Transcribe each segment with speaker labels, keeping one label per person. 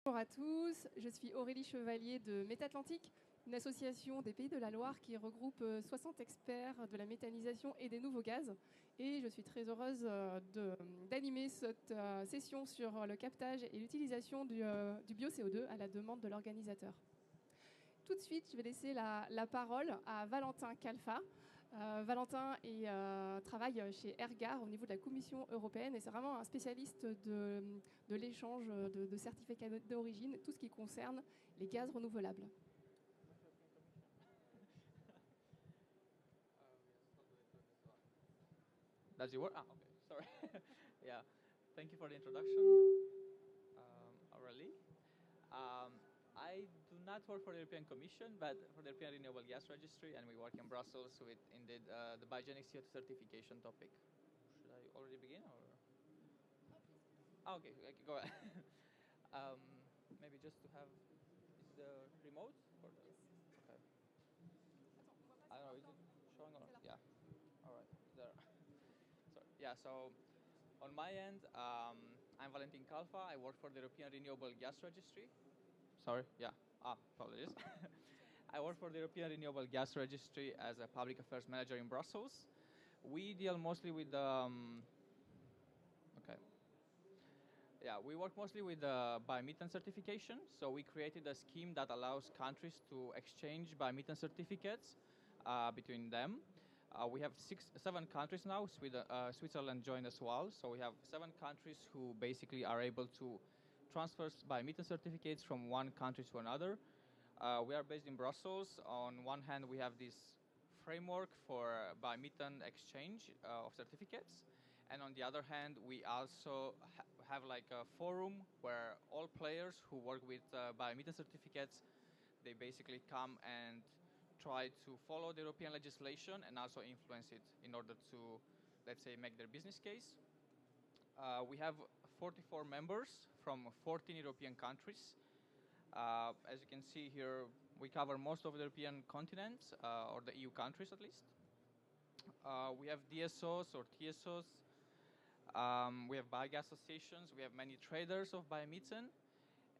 Speaker 1: Bonjour à tous, je suis Aurélie Chevalier de Métatlantique, une association des Pays de la Loire qui regroupe 60 experts de la méthanisation et des nouveaux gaz. Et je suis très heureuse d'animer cette session sur le captage et l'utilisation du bio-CO2 à la demande de l'organisateur. Tout de suite, je vais laisser la parole à Valentin Calfa. Valentin travaille chez Ergar au niveau de la Commission européenne et c'est vraiment un spécialiste de l'échange de certificats d'origine, tout ce qui concerne les gaz renouvelables.
Speaker 2: Does it work? Okay. Sorry. Yeah. Thank you for the introduction, Aurelie. I do not work for the European Commission, but for the European Renewable Gas Registry, and we work in Brussels with indeed the biogenic CO2 certification topic. Should I already begin or? Okay, go ahead. Maybe just to have, is the remote or the?
Speaker 1: Yes.
Speaker 2: Okay. I don't know. Is it showing or? Yeah. All right. There. Sorry. Yeah. So, on my end, I'm Valentin Calfa. I work for the European Renewable Gas Registry. Sorry. Yeah. Apologies. I work for the European Renewable Gas Registry as a public affairs manager in Brussels. We deal mostly with okay. Yeah, we work mostly with biomethane certification. So we created a scheme that allows countries to exchange biomethane certificates between them. We have 7 countries now. Switzerland joined as well. So we have 7 countries who basically are able to transfer biomethane certificates from one country to another. We are based in Brussels. On one hand, we have this framework for biomethane exchange of certificates. And on the other hand, we also have like a forum where all players who work with biomethane certificates, they basically come and try to follow the European legislation and also influence it in order to, let's say, make their business case. We have 44 members from 14 European countries. As you can see here, we cover most of the European continent, or the EU countries at least. We have DSOs or TSOs. We have biogas associations. We have many traders of biomethane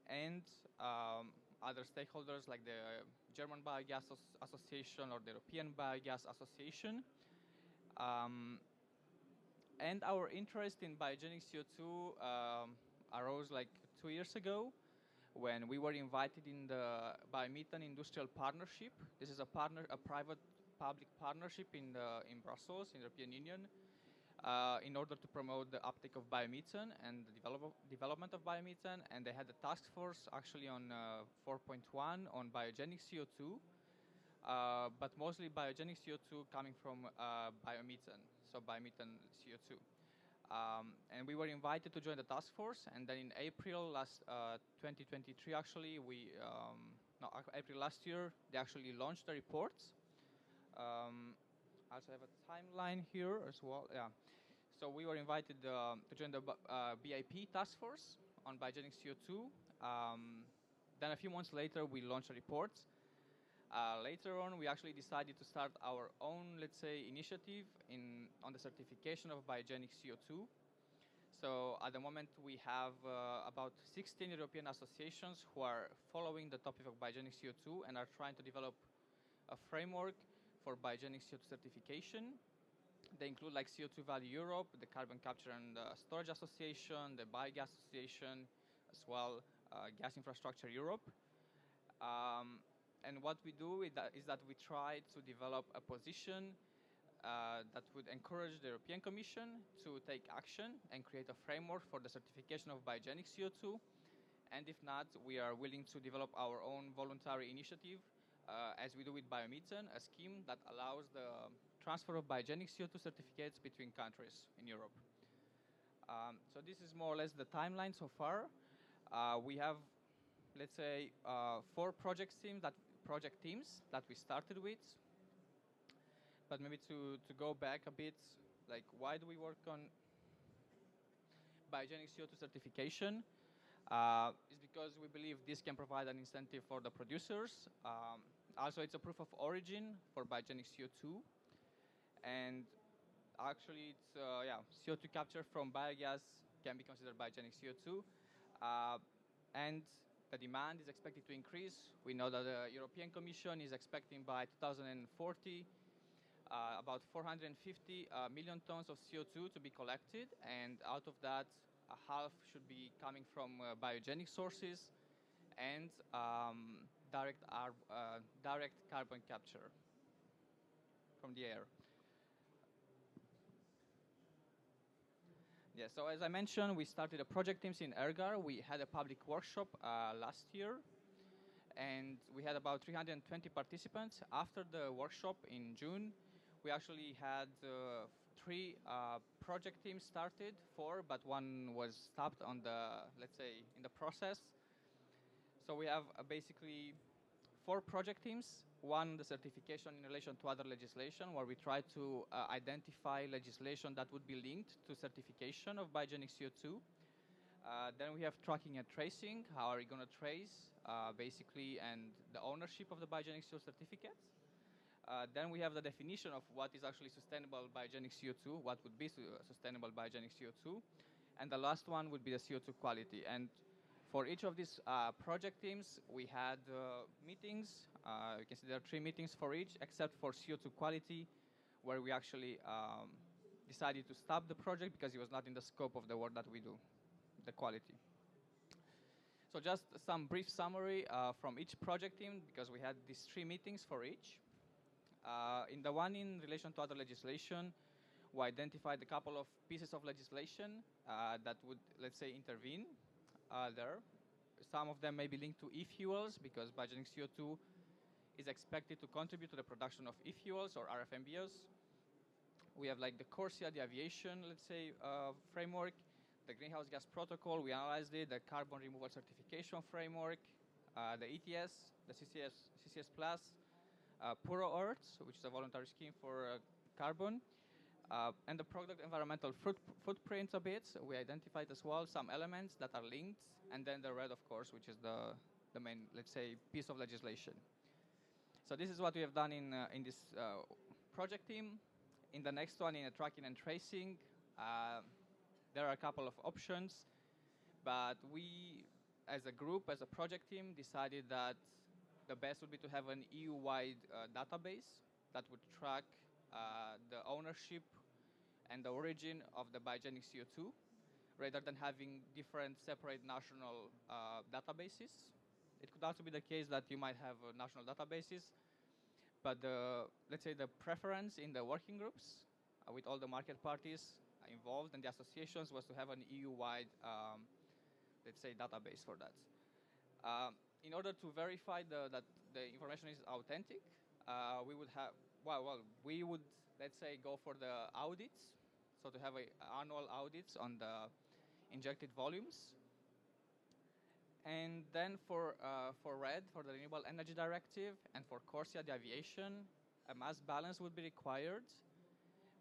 Speaker 2: and other stakeholders like the German Biogas Association or the European Biogas Association. And our interest in biogenic CO2 arose like 2 years ago when we were invited in the Biomethane Industrial Partnership. This is a private-public partnership in Brussels, in the European Union, in order to promote the uptake of biomethane and the development of biomethane. And they had a task force actually on 4.1 on biogenic CO2, but mostly biogenic CO2 coming from biomethane, so biomethane CO2. And we were invited to join the task force, and then in April 2023, actually, April last year, they actually launched the reports. I also have a timeline here as well. Yeah, so we were invited to join the BIP task force on biogenic CO2. Then a few months later, we launched the reports. Later on, we actually decided to start our own, let's say, initiative on the certification of biogenic CO2. So at the moment, we have about 16 European associations who are following the topic of biogenic CO2 and are trying to develop a framework for biogenic CO2 certification. They include like CO2 Value Europe, the Carbon Capture and Storage Association, the Biogas Association, as well, Gas Infrastructure Europe. And what we do is that we try to develop a position that would encourage the European Commission to take action and create a framework for the certification of biogenic CO2. And if not, we are willing to develop our own voluntary initiative, as we do with biomethane, a scheme that allows the transfer of biogenic CO2 certificates between countries in Europe. So this is more or less the timeline so far. We have, let's say, 4 project teams that we started with. But maybe to go back a bit, like why do we work on biogenic CO2 certification? Is because we believe this can provide an incentive for the producers. Also, it's a proof of origin for biogenic CO2. And actually, it's, CO2 capture from biogas can be considered biogenic CO2. And the demand is expected to increase. We know that the European Commission is expecting by 2040 about 450 million tons of CO2 to be collected, and out of that, half should be coming from biogenic sources and direct carbon capture from the air. Yeah, so as I mentioned, we started a project teams in Ergar. We had a public workshop last year, and we had about 320 participants. After the workshop in June, we actually had 3 project teams started, 4, but 1 was stopped on the, let's say, in the process. So we have basically 4 project teams. 1, the certification in relation to other legislation, where we try to identify legislation that would be linked to certification of biogenic CO2. Then we have tracking and tracing. How are we going to trace, basically, and the ownership of the biogenic CO2 certificates. Then we have the definition of what is actually sustainable biogenic CO2, what would be sustainable biogenic CO2. And the last one would be the CO2 quality. And for each of these project teams, we had meetings. You can see there are 3 meetings for each, except for CO2 quality, where we actually decided to stop the project because it was not in the scope of the work that we do, the quality. So just some brief summary from each project team, because we had these 3 meetings for each. In the one in relation to other legislation, we identified a couple of pieces of legislation that would, let's say, intervene there. Some of them may be linked to e-fuels, because biogenic CO2 is expected to contribute to the production of e-fuels or RFMBOs. We have like the CORSIA, the aviation, let's say, framework, the greenhouse gas protocol, we analyzed it, the carbon removal certification framework, the ETS, the CCS Plus, Puro Earth, which is a voluntary scheme for carbon, and the product environmental footprint a bit. So we identified as well some elements that are linked, and then the red, of course, which is the main, let's say, piece of legislation. So this is what we have done in this project team. In the next one, in tracking and tracing, there are a couple of options, but we, as a group, as a project team, decided that the best would be to have an EU-wide database that would track the ownership and the origin of the biogenic CO2, rather than having different separate national databases. It could also be the case that you might have national databases, but let's say the preference in the working groups with all the market parties involved and the associations was to have an EU-wide, let's say, database for that. In order to verify that the information is authentic, we would have, we would, let's say, go for the audits, so to have annual audits on the injected volumes. And then for RED, for the Renewable Energy Directive, and for CORSIA, the aviation, a mass balance would be required.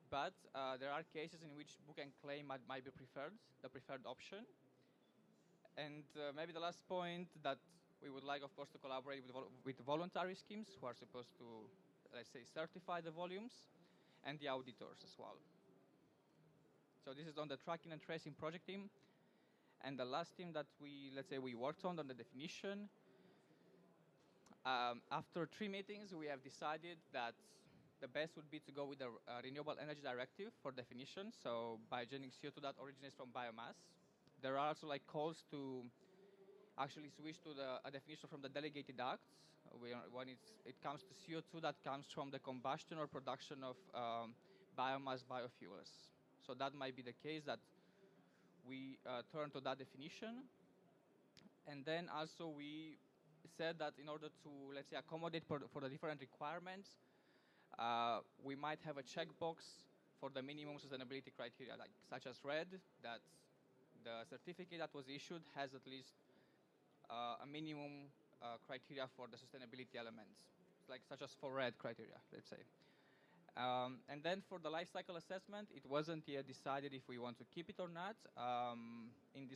Speaker 2: But there are cases in which book and claim might be preferred, the preferred option. And maybe the last point, that we would like, of course, to collaborate with voluntary schemes who are supposed to, let's say, certify the volumes, and the auditors as well. So this is on the tracking and tracing project team. And the last team that we, let's say, we worked on the definition. After 3 meetings, we have decided that the best would be to go with the Renewable Energy Directive for definition, so biogenic CO2 that originates from biomass. There are also like calls to actually switch to a definition from the delegated acts when it comes to CO2 that comes from the combustion or production of biomass biofuels. So that might be the case that we turn to that definition. And then also we said that in order to, let's say, accommodate for the different requirements, we might have a checkbox for the minimum sustainability criteria, like such as RED, that the certificate that was issued has at least a minimum criteria for the sustainability elements, like such as for RED criteria, let's say. And then for the life cycle assessment, it wasn't yet decided if we want to keep it or not in the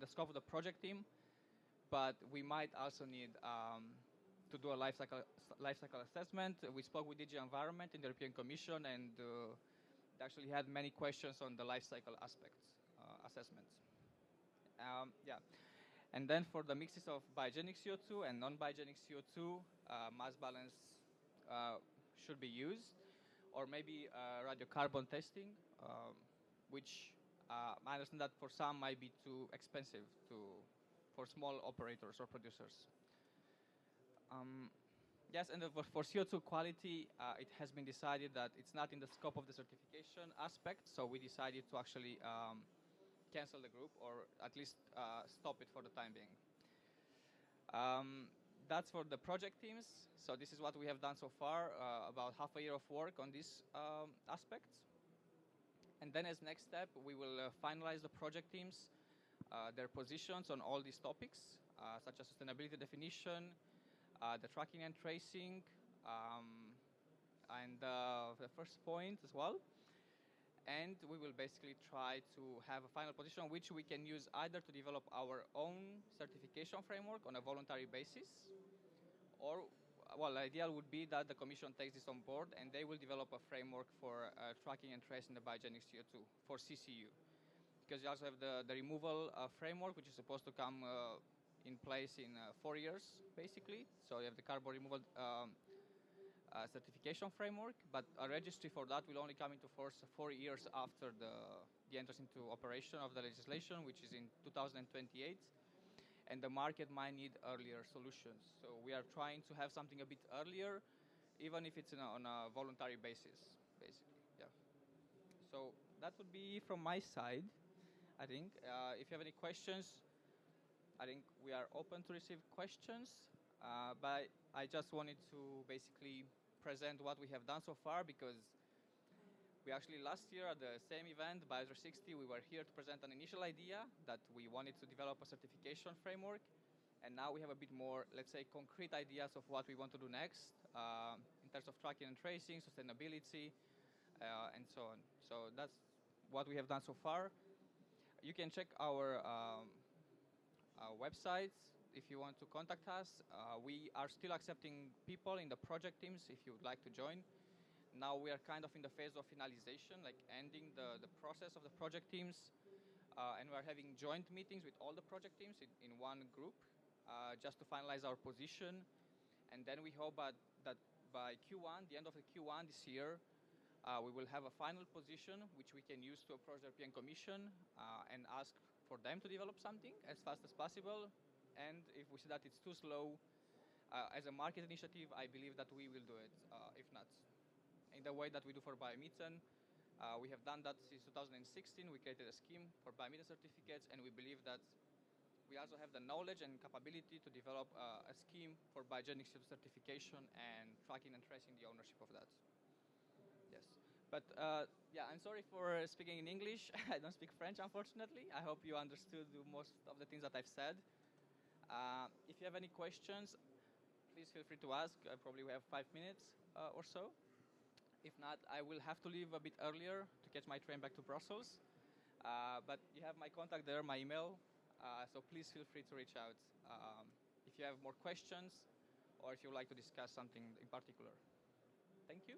Speaker 2: scope of the project team, but we might also need to do a life cycle assessment. We spoke with DG Environment in the European Commission, and they actually had many questions on the life cycle aspects assessments. Yeah, And then for the mixes of biogenic CO2 and non-biogenic CO2, mass balance should be used, or maybe radiocarbon testing, which I understand that for some might be too expensive for small operators or producers. Yes, and for CO2 quality, it has been decided that it's not in the scope of the certification aspect, so we decided to actually cancel the group, or at least stop it for the time being. That's for the project teams. So this is what we have done so far, about half a year of work on this aspect. And then as next step, we will finalize the project teams, their positions on all these topics, such as sustainability definition, the tracking and tracing, and the first point as well. And we will basically try to have a final position which we can use either to develop our own certification framework on a voluntary basis, or, well, the ideal would be that the Commission takes this on board and they will develop a framework for tracking and tracing the biogenic CO2 for CCU. Because you also have the removal framework, which is supposed to come in place in 4 years, basically. So you have the carbon removal certification framework, but a registry for that will only come into force 4 years after the entrance into operation of the legislation, which is in 2028, and the market might need earlier solutions. So we are trying to have something a bit earlier, even if it's on a voluntary basis, basically. Yeah. So that would be from my side, I think. If you have any questions, I think we are open to receive questions, but I just wanted to basically present what we have done so far, because we actually last year at the same event, Bio360, we were here to present an initial idea that we wanted to develop a certification framework, and now we have a bit more, let's say, concrete ideas of what we want to do next in terms of tracking and tracing, sustainability, and so on. So that's what we have done so far. You can check our websites if you want to contact us. We are still accepting people in the project teams if you would like to join. Now we are kind of in the phase of finalization, like ending the process of the project teams, and we are having joint meetings with all the project teams in one group, just to finalize our position. And then we hope that by Q1, the end of the Q1 this year, we will have a final position which we can use to approach the European Commission and ask for them to develop something as fast as possible. And if we see that it's too slow, as a market initiative, I believe that we will do it, if not. In the way that we do for biomethane, we have done that since 2016. We created a scheme for biomethane certificates, and we believe that we also have the knowledge and capability to develop a scheme for biogenic CO2 certification and tracking and tracing the ownership of that. Yes. But yeah, I'm sorry for speaking in English. I don't speak French, unfortunately. I hope you understood most of the things that I've said. If you have any questions, please feel free to ask. Probably we have 5 minutes or so. If not, I will have to leave a bit earlier to catch my train back to Brussels. But you have my contact there, my email. So please feel free to reach out if you have more questions or if you would like to discuss something in particular. Thank you.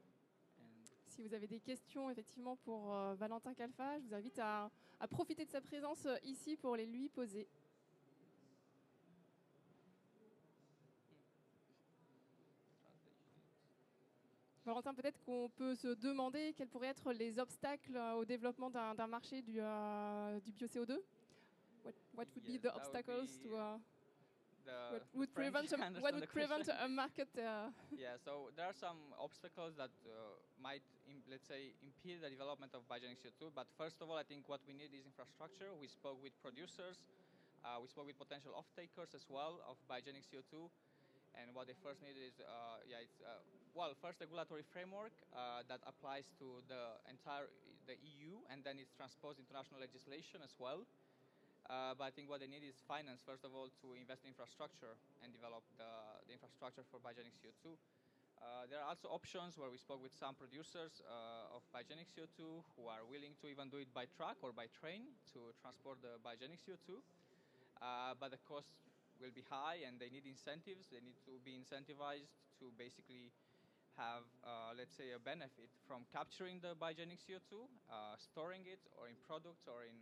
Speaker 1: Si vous avez des questions effectivement pour Valentin Calfa, je vous invite à profiter de sa présence ici pour les lui poser. Valentin, peut-être qu'on peut se demander quels pourraient être les obstacles au développement d'un marché du bio-CO2. What would be the obstacles to what would prevent a market?
Speaker 2: Yeah, so there are some obstacles that might, let's say, impede the development of biogenic CO2. But first of all, I think what we need is infrastructure. We spoke with producers. We spoke with potential off-takers as well of biogenic CO2. And what they first need is, well, first regulatory framework that applies to the EU, and then it's transposed into national legislation as well. But I think what they need is finance, first of all, to invest in infrastructure and develop the infrastructure for biogenic CO2. There are also options where we spoke with some producers of biogenic CO2 who are willing to even do it by truck or by train to transport the biogenic CO2. But the cost will be high and they need incentives. They need to be incentivized to basically have, let's say, a benefit from capturing the biogenic CO2, storing it, or in products, or in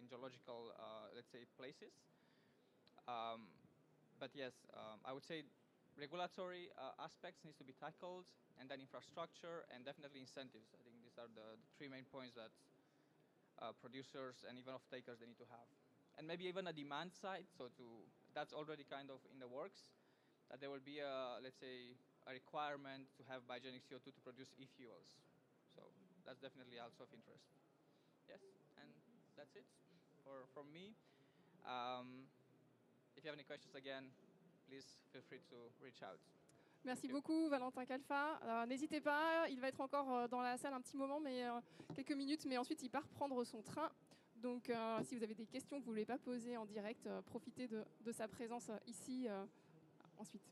Speaker 2: geological, let's say, places. But yes, I would say regulatory aspects needs to be tackled, and then infrastructure, and definitely incentives. I think these are the three main points that producers and even off-takers they need to have. And maybe even a demand side, that's already kind of in the works, that there will be let's say, a requirement to have biogenic CO2 to produce e-fuels. So that's definitely also of interest. Yes, and that's it from me. If you have any questions again, please feel free to reach out.
Speaker 1: Merci beaucoup, Valentin Calfa. N'hésitez pas, il va être encore dans la salle un petit moment, mais quelques minutes, mais ensuite il part prendre son train. Donc si vous avez des questions que vous ne voulez pas poser en direct, profitez de sa présence ici ensuite.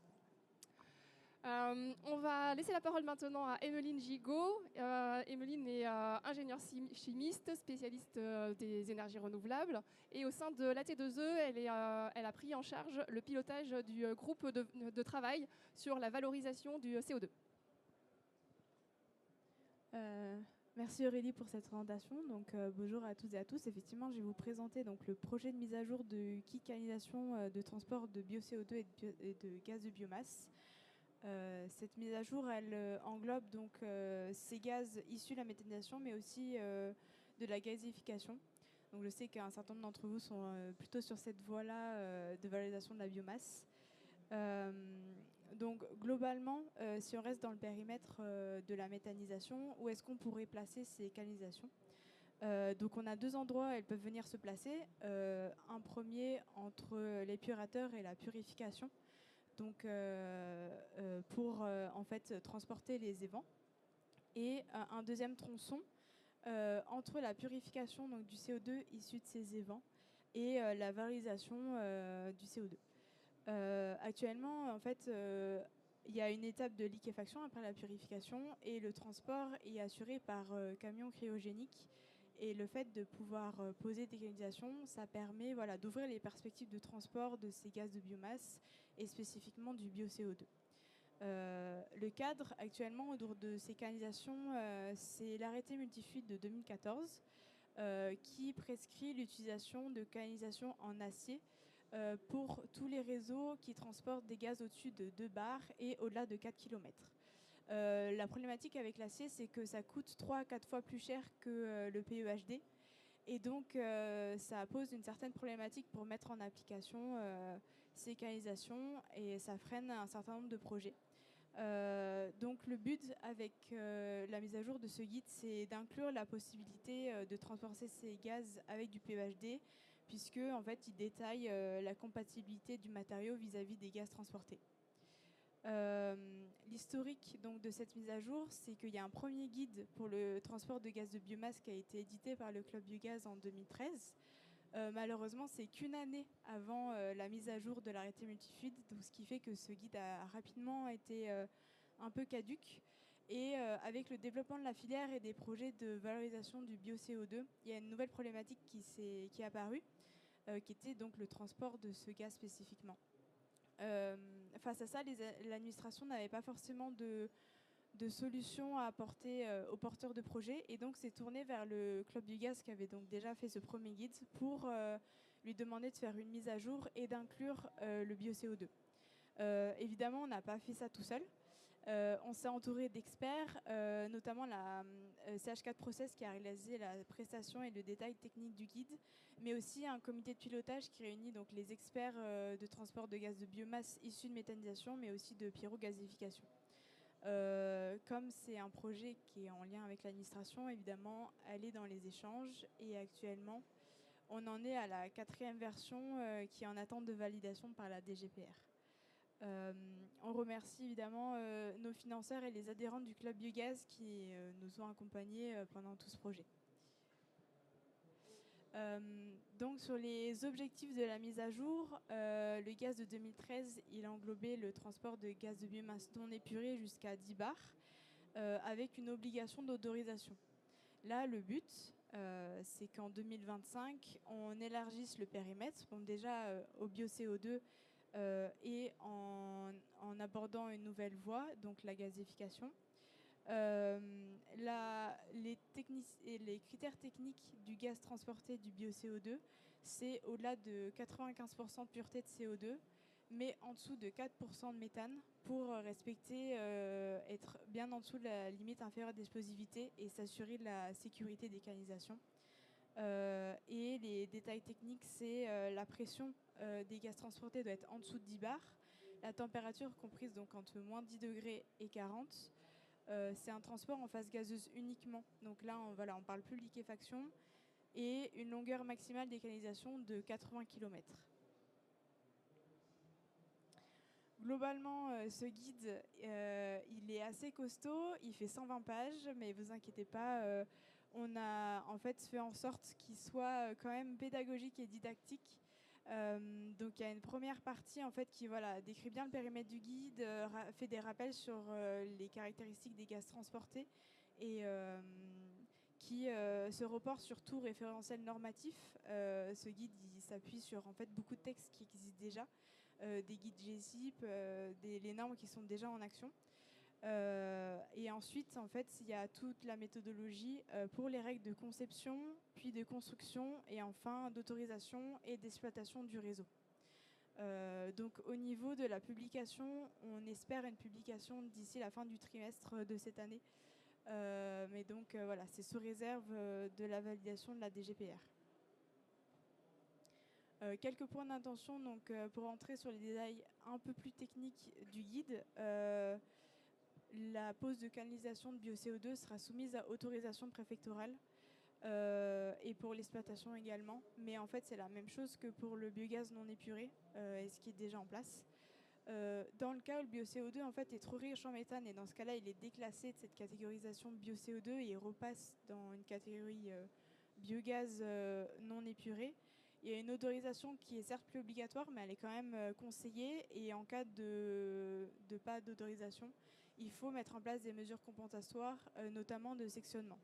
Speaker 1: On va laisser la parole maintenant à Emeline Gigot. Emeline est ingénieure chimiste, spécialiste des énergies renouvelables. Et au sein de l'AT2E, elle a pris en charge le pilotage du groupe de travail sur la valorisation du CO2.
Speaker 3: Merci Aurélie pour cette présentation. Donc, bonjour à toutes et à tous. Effectivement, je vais vous présenter donc, le projet de mise à jour de kit canalisation de transport de bio-CO2 et de gaz de biomasse. Cette mise à jour, elle englobe donc ces gaz issus de la méthanisation, mais aussi de la gazification. Donc je sais qu'un certain nombre d'entre vous sont plutôt sur cette voie-là de valorisation de la biomasse. Donc globalement, si on reste dans le périmètre de la méthanisation, où est-ce qu'on pourrait placer ces canalisations? Donc on a deux endroits où elles peuvent venir se placer. Un premier entre l'épurateur et la purification. Donc, pour en fait transporter les évents, et un deuxième tronçon entre la purification donc, du CO2 issu de ces évents et la valorisation du CO2. Actuellement, en fait, il y a une étape de liquéfaction après la purification et le transport est assuré par camion cryogénique. Et le fait de pouvoir poser des canalisations, ça permet d'ouvrir les perspectives de transport de ces gaz de biomasse et spécifiquement du bio-CO2. Le cadre actuellement autour de ces canalisations, c'est l'arrêté multifluide de 2014 qui prescrit l'utilisation de canalisations en acier pour tous les réseaux qui transportent des gaz au-dessus de 2 bars et au-delà de 4 km. La problématique avec l'acier, c'est que ça coûte 3 à 4 fois plus cher que le PEHD. Et donc, ça pose une certaine problématique pour mettre en application ces canalisations et ça freine un certain nombre de projets. Donc, le but avec la mise à jour de ce guide, c'est d'inclure la possibilité de transporter ces gaz avec du PEHD, puisque en fait, il détaille la compatibilité du matériau vis-à-vis des gaz transportés. L'historique donc de cette mise à jour, c'est qu'il y a un premier guide pour le transport de gaz de biomasse qui a été édité par le Club Biogaz en 2013. Malheureusement, c'est qu'une année avant la mise à jour de l'arrêté multifluide, donc ce qui fait que ce guide a rapidement été un peu caduc. Et avec le développement de la filière et des projets de valorisation du bio-CO2, il y a une nouvelle problématique qui est apparue, qui était donc le transport de ce gaz spécifiquement. Face à ça, l'administration n'avait pas forcément de solutions à apporter aux porteurs de projets et donc s'est tourné vers le Club Biogaz qui avait donc déjà fait ce premier guide pour lui demander de faire une mise à jour et d'inclure le bio-CO2. Évidemment, on n'a pas fait ça tout seul. On s'est entouré d'experts, notamment la CH4 Process qui a réalisé la prestation et le détail technique du guide, mais aussi un comité de pilotage qui réunit donc les experts de transport de gaz de biomasse issus de méthanisation, mais aussi de pyrogasification. Comme c'est un projet qui est en lien avec l'administration, évidemment, elle est dans les échanges et actuellement, on en est à la 4e version qui est en attente de validation par la DGPR. On remercie évidemment nos financeurs et les adhérents du Club Biogaz qui nous ont accompagnés pendant tout ce projet. Donc sur les objectifs de la mise à jour, le gaz de 2013, il englobait le transport de gaz de biomasse non épuré jusqu'à 10 bars avec une obligation d'autorisation. Là, le but, c'est qu'en 2025, on élargisse le périmètre, bon, déjà au bio-CO2 et en abordant une nouvelle voie, donc la gazification. Les critères techniques du gaz transporté du bio-CO2, c'est au-delà de 95% de pureté de CO2, mais en dessous de 4% de méthane pour respecter, être bien en dessous de la limite inférieure d'explosivité et s'assurer de la sécurité des canalisations. Et les détails techniques, c'est la pression des gaz transportés doit être en dessous de 10 bars, la température comprise donc entre moins 10 degrés et 40. C'est un transport en phase gazeuse uniquement, donc là on ne parle plus de liquéfaction, et une longueur maximale des canalisations de 80 km. Globalement, ce guide, il est assez costaud, il fait 120 pages, mais vous inquiétez pas, on a en fait fait en sorte qu'il soit quand même pédagogique et didactique. Donc il y a une première partie en fait qui décrit bien le périmètre du guide, fait des rappels sur les caractéristiques des gaz transportés et qui se reporte sur tout référentiel normatif. Ce guide il s'appuie sur en fait beaucoup de textes qui existent déjà, des guides GZIP, les normes qui sont déjà en action. Et ensuite, en fait, il y a toute la méthodologie pour les règles de conception, puis de construction, et enfin d'autorisation et d'exploitation du réseau. Donc au niveau de la publication, on espère une publication d'ici la fin du trimestre de cette année. Mais donc voilà, c'est sous réserve de la validation de la DGPR. Quelques points d'intention donc, pour entrer sur les détails un peu plus techniques du guide. La pose de canalisation de bio-CO2 sera soumise à autorisation préfectorale et pour l'exploitation également. Mais en fait, c'est la même chose que pour le biogaz non épuré, et ce qui est déjà en place. Dans le cas où le bio-CO2 en fait, est trop riche en méthane, et dans ce cas-là, il est déclassé de cette catégorisation bio-CO2 et il repasse dans une catégorie biogaz non épuré. Il y a une autorisation qui est certes plus obligatoire, mais elle est quand même conseillée. Et en cas de pas d'autorisation, il faut mettre en place des mesures compensatoires, notamment de sectionnement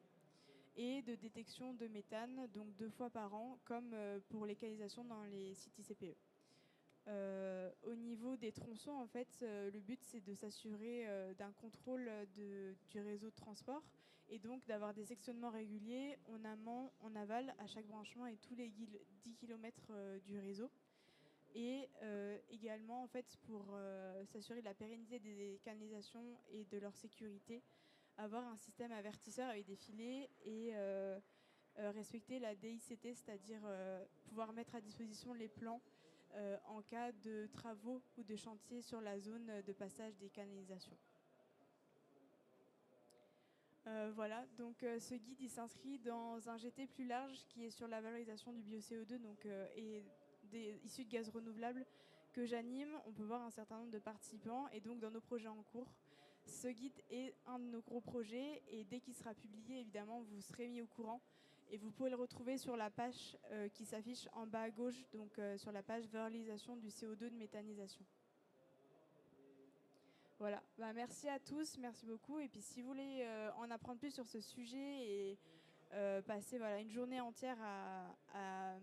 Speaker 3: et de détection de méthane, donc 2 fois par an, comme pour les canalisations dans les sites ICPE. Au niveau des tronçons, en fait, le but c'est de s'assurer d'un contrôle du réseau de transport et donc d'avoir des sectionnements réguliers en amont, en aval, à chaque branchement et tous les 10 km du réseau. Et également, en fait, pour s'assurer de la pérennité des canalisations et de leur sécurité, avoir un système avertisseur avec des filets et respecter la DICT, c'est-à-dire pouvoir mettre à disposition les plans en cas de travaux ou de chantier sur la zone de passage des canalisations. Voilà, donc ce guide il s'inscrit dans un GT plus large qui est sur la valorisation du bio-CO2 et issus de gaz renouvelables que j'anime. On peut voir un certain nombre de participants et donc dans nos projets en cours. Ce guide est un de nos gros projets et dès qu'il sera publié, évidemment, vous serez mis au courant. Et vous pouvez le retrouver sur la page qui s'affiche en bas à gauche, donc sur la page valorisation du CO2 de méthanisation. Voilà, merci à tous, merci beaucoup. Et puis si vous voulez en apprendre plus sur ce sujet et passer une journée entière à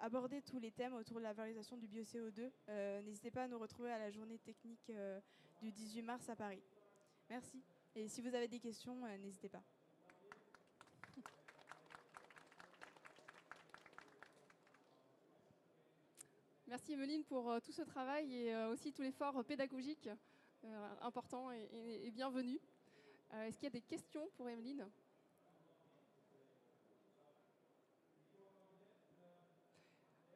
Speaker 3: aborder tous les thèmes autour de la valorisation du bio-CO2, n'hésitez pas à nous retrouver à la journée technique du 18 mars à Paris. Merci. Et si vous avez des questions, n'hésitez pas.
Speaker 1: Merci Emeline pour tout ce travail et aussi tout l'effort pédagogique important et bienvenu. Est-ce qu'il y a des questions pour Emeline ?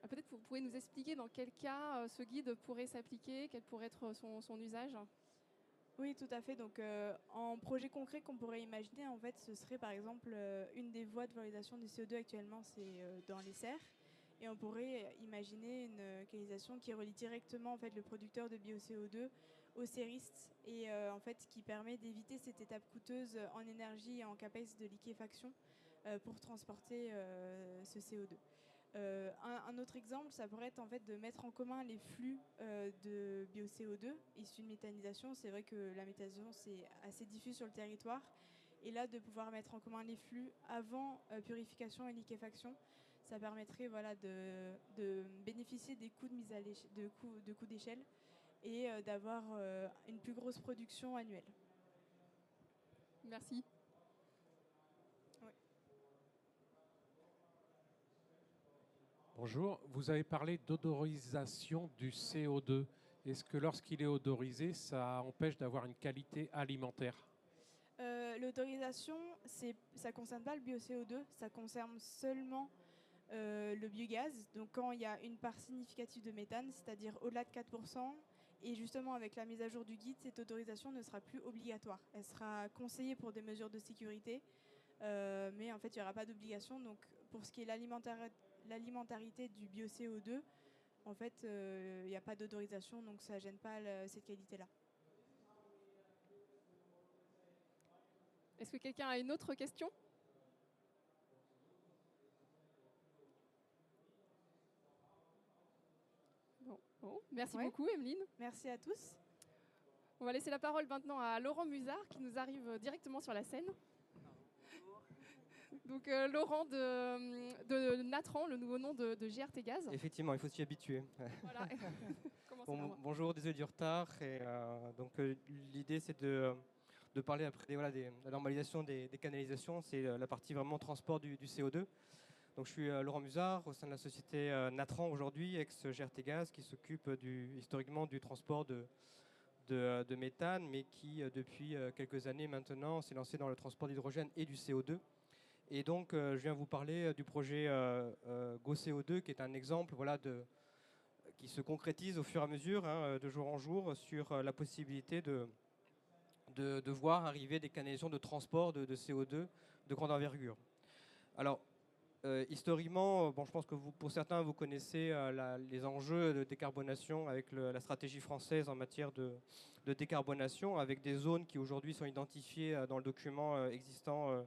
Speaker 1: Peut-être que vous pouvez nous expliquer dans quel cas ce guide pourrait s'appliquer, quel pourrait être son usage ?
Speaker 3: Oui, tout à fait. Donc, en projet concret qu'on pourrait imaginer, en fait, ce serait par exemple une des voies de valorisation du CO2 actuellement, c'est dans les serres. Et on pourrait imaginer une canalisation qui relie directement en fait, le producteur de bio-CO2 aux serristes et en fait, qui permet d'éviter cette étape coûteuse en énergie et en capacité de liquéfaction pour transporter ce CO2. Un autre exemple, ça pourrait être en fait de mettre en commun les flux de bio-CO2 issus de méthanisation. C'est vrai que la méthanisation, c'est assez diffus sur le territoire. Et là, de pouvoir mettre en commun les flux avant purification et liquéfaction, ça permettrait de bénéficier des coûts de coûts d'échelle et d'avoir une plus grosse production annuelle.
Speaker 1: Merci.
Speaker 4: Bonjour, vous avez parlé d'odorisation du CO2. Est-ce que lorsqu'il est odorisé, ça empêche d'avoir une qualité alimentaire?
Speaker 3: L'autorisation, ça ne concerne pas le bio-CO2, ça concerne seulement le biogaz. Donc quand il y a une part significative de méthane, c'est-à-dire au-delà de 4%, et justement avec la mise à jour du guide, cette autorisation ne sera plus obligatoire. Elle sera conseillée pour des mesures de sécurité, mais en fait il n'y aura pas d'obligation. Donc pour ce qui est l'alimentarité du bio-CO2, en fait il n'y a pas d'autorisation, donc ça ne gêne pas cette qualité-là.
Speaker 1: Est-ce que quelqu'un a une autre question? Bon, merci beaucoup, Emeline.
Speaker 3: Merci à tous.
Speaker 1: On va laisser la parole maintenant à Laurent Musard qui nous arrive directement sur la scène. Donc Laurent de Natran, le nouveau nom de GRT Gaz.
Speaker 5: Effectivement, il faut s'y habituer.
Speaker 1: Voilà.
Speaker 5: Bonjour, désolé du retard. L'idée, c'est de parler après de la normalisation des canalisations. C'est la partie vraiment transport du CO2. Donc, je suis Laurent Musard au sein de la société Natran aujourd'hui, ex-GRT Gaz, qui s'occupe historiquement du transport de méthane, mais qui, depuis quelques années maintenant, s'est lancé dans le transport d'hydrogène et du CO2. Et donc, je viens vous parler du projet GoCO2, qui est un exemple qui se concrétise au fur et à mesure, de jour en jour, sur la possibilité de voir arriver des canalisations de transport de CO2 de grande envergure. Alors, historiquement, je pense que pour certains, vous connaissez les enjeux de décarbonation avec la stratégie française en matière de décarbonation, avec des zones qui aujourd'hui sont identifiées dans le document existant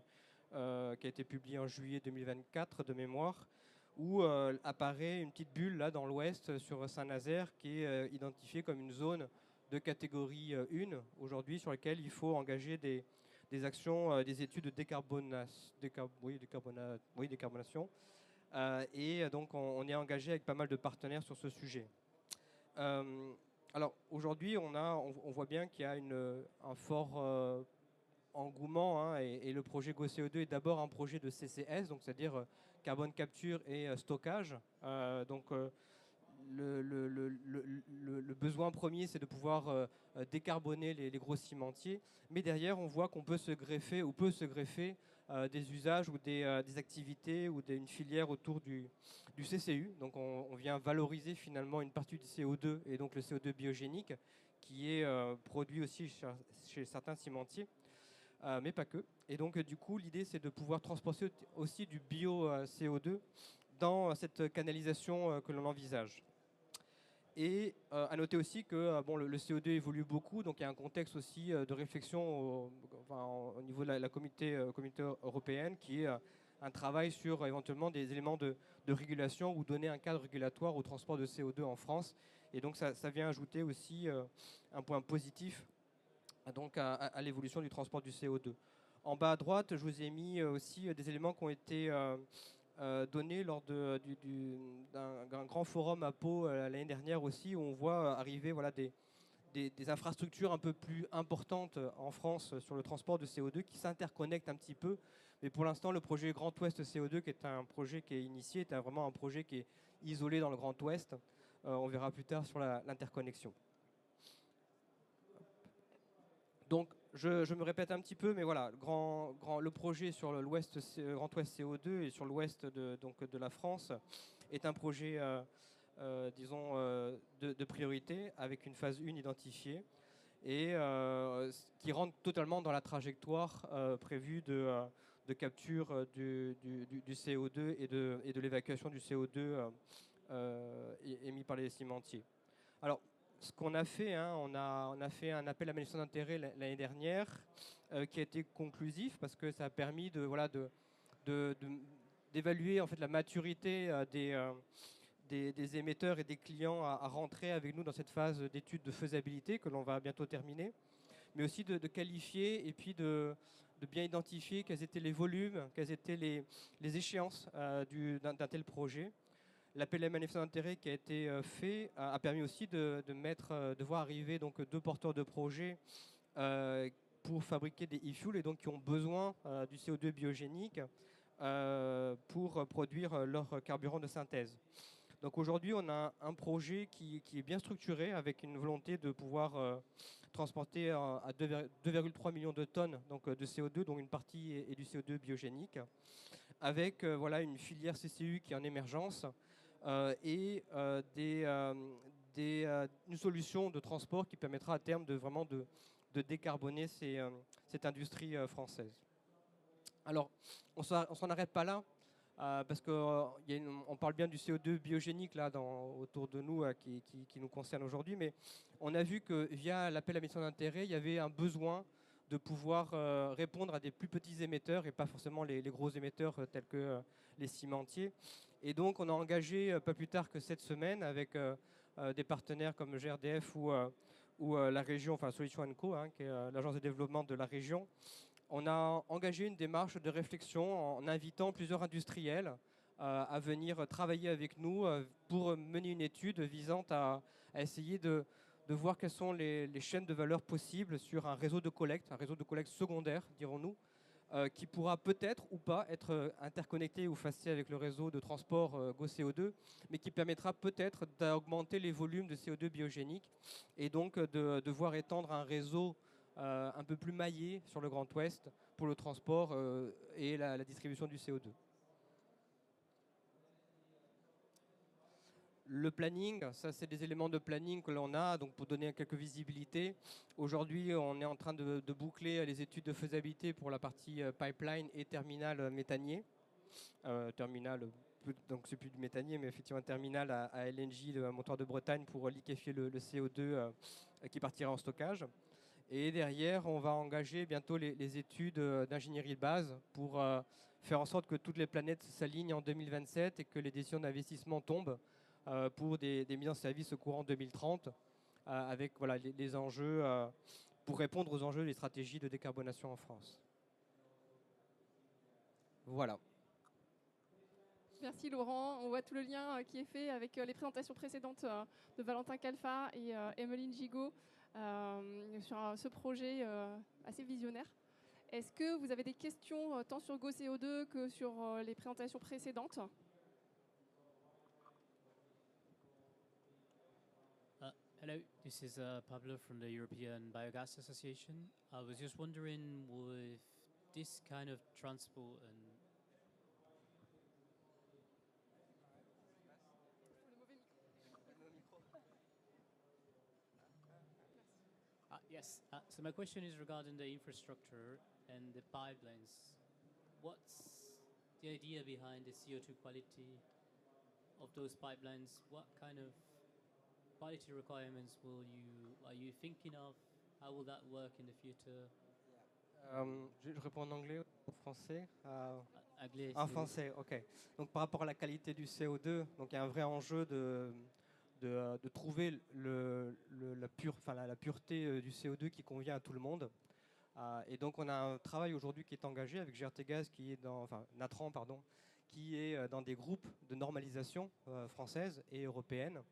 Speaker 5: qui a été publié en juillet 2024 de mémoire, où apparaît une petite bulle là dans l'ouest sur Saint-Nazaire qui est identifiée comme une zone de catégorie 1 aujourd'hui sur laquelle il faut engager des actions, des études de décarbonation. Et donc on est engagé avec pas mal de partenaires sur ce sujet. Alors aujourd'hui on voit bien qu'il y a un fort engouement, et le projet GoCO2 est d'abord un projet de CCS, donc c'est-à-dire carbone capture et stockage. Le besoin premier, c'est de pouvoir décarboner les gros cimentiers, mais derrière, on voit qu'on peut se greffer des usages ou des activités ou une filière autour du CCU. Donc on vient valoriser finalement une partie du CO2 et donc le CO2 biogénique qui est produit aussi chez certains cimentiers. Mais pas que. Et donc, du coup, l'idée, c'est de pouvoir transporter aussi du bio-CO2 dans cette canalisation que l'on envisage. Et à noter aussi que le CO2 évolue beaucoup, donc il y a un contexte aussi de réflexion au niveau de la communauté européenne qui est un travail sur éventuellement des éléments de régulation ou donner un cadre régulatoire au transport de CO2 en France. Et donc, ça vient ajouter aussi un point positif donc à l'évolution du transport du CO2. En bas à droite, je vous ai mis aussi des éléments qui ont été donnés lors d'un grand forum à Pau l'année dernière aussi, où on voit arriver des infrastructures un peu plus importantes en France sur le transport de CO2 qui s'interconnectent un petit peu. Mais pour l'instant, le projet Grand Ouest CO2, qui est un projet qui est initié, est vraiment un projet qui est isolé dans le Grand Ouest. On verra plus tard sur l'interconnexion. Donc, je me répète un petit peu, mais voilà, le projet sur l'ouest, Grand Ouest CO2 et sur l'ouest de la France est un projet, disons, de priorité avec une phase 1 identifiée et qui rentre totalement dans la trajectoire prévue de capture du CO2 et de l'évacuation du CO2 émis par les cimentiers. Alors, ce qu'on a fait, on a fait un appel à manifestation d'intérêt l'année dernière qui a été conclusif parce que ça a permis d'évaluer en fait la maturité des émetteurs et des clients à rentrer avec nous dans cette phase d'étude de faisabilité que l'on va bientôt terminer, mais aussi de qualifier et puis de bien identifier quels étaient les volumes, quelles étaient les échéances d'un tel projet. L'appel à manifestation d'intérêt qui a été fait a permis aussi de voir arriver donc 2 porteurs de projets pour fabriquer des e-fuels et donc qui ont besoin du CO2 biogénique pour produire leur carburant de synthèse. Donc aujourd'hui, on a un projet qui est bien structuré avec une volonté de pouvoir transporter à 2,3 millions de tonnes donc, de CO2, dont une partie est du CO2 biogénique, avec voilà, une filière CCU qui est en émergence et une solution de transport qui permettra à terme de vraiment de décarboner cette industrie française. Alors, on ne s'en arrête pas là. Parce qu'on parle bien du CO2 biogénique là, autour de nous qui nous concerne aujourd'hui, mais on a vu que via l'appel à mission d'intérêt, il y avait un besoin de pouvoir répondre à des plus petits émetteurs et pas forcément les gros émetteurs tels que les cimentiers. Et donc on a engagé pas plus tard que cette semaine avec des partenaires comme GRDF ou la région, enfin Solutions & Co, qui est l'agence de développement de la région. On a engagé une démarche de réflexion en invitant plusieurs industriels à venir travailler avec nous pour mener une étude visant à essayer de voir quelles sont les chaînes de valeur possibles sur un réseau de collecte secondaire, dirons-nous, qui pourra peut-être ou pas être interconnecté ou facé avec le réseau de transport GoCO2, mais qui permettra peut-être d'augmenter les volumes de CO2 biogénique et donc de voir étendre un réseau un peu plus maillé sur le Grand Ouest pour le transport et la distribution du CO2. Le planning, ça c'est des éléments de planning que l'on a, donc pour donner quelques visibilités. Aujourd'hui, on est en train de boucler les études de faisabilité pour la partie pipeline et terminal méthanier. Terminal, donc c'est plus du méthanier, mais effectivement un terminal à LNG, un moteur de Bretagne pour liquéfier le CO2 qui partira en stockage. Et derrière, on va engager bientôt les études d'ingénierie de base pour faire en sorte que toutes les planètes s'alignent en 2027 et que les décisions d'investissement tombent pour des mises en service au courant 2030 avec voilà, les enjeux pour répondre aux enjeux des stratégies de décarbonation en France. Voilà.
Speaker 1: Merci Laurent. On voit tout le lien qui est fait avec les présentations précédentes de Valentin Calfa et Emeline Gigot sur ce projet assez visionnaire. Est-ce que vous avez des questions tant sur GoCO2 que sur les présentations précédentes ?
Speaker 6: Hello, this is Pablo from the European Biogas Association. I was just wondering with this kind of transport and yes, so my question is regarding the infrastructure and the pipelines. What's the idea behind the CO2 quality of those pipelines? What kind of quality requirements are you thinking of? How will that work in the future?
Speaker 5: Je réponds en anglais ou en français
Speaker 6: Anglais,
Speaker 5: en français, ok. Donc par rapport à la qualité du CO2, donc il y a un vrai enjeu de trouver la pureté du CO2 qui convient à tout le monde. Et donc on a un travail aujourd'hui qui est engagé avec GRTgaz, Natran, pardon, qui est dans des groupes de normalisation française et européenne.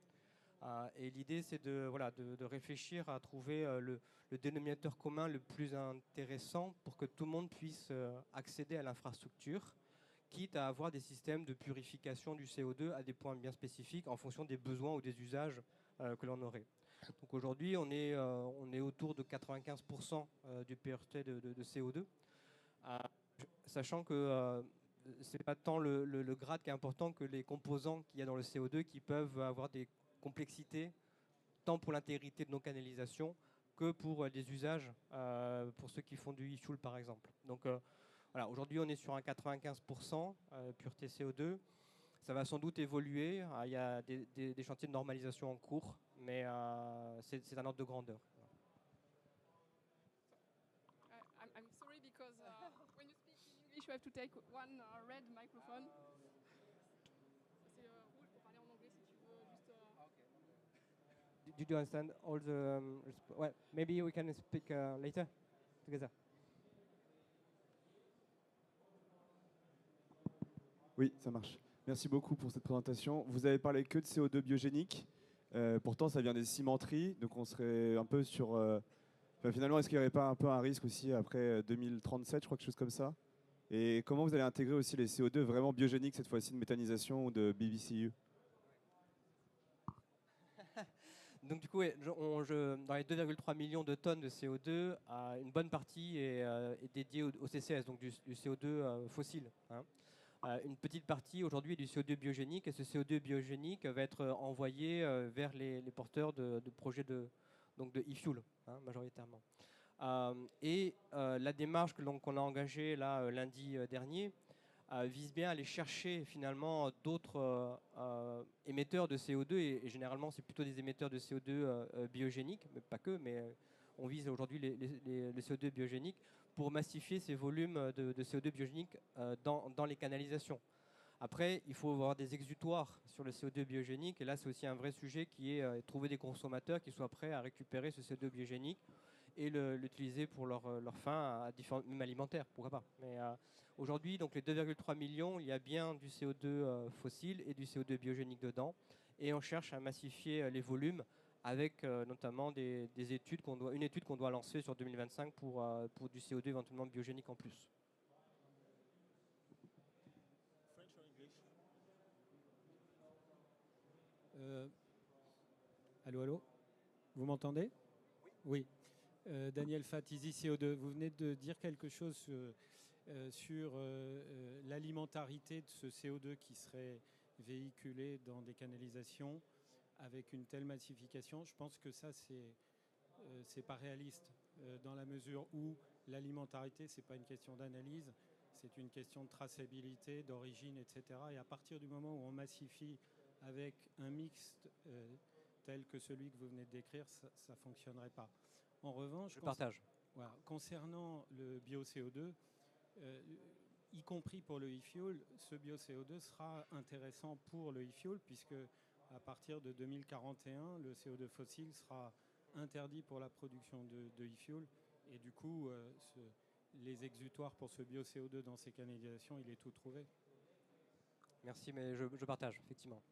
Speaker 5: Et l'idée, c'est de réfléchir à trouver le dénominateur commun le plus intéressant pour que tout le monde puisse accéder à l'infrastructure, quitte à avoir des systèmes de purification du CO2 à des points bien spécifiques en fonction des besoins ou des usages que l'on aurait. Donc aujourd'hui, on est autour de 95% du pureté de CO2, sachant que ce n'est pas tant le grade qui est important que les composants qu'il y a dans le CO2 qui peuvent avoir des complexités, tant pour l'intégrité de nos canalisations que pour des usages, pour ceux qui font du e-fuel par exemple. Donc voilà, aujourd'hui on est sur un 95% pureté CO2. Ça va sans doute évoluer. Il y a des chantiers de normalisation en cours, mais c'est un ordre de grandeur.
Speaker 1: I'm sorry because when you speak in English, you have to take one red microphone. C'est rouge pour parler en anglais si tu veux juste.
Speaker 5: Did you understand all the? Well, maybe we can speak later together.
Speaker 7: Oui, ça marche. Merci beaucoup pour cette présentation. Vous avez parlé que de CO2 biogénique. Pourtant, ça vient des cimenteries. Donc, on serait un peu sur... finalement, est-ce qu'il n'y aurait pas un peu un risque aussi après 2037, je crois, quelque chose comme ça, Et comment vous allez intégrer aussi les CO2 vraiment biogéniques, cette fois-ci de méthanisation ou de BBCU?
Speaker 5: Donc du coup, ouais, dans les 2,3 millions de tonnes de CO2, une bonne partie est dédiée au CCS, donc du CO2 fossile, hein. Une petite partie aujourd'hui est du CO2 biogénique, et ce CO2 biogénique va être envoyé vers les porteurs de projets donc de e-fuel, hein, majoritairement. La démarche qu'on a engagée là, lundi dernier vise bien à aller chercher finalement d'autres émetteurs de CO2, et généralement c'est plutôt des émetteurs de CO2 biogéniques, mais pas que, mais on vise aujourd'hui les CO2 biogéniques pour massifier ces volumes de CO2 biogéniques dans les canalisations. Après, il faut avoir des exutoires sur le CO2 biogénique, et là c'est aussi un vrai sujet qui est trouver des consommateurs qui soient prêts à récupérer ce CO2 biogénique et l'utiliser pour leur fin, même alimentaire, pourquoi pas. Mais aujourd'hui, donc les 2,3 millions, il y a bien du CO2 fossile et du CO2 biogénique dedans, et on cherche à massifier les volumes avec notamment des études une étude qu'on doit lancer sur 2025 pour du CO2 éventuellement biogénique en plus.
Speaker 8: Allô, allô, vous m'entendez? Oui. Daniel Fat, Easy CO2, vous venez de dire quelque chose sur l'alimentarité de ce CO2 qui serait véhiculé dans des canalisations avec une telle massification. Je pense que ça, c'est pas réaliste dans la mesure où l'alimentarité, c'est pas une question d'analyse, c'est une question de traçabilité, d'origine, etc. Et à partir du moment où on massifie avec un mixte tel que celui que vous venez de décrire, ça fonctionnerait pas. En revanche,
Speaker 5: je partage.
Speaker 8: Voilà, concernant le bio-CO2, y compris pour le e-fuel, ce bio-CO2 sera intéressant pour le e-fuel, puisque à partir de 2041, le CO2 fossile sera interdit pour la production de e-fuel, et du coup, les exutoires pour ce bio-CO2 dans ces canalisations, il est tout trouvé.
Speaker 5: Merci, mais je partage, effectivement.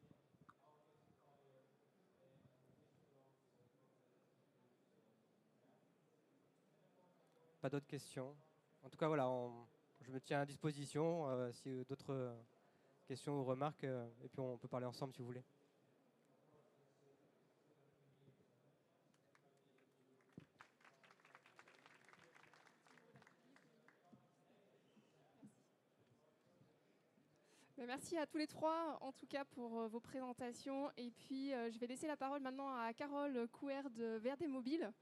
Speaker 5: Pas d'autres questions. En tout cas, voilà, je me tiens à disposition si d'autres questions ou remarques, et puis on peut parler ensemble si vous voulez.
Speaker 1: Merci à tous les trois, en tout cas, pour vos présentations. Et puis, je vais laisser la parole maintenant à Carole Couer de Verde Mobile.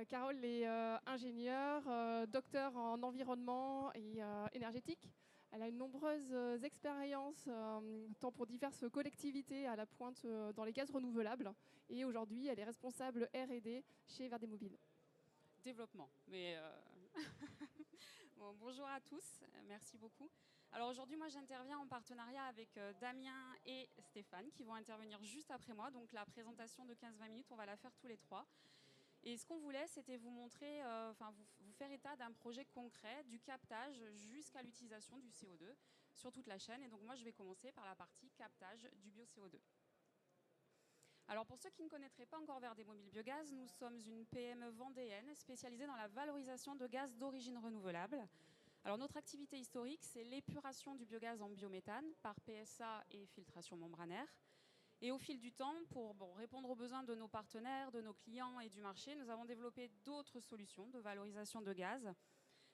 Speaker 1: Carole est ingénieure, docteur en environnement et énergétique. Elle a une nombreuse expérience, tant pour diverses collectivités à la pointe dans les gaz renouvelables. Et aujourd'hui, elle est responsable R&D chez Verde Mobile.
Speaker 9: Développement. Mais bon, bonjour à tous, merci beaucoup. Alors aujourd'hui, moi j'interviens en partenariat avec Damien et Stéphane qui vont intervenir juste après moi. Donc la présentation de 15-20 minutes, on va la faire tous les trois. Et ce qu'on voulait, c'était vous montrer, vous faire état d'un projet concret, du captage jusqu'à l'utilisation du CO2 sur toute la chaîne. Et donc moi, je vais commencer par la partie captage du bio-CO2. Alors pour ceux qui ne connaîtraient pas encore Verde Mobile Biogaz, nous sommes une PME vendéenne spécialisée dans la valorisation de gaz d'origine renouvelable. Alors notre activité historique, c'est l'épuration du biogaz en biométhane par PSA et filtration membranaire. Et au fil du temps, pour répondre aux besoins de nos partenaires, de nos clients et du marché, nous avons développé d'autres solutions de valorisation de gaz.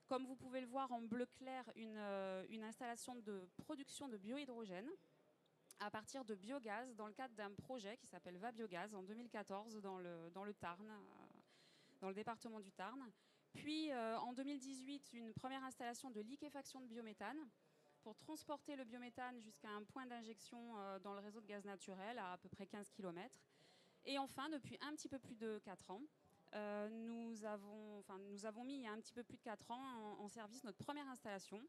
Speaker 9: Comme vous pouvez le voir en bleu clair, une installation de production de biohydrogène à partir de biogaz dans le cadre d'un projet qui s'appelle Va Biogaz en 2014 dans le Tarn, dans le département du Tarn. Puis en 2018, une première installation de liquéfaction de biométhane pour transporter le biométhane jusqu'à un point d'injection dans le réseau de gaz naturel à peu près 15 km. Et enfin, depuis un petit peu plus de 4 ans, nous avons mis il y a un petit peu plus de 4 ans en service notre première installation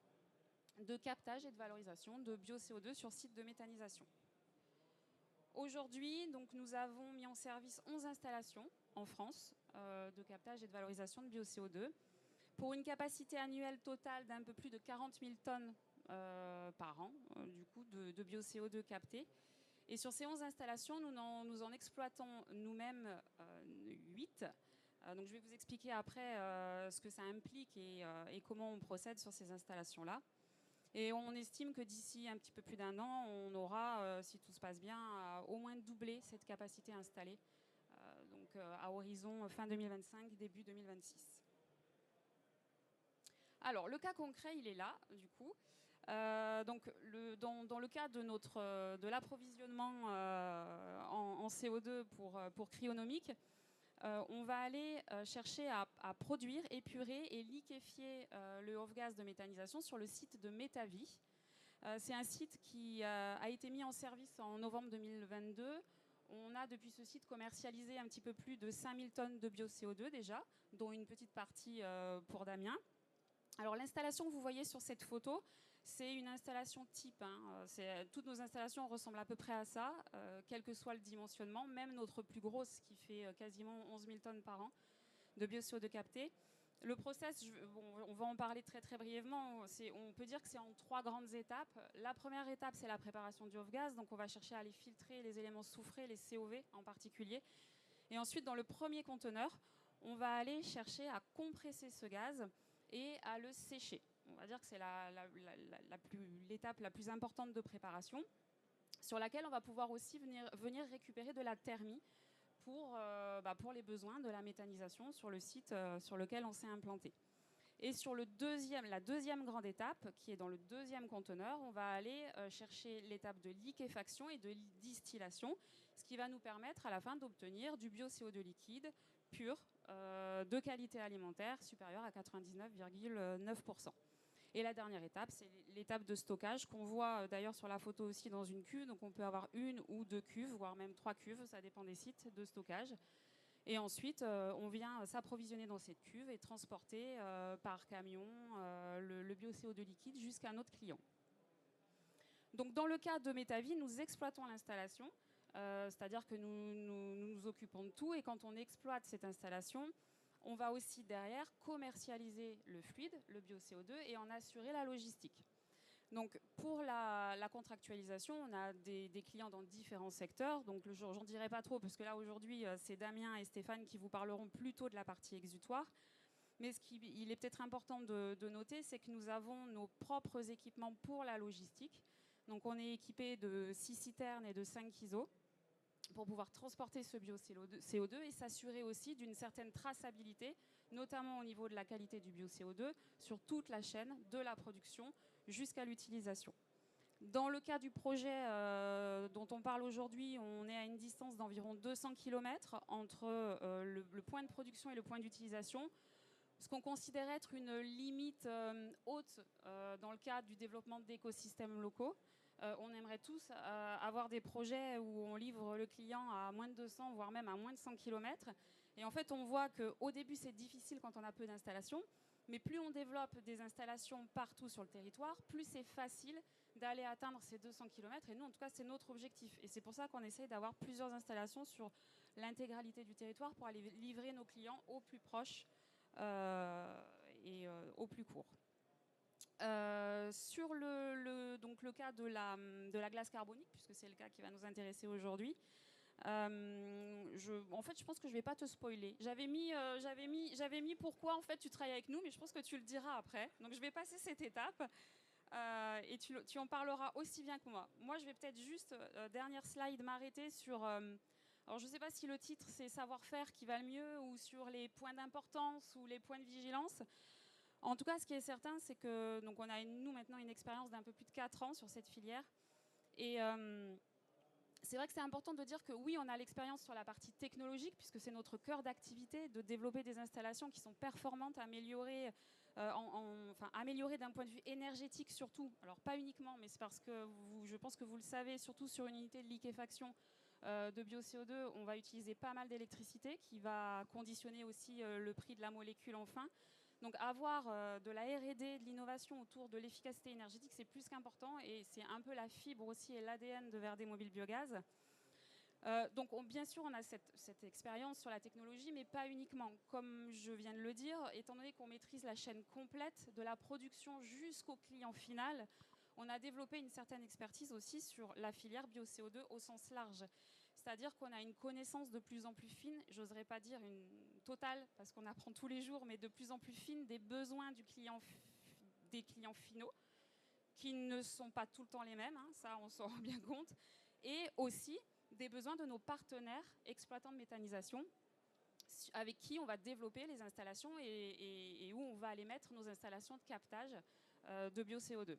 Speaker 9: de captage et de valorisation de bio-CO2 sur site de méthanisation. Aujourd'hui, donc, nous avons mis en service 11 installations en France de captage et de valorisation de bio-CO2 pour une capacité annuelle totale d'un peu plus de 40 000 tonnes par an du coup, de bio-CO2 capté. Et sur ces 11 installations, nous en exploitons nous-mêmes 8. Donc je vais vous expliquer après ce que ça implique et comment on procède sur ces installations-là. Et on estime que d'ici un petit peu plus d'1 an, on aura, si tout se passe bien, au moins doublé cette capacité installée, donc à horizon fin 2025, début 2026. Alors, le cas concret, il est là, du coup. Donc, dans le cas de l'approvisionnement en CO2 pour Cryonomic, on va aller chercher à produire, épurer et liquéfier le off-gaz de méthanisation sur le site de Métavie. C'est un site qui a été mis en service en novembre 2022. On a depuis ce site commercialisé un petit peu plus de 5000 tonnes de bio-CO2 déjà, dont une petite partie pour Damien. Alors l'installation que vous voyez sur cette photo, c'est une installation type. Toutes nos installations ressemblent à peu près à ça, quel que soit le dimensionnement, même notre plus grosse qui fait quasiment 11 000 tonnes par an de bio-CO2 capté. Le process, on va en parler très très brièvement, on peut dire que c'est en 3 grandes étapes. La première étape, c'est la préparation du off-gaz, donc on va chercher à aller filtrer les éléments soufrés, les COV en particulier. Et ensuite, dans le premier conteneur, on va aller chercher à compresser ce gaz et à le sécher. On va dire que c'est l'étape la plus importante de préparation, sur laquelle on va pouvoir aussi venir récupérer de la thermie pour les besoins de la méthanisation sur le site sur lequel on s'est implanté. Et sur la deuxième grande étape, qui est dans le deuxième conteneur, on va aller chercher l'étape de liquéfaction et de distillation, ce qui va nous permettre à la fin d'obtenir du bio-CO2 liquide pur, de qualité alimentaire supérieure à 99,9%. Et la dernière étape, c'est l'étape de stockage qu'on voit d'ailleurs sur la photo aussi dans une cuve. Donc on peut avoir 1 ou 2 cuves, voire même 3 cuves, ça dépend des sites de stockage. Et ensuite, on vient s'approvisionner dans cette cuve et transporter par camion le bio-CO2 liquide jusqu'à notre client. Donc dans le cas de Métavie, nous exploitons l'installation, c'est-à-dire que nous occupons de tout, et quand on exploite cette installation, on va aussi derrière commercialiser le fluide, le bio-CO2, et en assurer la logistique. Donc pour la contractualisation, on a des clients dans différents secteurs. Donc j'en dirai pas trop parce que là aujourd'hui c'est Damien et Stéphane qui vous parleront plutôt de la partie exutoire. Mais il est peut-être important de noter, c'est que nous avons nos propres équipements pour la logistique. Donc on est équipé de 6 citernes et de 5 ISO pour pouvoir transporter ce bio-CO2 et s'assurer aussi d'une certaine traçabilité, notamment au niveau de la qualité du bio-CO2, sur toute la chaîne, de la production jusqu'à l'utilisation. Dans le cas du projet dont on parle aujourd'hui, on est à une distance d'environ 200 km entre le point de production et le point d'utilisation, ce qu'on considère être une limite haute dans le cadre du développement d'écosystèmes locaux. On aimerait tous avoir des projets où on livre le client à moins de 200, voire même à moins de 100 km. Et en fait, on voit qu'au début, c'est difficile quand on a peu d'installations. Mais plus on développe des installations partout sur le territoire, plus c'est facile d'aller atteindre ces 200 km. Et nous, en tout cas, c'est notre objectif. Et c'est pour ça qu'on essaye d'avoir plusieurs installations sur l'intégralité du territoire pour aller livrer nos clients au plus proche et au plus court. Sur le cas de la glace carbonique, puisque c'est le cas qui va nous intéresser aujourd'hui, en fait, je pense que je ne vais pas te spoiler. J'avais mis pourquoi en fait tu travailles avec nous, mais je pense que tu le diras après. Donc je vais passer cette étape et tu en parleras aussi bien que moi. Moi, je vais peut-être juste, dernière slide, m'arrêter sur... alors je ne sais pas si le titre c'est savoir-faire qui va le mieux ou sur les points d'importance ou les points de vigilance. En tout cas, ce qui est certain, c'est que donc on a nous maintenant une expérience d'un peu plus de 4 ans sur cette filière. Et c'est vrai que c'est important de dire que oui, on a l'expérience sur la partie technologique, puisque c'est notre cœur d'activité, de développer des installations qui sont performantes, améliorées d'un point de vue énergétique surtout. Alors pas uniquement, mais c'est parce que je pense que vous le savez, surtout sur une unité de liquéfaction de bio-CO2, on va utiliser pas mal d'électricité qui va conditionner aussi le prix de la molécule en fin. Donc avoir de la R&D, de l'innovation autour de l'efficacité énergétique, c'est plus qu'important et c'est un peu la fibre aussi et l'ADN de Verde Mobile Biogaz. Donc bien sûr, on a cette expérience sur la technologie, mais pas uniquement. Comme je viens de le dire, étant donné qu'on maîtrise la chaîne complète de la production jusqu'au client final, on a développé une certaine expertise aussi sur la filière bio-CO2 au sens large. C'est-à-dire qu'on a une connaissance de plus en plus fine, j'oserais pas dire une totale, parce qu'on apprend tous les jours, mais de plus en plus fine des besoins des clients finaux, qui ne sont pas tout le temps les mêmes, hein, ça on s'en rend bien compte, et aussi des besoins de nos partenaires exploitants de méthanisation avec qui on va développer les installations et où on va aller mettre nos installations de captage de bio-CO2.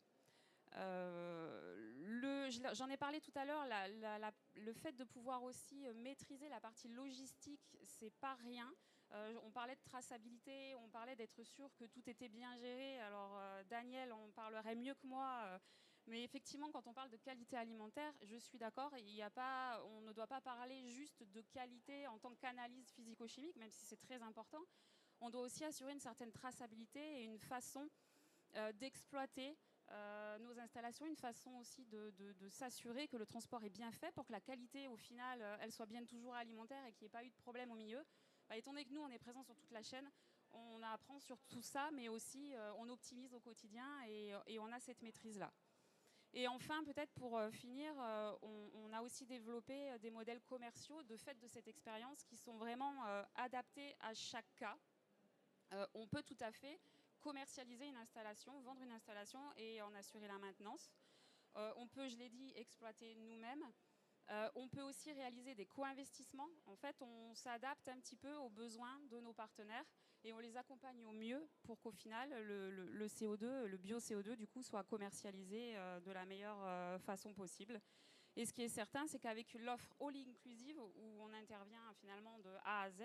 Speaker 9: J'en ai parlé tout à l'heure, le fait de pouvoir aussi maîtriser la partie logistique, c'est pas rien. On parlait de traçabilité, on parlait d'être sûr que tout était bien géré. Alors Daniel en parlerait mieux que moi, mais effectivement quand on parle de qualité alimentaire, je suis d'accord, on ne doit pas parler juste de qualité en tant qu'analyse physico-chimique, même si c'est très important. On doit aussi assurer une certaine traçabilité et une façon d'exploiter nos installations, une façon aussi de s'assurer que le transport est bien fait pour que la qualité au final elle soit bien toujours alimentaire et qu'il n'y ait pas eu de problème au milieu. Étant donné que nous on est présent sur toute la chaîne, on apprend sur tout ça, mais aussi on optimise au quotidien et on a cette maîtrise là. Et enfin, peut-être pour finir, on a aussi développé des modèles commerciaux de fait de cette expérience qui sont vraiment adaptés à chaque cas. On peut tout à fait commercialiser une installation, vendre une installation et en assurer la maintenance. On peut, je l'ai dit, exploiter nous-mêmes. On peut aussi réaliser des co-investissements. En fait, on s'adapte un petit peu aux besoins de nos partenaires et on les accompagne au mieux pour qu'au final, le CO2, le bio-CO2, du coup, soit commercialisé de la meilleure façon possible. Et ce qui est certain, c'est qu'avec l'offre all-inclusive, où on intervient finalement de A à Z,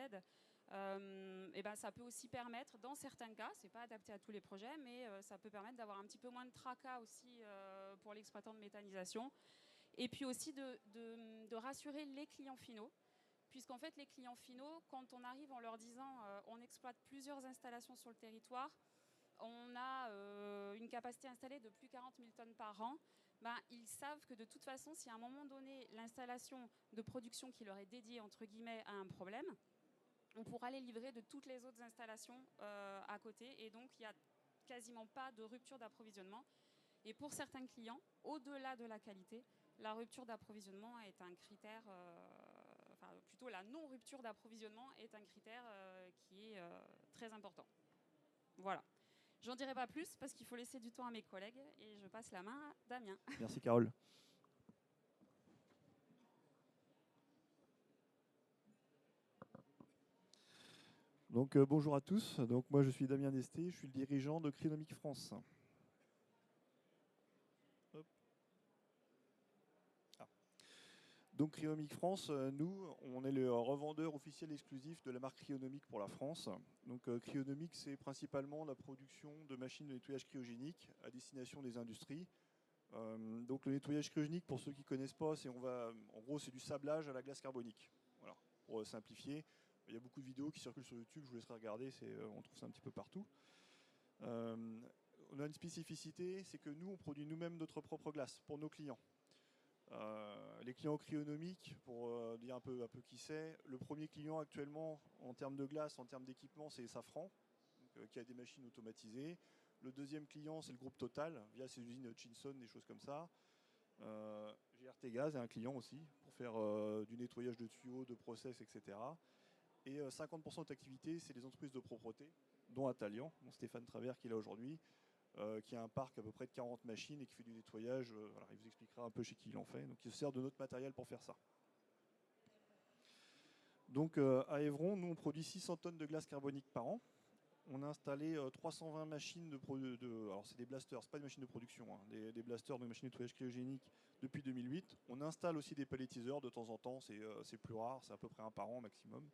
Speaker 9: et ben ça peut aussi permettre, dans certains cas, c'est pas adapté à tous les projets, mais ça peut permettre d'avoir un petit peu moins de tracas aussi pour l'exploitant de méthanisation. Et puis aussi de rassurer les clients finaux, puisqu'en fait les clients finaux, quand on arrive en leur disant on exploite plusieurs installations sur le territoire, on a une capacité installée de plus de 40 000 tonnes par an, ben, ils savent que de toute façon, si à un moment donné, l'installation de production qui leur est dédiée, entre guillemets, a un problème, on pourra les livrer de toutes les autres installations à côté. Et donc, il n'y a quasiment pas de rupture d'approvisionnement. Et pour certains clients, au-delà de la qualité, la rupture d'approvisionnement est un critère, enfin plutôt la non-rupture d'approvisionnement est un critère qui est très important. Voilà. J'en dirai pas plus parce qu'il faut laisser du temps à mes collègues et je passe la main à Damien.
Speaker 7: Merci Carole. Donc bonjour à tous. Donc moi je suis Damien Desté, je suis le dirigeant de Cryonomic France. Hop. Ah. Donc Cryonomic France, nous, on est le revendeur officiel exclusif de la marque Cryonomic pour la France. Donc Cryonomic, c'est principalement la production de machines de nettoyage cryogénique à destination des industries. Donc le nettoyage cryogénique, pour ceux qui ne connaissent pas, en gros c'est du sablage à la glace carbonique. Voilà, pour simplifier. Il y a beaucoup de vidéos qui circulent sur YouTube, je vous laisserai regarder, on trouve ça un petit peu partout. On a une spécificité, c'est que nous, on produit nous-mêmes notre propre glace pour nos clients. Les clients cryonomiques, pour dire un peu qui c'est, le premier client actuellement en termes de glace, en termes d'équipement, c'est Safran, qui a des machines automatisées. Le deuxième client, c'est le groupe Total, via ses usines Hutchinson, des choses comme ça. GRT Gaz est un client aussi, pour faire du nettoyage de tuyaux, de process, etc. Et 50% de l'activité, c'est les entreprises de propreté, dont Atalian, dont Stéphane Travers qui est là aujourd'hui, qui a un parc à peu près de 40 machines et qui fait du nettoyage. Voilà, il vous expliquera un peu chez qui il en fait. Donc il se sert de notre matériel pour faire ça. Donc à Évron, nous on produit 600 tonnes de glace carbonique par an. On a installé 320 machines alors c'est des blasters, c'est pas des machines de production, hein, des blasters, de machines de nettoyage cryogénique depuis 2008. On installe aussi des palettiseurs de temps en temps, c'est plus rare, c'est à peu près un par an maximum.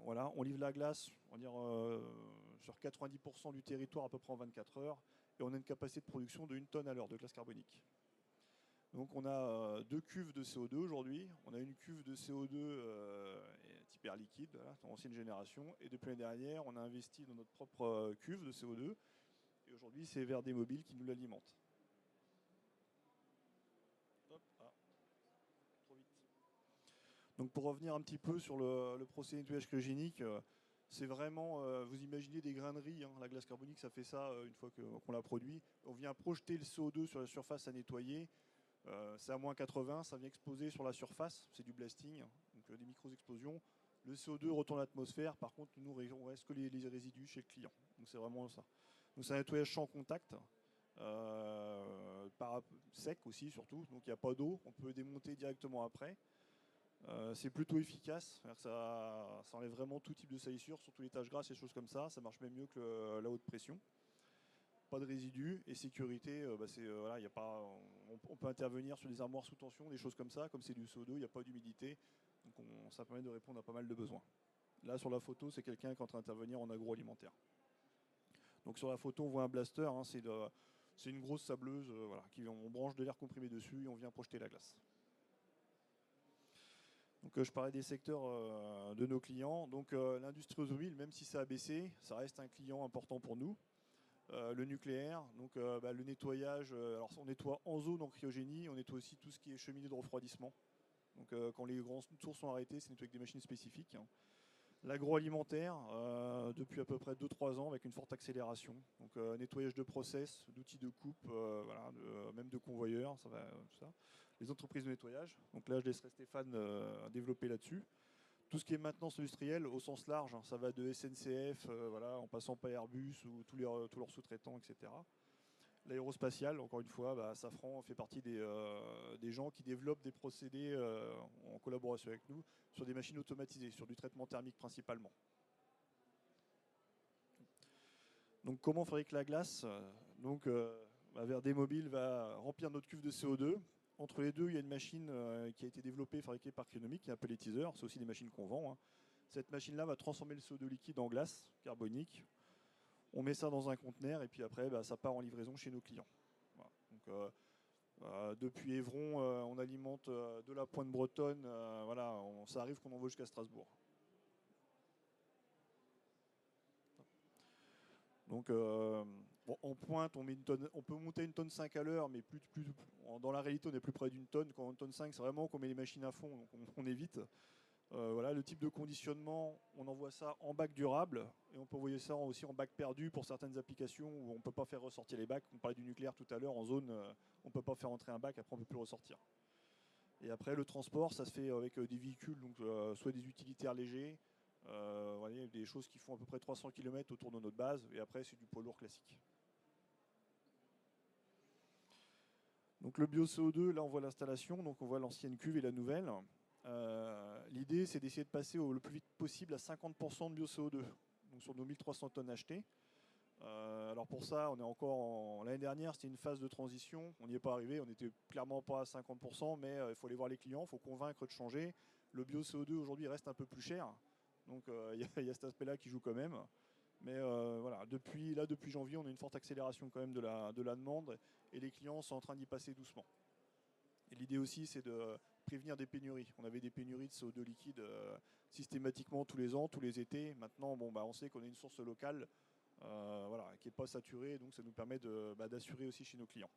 Speaker 7: Voilà, on livre la glace, on va dire, sur 90% du territoire à peu près en 24 heures, et on a une capacité de production de 1 tonne à l'heure de glace carbonique. Donc on a 2 cuves de CO2 aujourd'hui, on a une cuve de CO2 type air liquide, voilà, ancienne génération, et depuis l'année dernière, on a investi dans notre propre cuve de CO2, et aujourd'hui c'est Verde Mobile qui nous l'alimente. Donc pour revenir un petit peu sur le procédé de nettoyage cryogénique, c'est vraiment, vous imaginez des graineries, hein, la glace carbonique ça fait ça une fois qu'on la produit. On vient projeter le CO2 sur la surface à nettoyer, c'est à moins 80, ça vient exploser sur la surface, c'est du blasting, donc des micro-explosions. Le CO2 retourne à l'atmosphère, par contre nous on reste que les résidus chez le client, donc c'est vraiment ça. Donc c'est un nettoyage sans contact, sec aussi surtout, donc il n'y a pas d'eau, on peut démonter directement après. C'est plutôt efficace, ça enlève vraiment tout type de salissure, surtout les taches grasses et choses comme ça marche même mieux que la haute pression. Pas de résidus et sécurité, voilà, y a pas, on peut intervenir sur des armoires sous tension, des choses comme ça, comme c'est du CO2, il n'y a pas d'humidité, donc ça permet de répondre à pas mal de besoins. Là sur la photo, c'est quelqu'un qui est en train d'intervenir en agroalimentaire. Donc sur la photo, on voit un blaster, hein, c'est une grosse sableuse, voilà, on branche de l'air comprimé dessus et on vient projeter la glace. Donc je parlais des secteurs de nos clients. Donc l'industrie automobile, même si ça a baissé, ça reste un client important pour nous. Le nucléaire, donc le nettoyage, alors on nettoie en zone en cryogénie, on nettoie aussi tout ce qui est cheminée de refroidissement. Donc quand les grands tours sont arrêtés, c'est nettoyé avec des machines spécifiques. L'agroalimentaire, depuis à peu près 2-3 ans, avec une forte accélération. Donc nettoyage de process, d'outils de coupe, voilà, même de convoyeurs, ça va, tout ça. Les entreprises de nettoyage, donc là je laisserai Stéphane développer là-dessus. Tout ce qui est maintenance industrielle au sens large, hein, ça va de SNCF, voilà, en passant par Airbus ou tous leurs sous-traitants, etc. L'aérospatial, encore une fois, Safran fait partie des gens qui développent des procédés en collaboration avec nous sur des machines automatisées, sur du traitement thermique principalement. Donc comment fabrique la glace? Donc Verde Mobile va remplir notre cuve de CO2. Entre les deux, il y a une machine qui a été développée, fabriquée par Cryonomic, qui est un pelletiseur. C'est aussi des machines qu'on vend, hein. Cette machine-là va transformer le CO2 liquide en glace carbonique. On met ça dans un conteneur et puis après, ça part en livraison chez nos clients. Voilà. Donc, depuis Évron, on alimente de la Pointe Bretonne. Voilà, ça arrive qu'on envoie jusqu'à Strasbourg. Donc, en pointe, on peut monter une tonne 5 à l'heure, mais dans la réalité, on est plus près d'une tonne. Quand une tonne 5, c'est vraiment qu'on met les machines à fond, donc on évite. Voilà, le type de conditionnement, on envoie ça en bac durable et on peut envoyer ça aussi en bac perdu pour certaines applications où on ne peut pas faire ressortir les bacs. On parlait du nucléaire tout à l'heure, en zone, on ne peut pas faire entrer un bac, après on ne peut plus le ressortir. Et après, le transport, ça se fait avec des véhicules, donc soit des utilitaires légers, voyez, des choses qui font à peu près 300 km autour de notre base, et après c'est du poids lourd classique. Donc le bio-CO2, là on voit l'installation, donc on voit l'ancienne cuve et la nouvelle. L'idée c'est d'essayer de passer le plus vite possible à 50% de bio-CO2, donc sur nos 1300 tonnes achetées. Alors pour ça, on est encore l'année dernière, c'était une phase de transition, on n'y est pas arrivé, on n'était clairement pas à 50%, mais il faut aller voir les clients, il faut convaincre de changer. Le bio-CO2 aujourd'hui reste un peu plus cher, donc il y a cet aspect-là qui joue quand même. Mais voilà, depuis janvier, on a une forte accélération quand même de la demande et les clients sont en train d'y passer doucement. Et l'idée aussi, c'est de prévenir des pénuries. On avait des pénuries de CO2 liquide systématiquement tous les ans, tous les étés. Maintenant, on sait qu'on a une source locale voilà, qui n'est pas saturée, donc ça nous permet d'assurer aussi chez nos clients.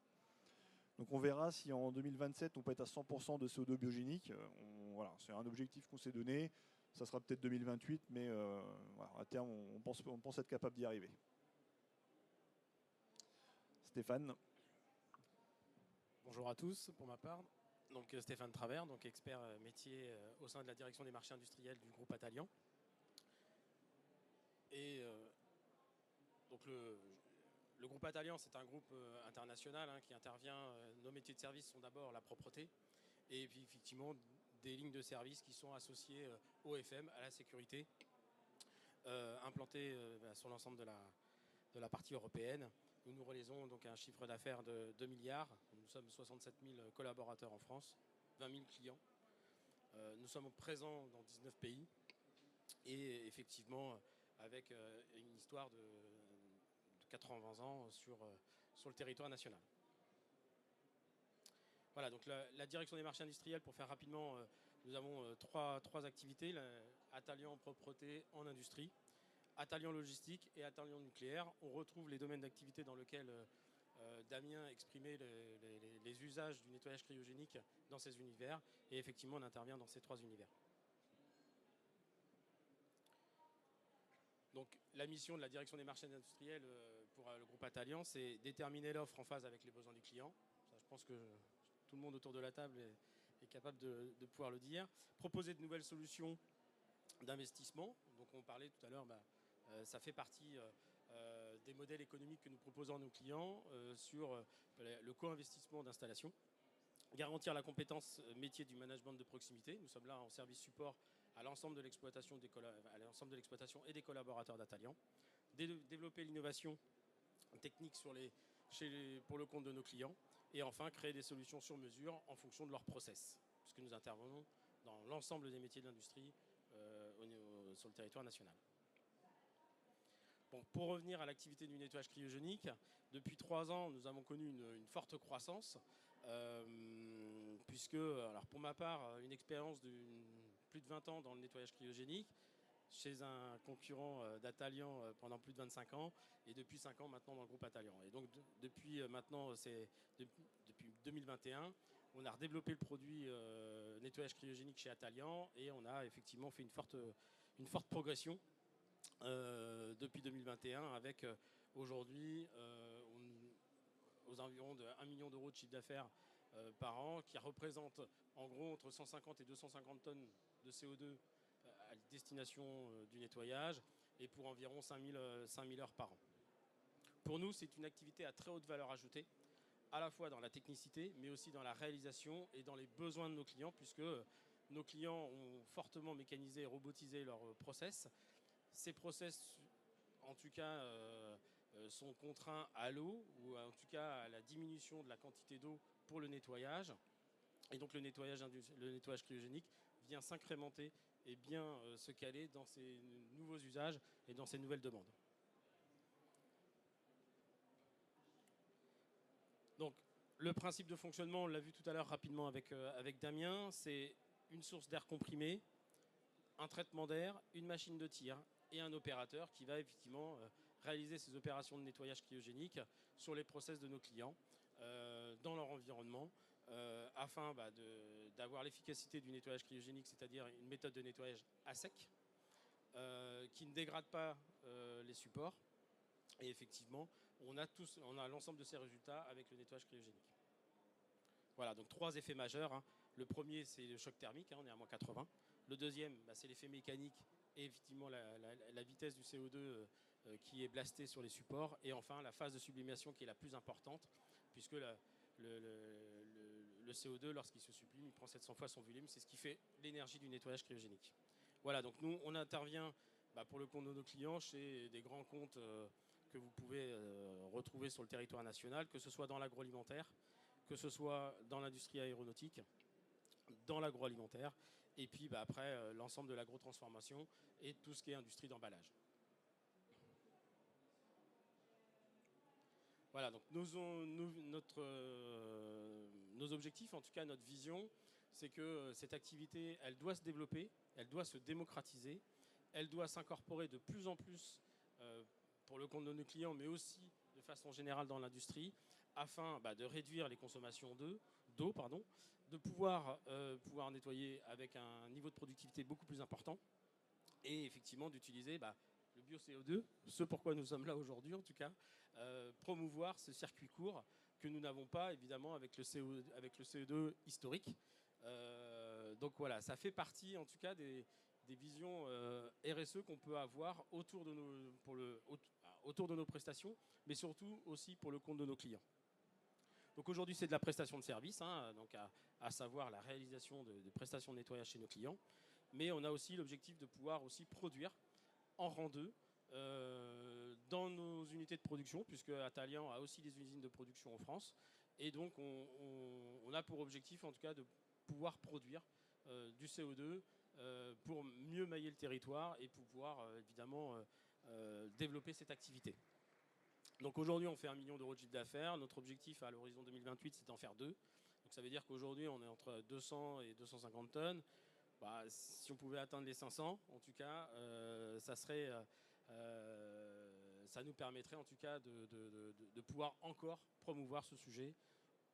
Speaker 7: Donc on verra si en 2027 on peut être à 100% de CO2 biogénique. Voilà, c'est un objectif qu'on s'est donné. Ça sera peut-être 2028, mais voilà, à terme on pense être capable d'y arriver. Stéphane.
Speaker 10: Bonjour à tous, pour ma part. Donc Stéphane Travers, donc expert métier au sein de la direction des marchés industriels du groupe Atalian. Et donc le groupe Atalian, c'est un groupe international qui intervient. Nos métiers de service sont d'abord la propreté et puis effectivement des lignes de service qui sont associées au FM, à la sécurité, implantées sur l'ensemble de la partie européenne. Nous réalisons donc un chiffre d'affaires de 2 milliards. Nous sommes 67 000 collaborateurs en France, 20 000 clients. Nous sommes présents dans 19 pays et effectivement avec une histoire de 80 ans sur le territoire national. Voilà, donc la direction des marchés industriels, pour faire rapidement, nous avons trois activités, Atalian propreté en industrie, Atalian logistique et Atalian nucléaire. On retrouve les domaines d'activité dans lesquels Damien exprimait les usages du nettoyage cryogénique dans ces univers, et effectivement on intervient dans ces 3 univers. Donc la mission de la direction des marchés industriels pour le groupe Atalian, c'est déterminer l'offre en phase avec les besoins du client. Ça, je pense que tout le monde autour de la table est capable de pouvoir le dire. Proposer de nouvelles solutions d'investissement. Donc on parlait tout à l'heure, ça fait partie des modèles économiques que nous proposons à nos clients sur le co-investissement d'installation, garantir la compétence métier du management de proximité. Nous sommes là en service support à l'ensemble de l'exploitation et des collaborateurs d'Atalian, développer l'innovation technique pour le compte de nos clients, et enfin créer des solutions sur mesure en fonction de leur process, puisque nous intervenons dans l'ensemble des métiers de l'industrie sur le territoire national. Bon, pour revenir à l'activité du nettoyage cryogénique, depuis 3 ans, nous avons connu une forte croissance, puisque, alors pour ma part, une expérience de plus de 20 ans dans le nettoyage cryogénique, chez un concurrent d'Atalian pendant plus de 25 ans, et depuis 5 ans maintenant dans le groupe Atalian. Et donc depuis maintenant, depuis 2021, on a redéveloppé le produit nettoyage cryogénique chez Atalian, et on a effectivement fait une forte progression depuis 2021, avec aujourd'hui aux environs de 1 million d'euros de chiffre d'affaires par an, qui représente en gros entre 150 et 250 tonnes de CO2 à destination du nettoyage, et pour environ 5000 heures par an. Pour nous, c'est une activité à très haute valeur ajoutée, à la fois dans la technicité, mais aussi dans la réalisation et dans les besoins de nos clients, puisque nos clients ont fortement mécanisé et robotisé leurs process. Ces process, en tout cas, sont contraints à l'eau, ou en tout cas à la diminution de la quantité d'eau pour le nettoyage. Et donc le nettoyage cryogénique vient s'incrémenter et bien se caler dans ces nouveaux usages et dans ces nouvelles demandes. Donc le principe de fonctionnement, on l'a vu tout à l'heure rapidement avec Damien, c'est une source d'air comprimé, un traitement d'air, une machine de tir et un opérateur qui va effectivement réaliser ces opérations de nettoyage cryogénique sur les process de nos clients dans leur environnement, afin d'avoir l'efficacité du nettoyage cryogénique, c'est-à-dire une méthode de nettoyage à sec qui ne dégrade pas les supports. Et effectivement, on a l'ensemble de ces résultats avec le nettoyage cryogénique. Voilà, donc 3 effets majeurs, hein. Le premier, c'est le choc thermique, hein, on est à moins 80. Le deuxième, c'est l'effet mécanique et effectivement la vitesse du CO2 qui est blastée sur les supports. Et enfin, la phase de sublimation qui est la plus importante, puisque le CO2, lorsqu'il se sublime, il prend 700 fois son volume. C'est ce qui fait l'énergie du nettoyage cryogénique. Voilà, donc nous, on intervient pour le compte de nos clients chez des grands comptes que vous pouvez retrouver sur le territoire national, que ce soit dans l'agroalimentaire, que ce soit dans l'industrie aéronautique, dans l'agroalimentaire, et puis après l'ensemble de l'agrotransformation et tout ce qui est industrie d'emballage. Voilà, donc nos objectifs, en tout cas notre vision, c'est que cette activité, elle doit se développer, elle doit se démocratiser, elle doit s'incorporer de plus en plus pour le compte de nos clients, mais aussi de façon générale dans l'industrie, afin de réduire les consommations d'eau, de pouvoir nettoyer avec un niveau de productivité beaucoup plus important, et effectivement d'utiliser le bio-CO2, ce pourquoi nous sommes là aujourd'hui en tout cas, promouvoir ce circuit court que nous n'avons pas évidemment avec le CO2 historique. Donc voilà, ça fait partie en tout cas des visions RSE qu'on peut avoir autour de nos prestations, mais surtout aussi pour le compte de nos clients. Donc aujourd'hui, c'est de la prestation de service, hein, donc à savoir la réalisation de prestations de nettoyage chez nos clients, mais on a aussi l'objectif de pouvoir aussi produire en rang 2 dans nos unités de production, puisque Atalian a aussi des usines de production en France, et donc on a pour objectif en tout cas de pouvoir produire du CO2 pour mieux mailler le territoire et pouvoir évidemment développer cette activité. Donc aujourd'hui, on fait 1 million d'euros de chiffre d'affaires. Notre objectif à l'horizon 2028, c'est d'en faire 2. Donc ça veut dire qu'aujourd'hui, on est entre 200 et 250 tonnes. Si on pouvait atteindre les 500, en tout cas, ça nous permettrait en tout cas de pouvoir encore promouvoir ce sujet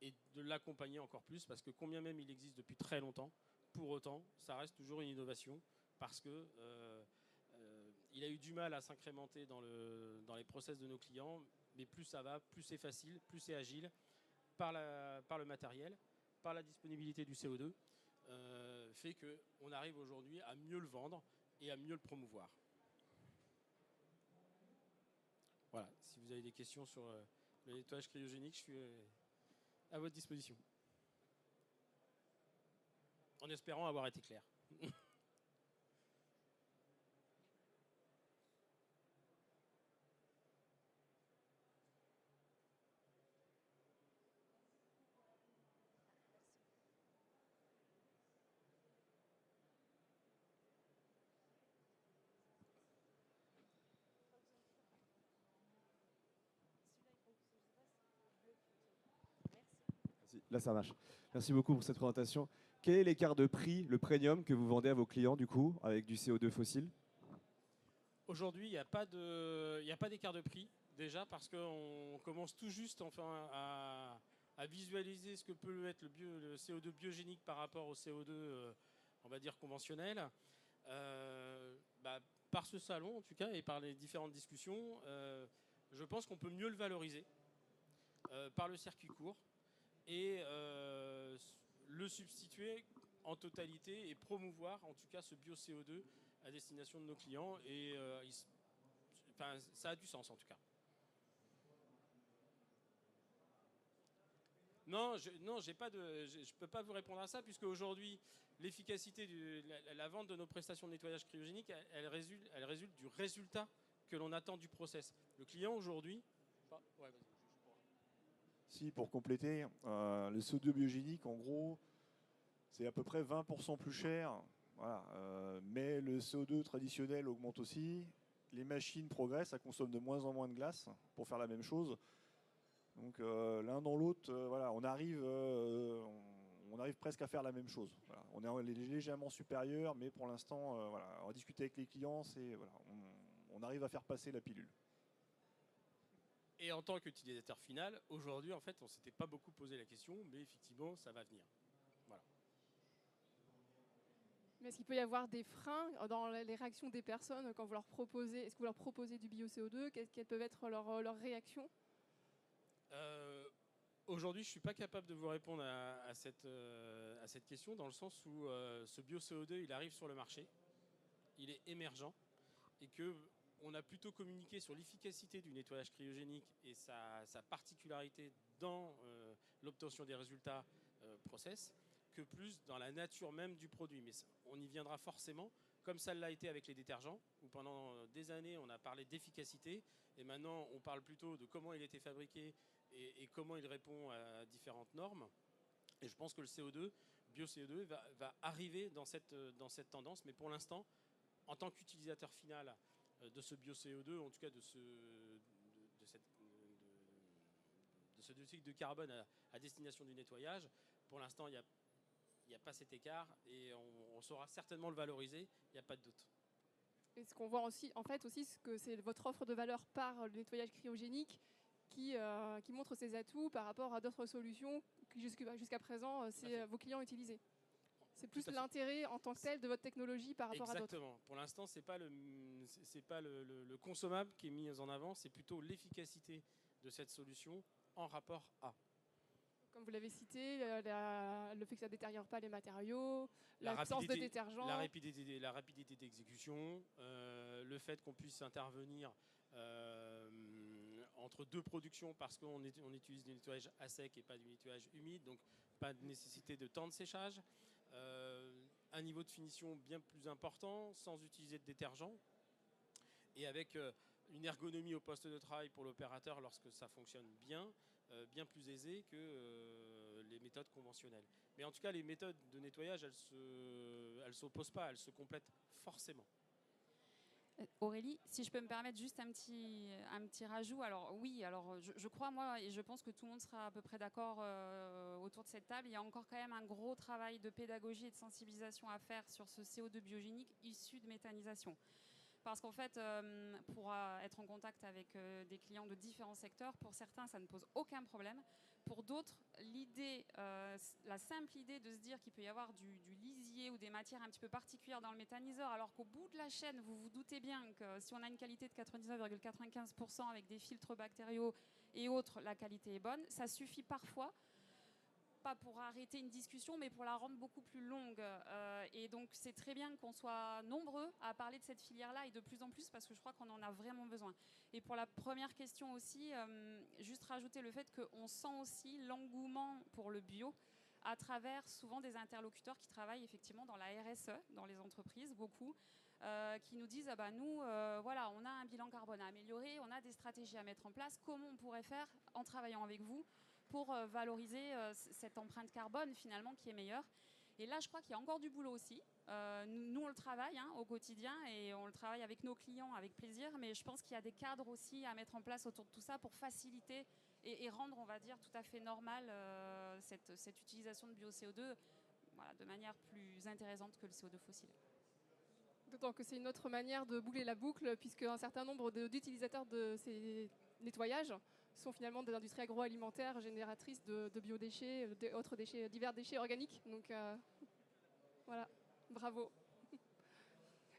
Speaker 10: et de l'accompagner encore plus, parce que combien même il existe depuis très longtemps, pour autant, ça reste toujours une innovation, parce que il a eu du mal à s'incrémenter dans les process de nos clients, mais plus ça va, plus c'est facile, plus c'est agile, par le matériel, par la disponibilité du CO2, fait qu'on arrive aujourd'hui à mieux le vendre et à mieux le promouvoir. voilà, si vous avez des questions sur le nettoyage cryogénique, je suis à votre disposition. En espérant avoir été clair.
Speaker 11: Là, ça marche. Merci beaucoup pour cette présentation. Quel est l'écart de prix, le premium que vous vendez à vos clients, du coup, avec du CO2 fossile?
Speaker 10: Aujourd'hui, il n'y a pas d'écart de prix, déjà, parce qu'on commence tout juste enfin, à visualiser ce que peut être le CO2 biogénique par rapport au CO2, on va dire, conventionnel. Par ce salon, en tout cas, et par les différentes discussions, je pense qu'on peut mieux le valoriser par le circuit court et le substituer en totalité et promouvoir en tout cas ce bio-CO2 à destination de nos clients. Et ça a du sens en tout cas. Non, je ne peux pas vous répondre à ça, puisque aujourd'hui, l'efficacité de la vente de nos prestations de nettoyage cryogénique, elle résulte du résultat que l'on attend du process. Le client aujourd'hui...
Speaker 7: Si, pour compléter, le CO2 biogénique, en gros, c'est à peu près 20% plus cher. Voilà, mais le CO2 traditionnel augmente aussi. Les machines progressent, ça consomme de moins en moins de glace pour faire la même chose. Donc l'un dans l'autre, voilà, on arrive presque à faire la même chose. Voilà. On est légèrement supérieur, mais pour l'instant, voilà, on va discuter avec les clients, voilà, on arrive à faire passer la pilule.
Speaker 10: Et en tant qu'utilisateur final, aujourd'hui, en fait, on ne s'était pas beaucoup posé la question, mais effectivement, ça va venir. Voilà.
Speaker 1: Mais est-ce qu'il peut y avoir des freins dans les réactions des personnes quand vous leur proposez, est-ce que vous leur proposez du bio-CO2? Quelles peuvent être leurs réactions?
Speaker 10: Aujourd'hui, je ne suis pas capable de vous répondre à cette question, dans le sens où ce bio-CO2, il arrive sur le marché, il est émergent, et qu'on a plutôt communiqué sur l'efficacité du nettoyage cryogénique et sa particularité dans l'obtention des résultats process, que plus dans la nature même du produit. Mais on y viendra forcément, comme ça l'a été avec les détergents, où pendant des années, on a parlé d'efficacité, et maintenant, on parle plutôt de comment il a été fabriqué et comment il répond à différentes normes. Et je pense que le CO2, bio-CO2, va arriver dans cette tendance, mais pour l'instant, en tant qu'utilisateur final de ce bio-CO2, en tout cas de ce dioxyde de carbone à destination du nettoyage, pour l'instant, il n'y a pas cet écart et on saura certainement le valoriser, il n'y a pas de doute.
Speaker 1: Et ce qu'on voit aussi, en fait, aussi, que c'est votre offre de valeur par le nettoyage cryogénique qui montre ses atouts par rapport à d'autres solutions que jusqu'à présent, vos clients utilisaient. C'est plus l'intérêt en tant que tel de votre technologie par rapport à d'autres.
Speaker 10: Exactement. Pour l'instant, c'est pas le consommable qui est mis en avant, c'est plutôt l'efficacité de cette solution en rapport à.
Speaker 1: Comme vous l'avez cité, le fait que ça ne détériore pas les matériaux, l'absence de détergent.
Speaker 10: La rapidité d'exécution, le fait qu'on puisse intervenir entre deux productions parce qu'on utilise du nettoyage à sec et pas du nettoyage humide, donc pas de nécessité de temps de séchage. Un niveau de finition bien plus important sans utiliser de détergent et avec une ergonomie au poste de travail pour l'opérateur lorsque ça fonctionne bien plus aisée que les méthodes conventionnelles. Mais en tout cas, les méthodes de nettoyage, elles s'opposent pas, elles se complètent forcément.
Speaker 9: Aurélie, si je peux me permettre juste un petit rajout. Alors oui, alors je crois, moi, et je pense que tout le monde sera à peu près d'accord autour de cette table, il y a encore quand même un gros travail de pédagogie et de sensibilisation à faire sur ce CO2 biogénique issu de méthanisation. Parce qu'en fait, pour être en contact avec des clients de différents secteurs, pour certains, ça ne pose aucun problème. Pour d'autres, la simple idée de se dire qu'il peut y avoir du lisier ou des matières un petit peu particulières dans le méthaniseur, alors qu'au bout de la chaîne, vous vous doutez bien que si on a une qualité de 99,95% avec des filtres bactériaux et autres, la qualité est bonne. Ça suffit parfois pas pour arrêter une discussion, mais pour la rendre beaucoup plus longue. Et donc, c'est très bien qu'on soit nombreux à parler de cette filière-là et de plus en plus, parce que je crois qu'on en a vraiment besoin. Et pour la première question aussi, juste rajouter le fait qu'on sent aussi l'engouement pour le bio à travers souvent des interlocuteurs qui travaillent effectivement dans la RSE, dans les entreprises, beaucoup, qui nous disent nous, voilà, on a un bilan carbone à améliorer, on a des stratégies à mettre en place, comment on pourrait faire en travaillant avec vous pour valoriser cette empreinte carbone finalement qui est meilleure. Et là, je crois qu'il y a encore du boulot aussi. Nous, on le travaille au quotidien et on le travaille avec nos clients avec plaisir, mais je pense qu'il y a des cadres aussi à mettre en place autour de tout ça pour faciliter et rendre, on va dire, tout à fait normal cette utilisation de bio-CO2 voilà, de manière plus intéressante que le CO2 fossile.
Speaker 1: D'autant que c'est une autre manière de boucler la boucle, puisque un certain nombre d'utilisateurs de ces nettoyages sont finalement des industries agroalimentaires génératrices de biodéchets, d'autres déchets, divers déchets organiques. Donc voilà, bravo.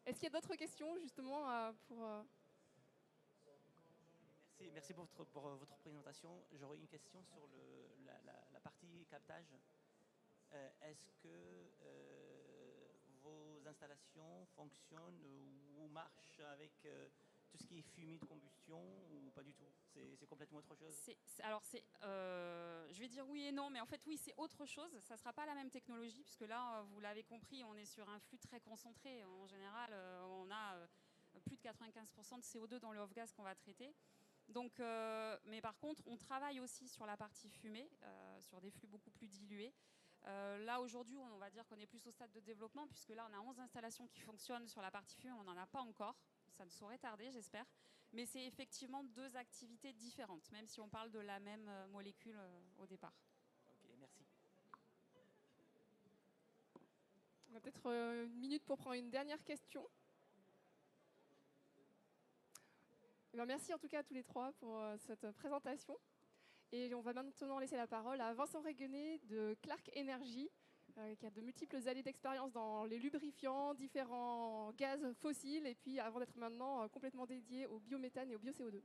Speaker 1: Est-ce qu'il y a d'autres questions justement pour...
Speaker 12: Merci pour votre présentation. J'aurais une question sur la partie captage. Est-ce que vos installations fonctionnent ou marchent avec tout ce qui est fumée de combustion ou pas du tout? C'est complètement autre chose?
Speaker 9: Je vais dire oui et non, mais en fait oui, c'est autre chose. Ça ne sera pas la même technologie, puisque là, vous l'avez compris, on est sur un flux très concentré. En général, on a plus de 95% de CO2 dans le off-gas qu'on va traiter. Donc, mais par contre, on travaille aussi sur la partie fumée, sur des flux beaucoup plus dilués. Là, aujourd'hui, on va dire qu'on est plus au stade de développement, puisque là, on a 11 installations qui fonctionnent sur la partie fumée, on n'en a pas encore. Ça ne saurait tarder, j'espère. Mais c'est effectivement deux activités différentes, même si on parle de la même molécule au départ.
Speaker 12: Ok, merci.
Speaker 1: On a peut-être une minute pour prendre une dernière question. Alors, merci en tout cas à tous les trois pour cette présentation. Et on va maintenant laisser la parole à Vincent Réguenet de Clark Energy, qui a de multiples années d'expérience dans les lubrifiants, différents gaz fossiles, et puis avant d'être maintenant complètement dédié au biométhane et au bio-CO2.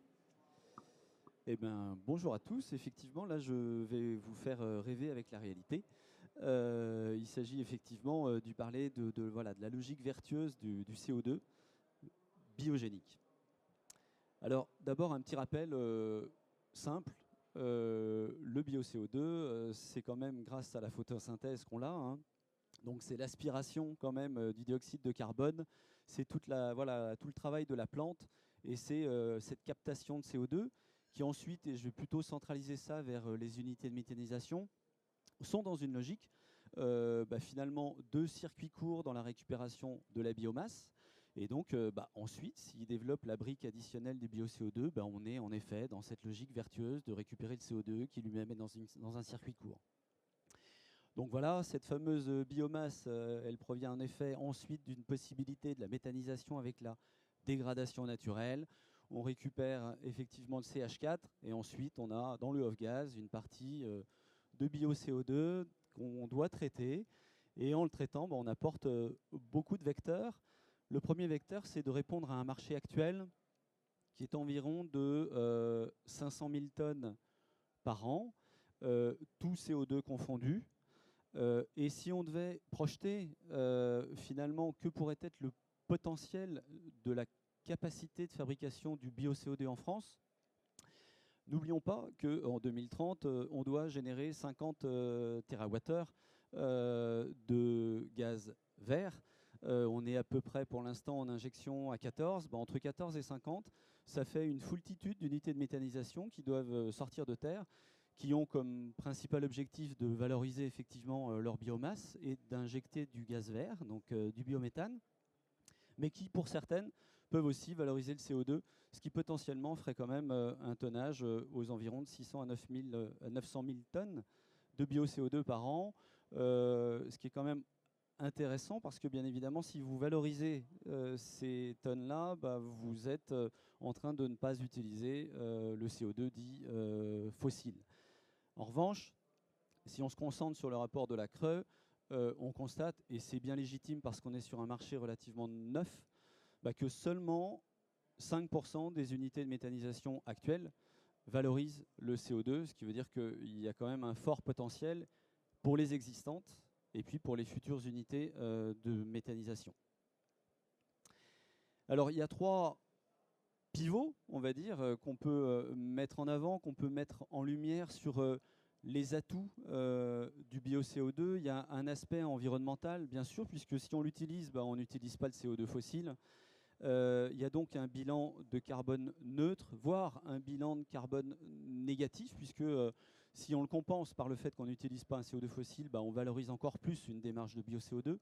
Speaker 13: Eh bien, bonjour à tous. Effectivement, là, je vais vous faire rêver avec la réalité. Il s'agit effectivement de parler de la logique vertueuse du CO2 biogénique. Alors, d'abord, un petit rappel simple. Le bio-CO2, c'est quand même grâce à la photosynthèse qu'on l'a. Hein. Donc, c'est l'aspiration quand même du dioxyde de carbone. C'est tout le travail de la plante. Et c'est cette captation de CO2 qui ensuite, et je vais plutôt centraliser ça vers les unités de méthanisation, sont dans une logique finalement de circuits courts dans la récupération de la biomasse. Et donc, ensuite, s'il développe la brique additionnelle du bio-CO2, on est en effet dans cette logique vertueuse de récupérer le CO2 qui lui-même est dans un circuit court. Donc voilà, cette fameuse biomasse, elle provient en effet ensuite d'une possibilité de la méthanisation avec la dégradation naturelle. On récupère effectivement le CH4 et ensuite on a dans le off-gaz une partie de bio-CO2 qu'on doit traiter. Et en le traitant, on apporte beaucoup de vecteurs. Le premier vecteur, c'est de répondre à un marché actuel qui est environ de 500 000 tonnes par an, tout CO2 confondu. Et si on devait projeter finalement que pourrait être le potentiel de la capacité de fabrication du bio-CO2 en France, n'oublions pas qu'en 2030, on doit générer 50 TWh de gaz vert. On est à peu près pour l'instant en injection à 14. Entre 14 et 50, ça fait une foultitude d'unités de méthanisation qui doivent sortir de terre, qui ont comme principal objectif de valoriser effectivement leur biomasse et d'injecter du gaz vert, donc du biométhane, mais qui pour certaines peuvent aussi valoriser le CO2, ce qui potentiellement ferait quand même un tonnage aux environs de 600 à 900 000 tonnes de bio-CO2 par an, ce qui est quand même intéressant parce que bien évidemment si vous valorisez ces tonnes-là, vous êtes en train de ne pas utiliser le CO2 dit fossile. En revanche, si on se concentre sur le rapport de la CRE, on constate, et c'est bien légitime parce qu'on est sur un marché relativement neuf, que seulement 5% des unités de méthanisation actuelles valorisent le CO2, ce qui veut dire qu'il y a quand même un fort potentiel pour les existantes et puis pour les futures unités de méthanisation. Alors il y a 3 pivots, on va dire, qu'on peut mettre en avant, qu'on peut mettre en lumière sur les atouts du bio-CO2. Il y a un aspect environnemental, bien sûr, puisque si on l'utilise, on n'utilise pas le CO2 fossile. Il y a donc un bilan de carbone neutre, voire un bilan de carbone négatif, puisque si on le compense par le fait qu'on n'utilise pas un CO2 fossile, on valorise encore plus une démarche de bio-CO2.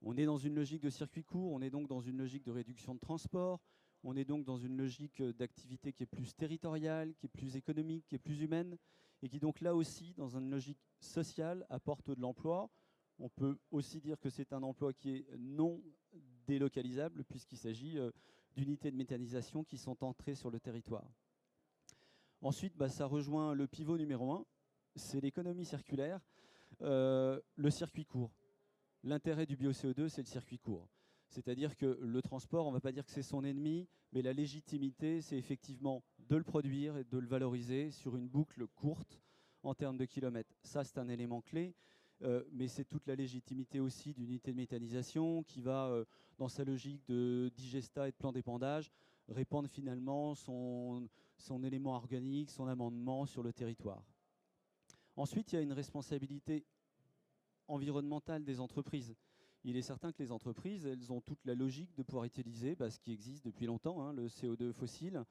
Speaker 13: On est dans une logique de circuit court, on est donc dans une logique de réduction de transport, on est donc dans une logique d'activité qui est plus territoriale, qui est plus économique, qui est plus humaine, et qui donc là aussi, dans une logique sociale, apporte de l'emploi. On peut aussi dire que c'est un emploi qui est non délocalisable, puisqu'il s'agit d'unités de méthanisation qui sont entrées sur le territoire. Ensuite, ça rejoint le pivot numéro 1, c'est l'économie circulaire, le circuit court. L'intérêt du bio-CO2, c'est le circuit court. C'est-à-dire que le transport, on ne va pas dire que c'est son ennemi, mais la légitimité, c'est effectivement de le produire et de le valoriser sur une boucle courte en termes de kilomètres. Ça, c'est un élément clé, mais c'est toute la légitimité aussi d'une unité de méthanisation qui va, dans sa logique de digestat et de plan d'épandage, répandre finalement son élément organique, son amendement sur le territoire. Ensuite, il y a une responsabilité environnementale des entreprises. Il est certain que les entreprises, elles ont toute la logique de pouvoir utiliser ce qui existe depuis longtemps, le CO2 fossile,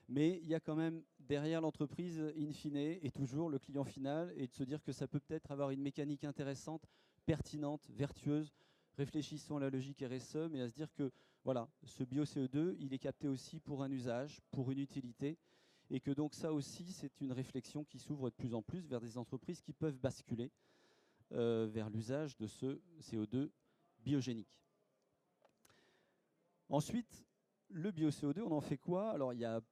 Speaker 13: mais il y a quand même derrière l'entreprise, in fine, et toujours le client final, et de se dire que ça peut peut-être avoir une mécanique intéressante, pertinente, vertueuse. Réfléchissons à la logique RSE, mais à se dire que voilà, ce bio-CO2, il est capté aussi pour un usage, pour une utilité, et que donc ça aussi, c'est une réflexion qui s'ouvre de plus en plus vers des entreprises qui peuvent basculer vers l'usage de ce CO2 biogénique. Ensuite, le bio-CO2, on en fait quoi? Alors, il y a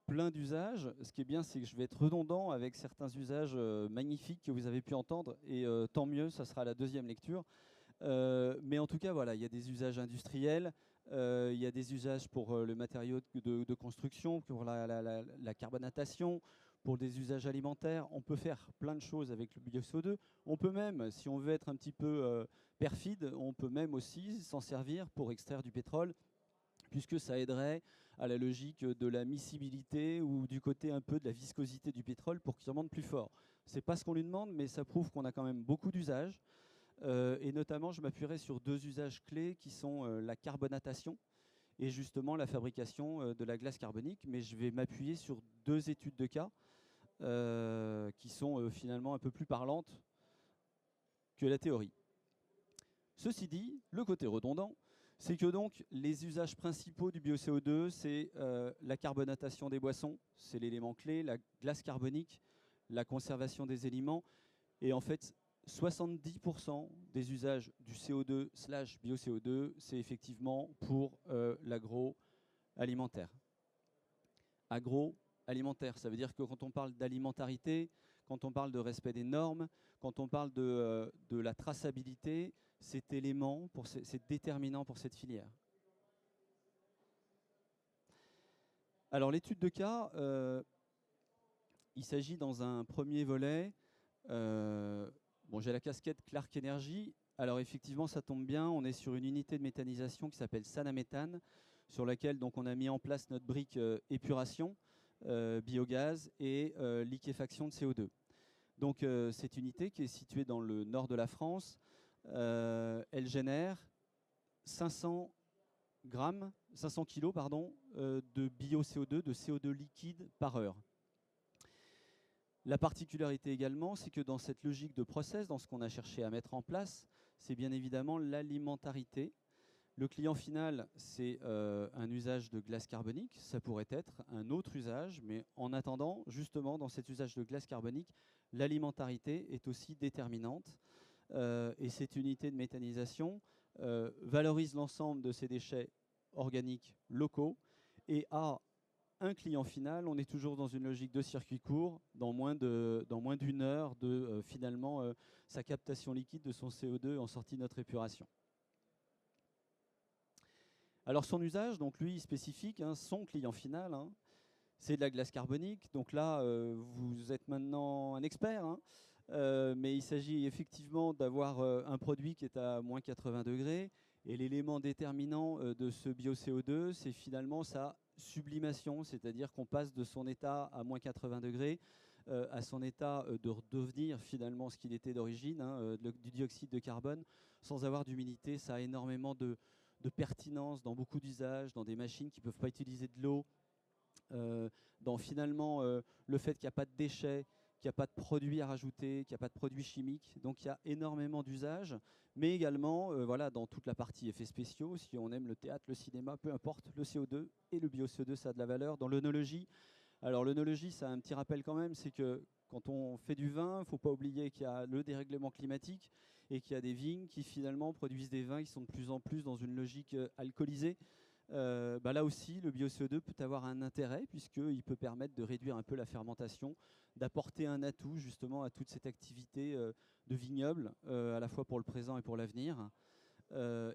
Speaker 13: plein d'usages. Ce qui est bien, c'est que je vais être redondant avec certains usages magnifiques que vous avez pu entendre, et tant mieux, ça sera la deuxième lecture. Mais en tout cas, voilà, il y a des usages industriels, il y a des usages pour le matériau de construction, pour la carbonatation, pour des usages alimentaires. On peut faire plein de choses avec le bio-CO2. On peut même, si on veut être un petit peu perfide, on peut même aussi s'en servir pour extraire du pétrole, puisque ça aiderait à la logique de la miscibilité ou du côté un peu de la viscosité du pétrole pour qu'il remonte plus fort. Ce n'est pas ce qu'on lui demande, mais ça prouve qu'on a quand même beaucoup d'usages. Et notamment, je m'appuierai sur 2 usages clés qui sont la carbonatation et justement la fabrication de la glace carbonique. Mais je vais m'appuyer sur 2 études de cas qui sont finalement un peu plus parlantes que la théorie. Ceci dit, le côté redondant, c'est que donc les usages principaux du bio-CO2, c'est la carbonatation des boissons, c'est l'élément clé, la glace carbonique, la conservation des aliments, et en fait 70% des usages du CO2/bio-CO2, c'est effectivement pour l'agroalimentaire. Agroalimentaire, ça veut dire que quand on parle d'alimentarité, quand on parle de respect des normes, quand on parle de la traçabilité, c'est déterminant pour cette filière. Alors l'étude de cas, il s'agit dans un premier volet, j'ai la casquette Clark Energy. Alors effectivement, ça tombe bien, on est sur une unité de méthanisation qui s'appelle Sanaméthane, sur laquelle donc, on a mis en place notre brique épuration, biogaz et liquéfaction de CO2. Donc cette unité qui est située dans le nord de la France, elle génère 500 kilos de bio-CO2, de CO2 liquide par heure. La particularité également, c'est que dans cette logique de process, dans ce qu'on a cherché à mettre en place, c'est bien évidemment l'alimentarité. Le client final, c'est un usage de glace carbonique. Ça pourrait être un autre usage, mais en attendant, justement, dans cet usage de glace carbonique, l'alimentarité est aussi déterminante. Et cette unité de méthanisation valorise l'ensemble de ces déchets organiques locaux et a un client final. On est toujours dans une logique de circuit court, dans moins d'une heure de finalement sa captation liquide de son CO2 en sortie de notre épuration. Alors son usage, donc lui spécifique, son client final, c'est de la glace carbonique. Donc là, vous êtes maintenant un expert. mais il s'agit effectivement d'avoir un produit qui est à moins 80 degrés. Et l'élément déterminant de ce bio-CO2, c'est finalement sa sublimation, c'est-à-dire qu'on passe de son état à moins 80 degrés à son état de redevenir finalement ce qu'il était d'origine, du dioxyde de carbone, sans avoir d'humidité. Ça a énormément de pertinence dans beaucoup d'usages, dans des machines qui ne peuvent pas utiliser de l'eau, dans finalement le fait qu'il n'y a pas de déchets, qu'il n'y a pas de produits à rajouter, qu'il n'y a pas de produits chimiques. Donc il y a énormément d'usages, mais également voilà, dans toute la partie effets spéciaux, si on aime le théâtre, le cinéma, peu importe, le CO2 et le bio-CO2, ça a de la valeur. Dans l'œnologie, alors l'œnologie, ça a un petit rappel quand même, c'est que quand on fait du vin, il ne faut pas oublier qu'il y a le dérèglement climatique et qu'il y a des vignes qui finalement produisent des vins qui sont de plus en plus dans une logique alcoolisée. Là aussi, le bio-CO2 peut avoir un intérêt puisqu'il peut permettre de réduire un peu la fermentation, d'apporter un atout justement à toute cette activité de vignoble, à la fois pour le présent et pour l'avenir.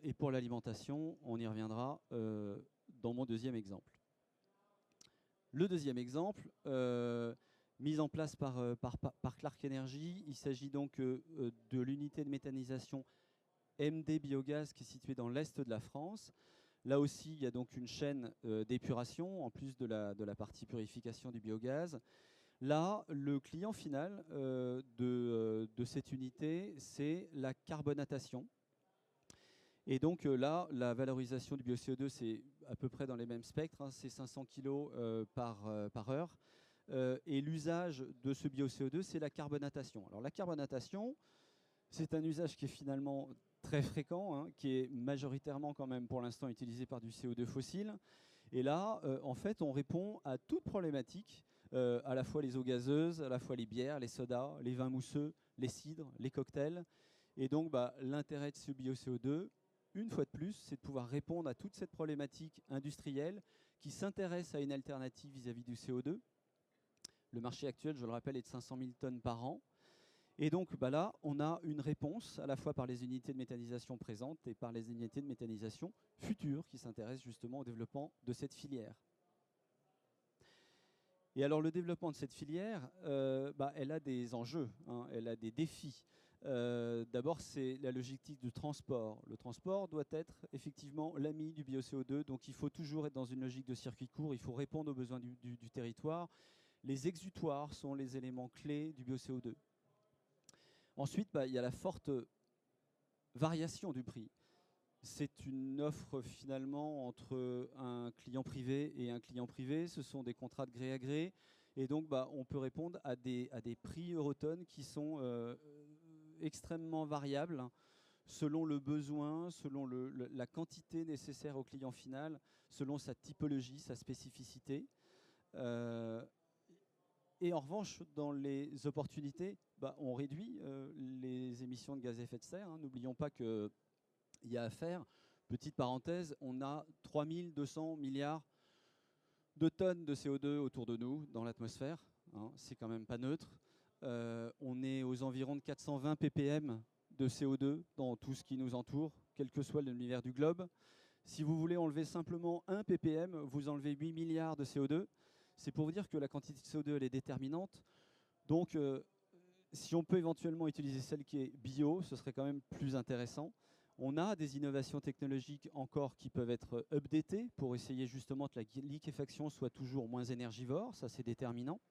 Speaker 13: Et pour l'alimentation, on y reviendra dans mon deuxième exemple. Le deuxième exemple, mise en place par Clark Energy, il s'agit donc de l'unité de méthanisation MD Biogaz qui est située dans l'est de la France. Là aussi, il y a donc une chaîne d'épuration, en plus de la partie purification du biogaz. Là, le client final de cette unité, c'est la carbonatation. Et donc là, la valorisation du bio-CO2, c'est à peu près dans les mêmes spectres, hein, c'est 500 kg par heure. Et l'usage de ce bio-CO2, c'est la carbonatation. Alors la carbonatation, c'est un usage qui est finalement très fréquent, hein, qui est majoritairement quand même pour l'instant utilisé par du CO2 fossile. Et là, en fait, on répond à toute problématique, à la fois les eaux gazeuses, à la fois les bières, les sodas, les vins mousseux, les cidres, les cocktails. Et donc, l'intérêt de ce bio-CO2, une fois de plus, c'est de pouvoir répondre à toute cette problématique industrielle qui s'intéresse à une alternative vis-à-vis du CO2. Le marché actuel, je le rappelle, est de 500 000 tonnes par an. Et donc là, on a une réponse à la fois par les unités de méthanisation présentes et par les unités de méthanisation futures qui s'intéressent justement au développement de cette filière. Et alors le développement de cette filière, elle a des enjeux, hein, elle a des défis. D'abord, c'est la logistique du transport. Le transport doit être effectivement l'ami du bio-CO2, donc il faut toujours être dans une logique de circuit court, il faut répondre aux besoins du territoire. Les exutoires sont les éléments clés du bio-CO2. Ensuite, il y a la forte variation du prix. C'est une offre finalement entre un client privé et un client privé. Ce sont des contrats de gré à gré. Et donc, on peut répondre à des prix Eurotonne qui sont extrêmement variables selon le besoin, selon la quantité nécessaire au client final, selon sa typologie, sa spécificité. Et en revanche, dans les opportunités, on réduit les émissions de gaz à effet de serre. Hein. N'oublions pas qu'il y a à faire, petite parenthèse, on a 3200 milliards de tonnes de CO2 autour de nous dans l'atmosphère. Hein. C'est quand même pas neutre. On est aux environs de 420 ppm de CO2 dans tout ce qui nous entoure, quel que soit l'univers du globe. Si vous voulez enlever simplement 1 ppm, vous enlevez 8 milliards de CO2. C'est pour vous dire que la quantité de CO2 elle est déterminante. Donc, si on peut éventuellement utiliser celle qui est bio, ce serait quand même plus intéressant. On a des innovations technologiques encore qui peuvent être updatées pour essayer justement que la liquéfaction soit toujours moins énergivore. Ça, c'est déterminant.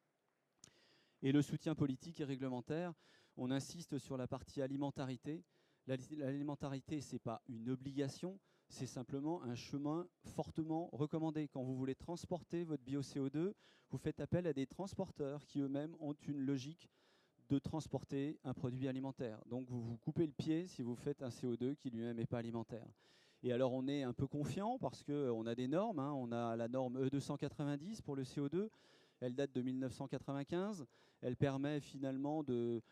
Speaker 13: Et le soutien politique et réglementaire, on insiste sur la partie alimentarité. L'alimentarité, ce n'est pas une obligation, c'est simplement un chemin fortement recommandé. Quand vous voulez transporter votre bio-CO2, vous faites appel à des transporteurs qui eux-mêmes ont une logique de transporter un produit alimentaire. Donc vous vous coupez le pied si vous faites un CO2 qui lui-même n'est pas alimentaire. Et alors on est un peu confiant parce qu'on a des normes. Hein. On a la norme E290 pour le CO2. Elle date de 1995. Elle permet finalement de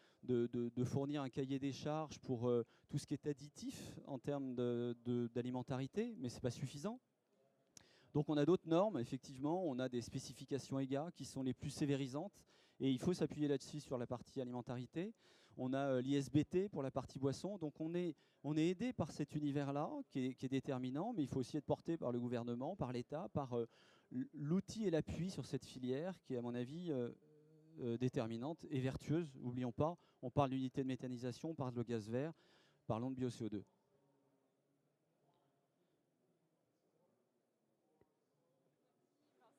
Speaker 13: fournir un cahier des charges pour tout ce qui est additif en termes d'alimentarité, mais ce n'est pas suffisant. Donc on a d'autres normes, effectivement, on a des spécifications EGA qui sont les plus sévérisantes, et il faut s'appuyer là-dessus sur la partie alimentarité. On a l'ISBT pour la partie boisson, donc on est aidé par cet univers-là qui est déterminant, mais il faut aussi être porté par le gouvernement, par l'État, par l'outil et l'appui sur cette filière qui est à mon avis déterminante et vertueuse. N'oublions pas, on parle d'unité de méthanisation, on parle de gaz vert, parlons de bio-CO2.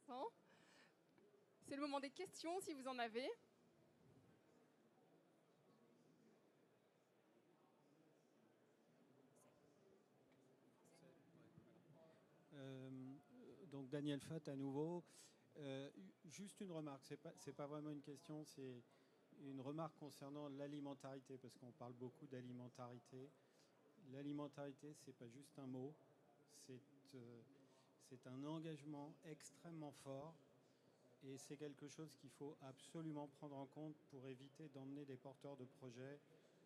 Speaker 1: Vincent, c'est le moment des questions si vous en avez.
Speaker 8: Donc Daniel Fatt à nouveau. Juste une remarque, c'est pas vraiment une question, c'est une remarque concernant l'alimentarité, parce qu'on parle beaucoup d'alimentarité. L'alimentarité, c'est pas juste un mot, c'est un engagement extrêmement fort, et c'est quelque chose qu'il faut absolument prendre en compte pour éviter d'emmener des porteurs de projets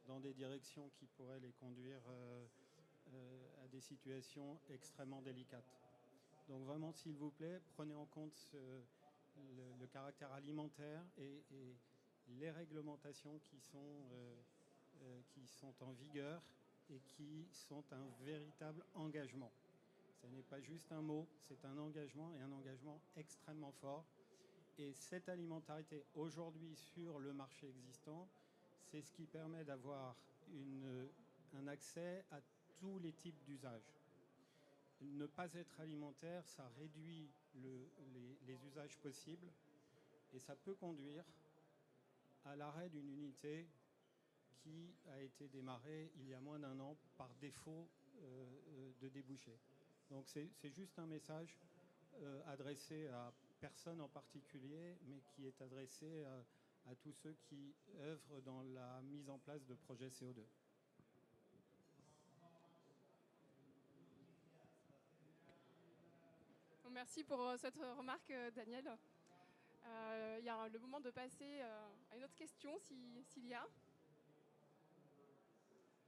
Speaker 8: dans des directions qui pourraient les conduire à des situations extrêmement délicates. Donc vraiment, s'il vous plaît, prenez en compte le caractère alimentaire et les réglementations qui sont en vigueur et qui sont un véritable engagement. Ce n'est pas juste un mot, c'est un engagement, et un engagement extrêmement fort. Et cette alimentarité aujourd'hui sur le marché existant, c'est ce qui permet d'avoir un accès à tous les types d'usages. Ne pas être alimentaire, ça réduit les usages possibles, et ça peut conduire à l'arrêt d'une unité qui a été démarrée il y a moins d'un an par défaut de débouché. Donc c'est juste un message adressé à personne en particulier, mais qui est adressé à tous ceux qui œuvrent dans la mise en place de projets CO2.
Speaker 1: Merci pour cette remarque, Daniel. Il y a le moment de passer à une autre question, s'il y a.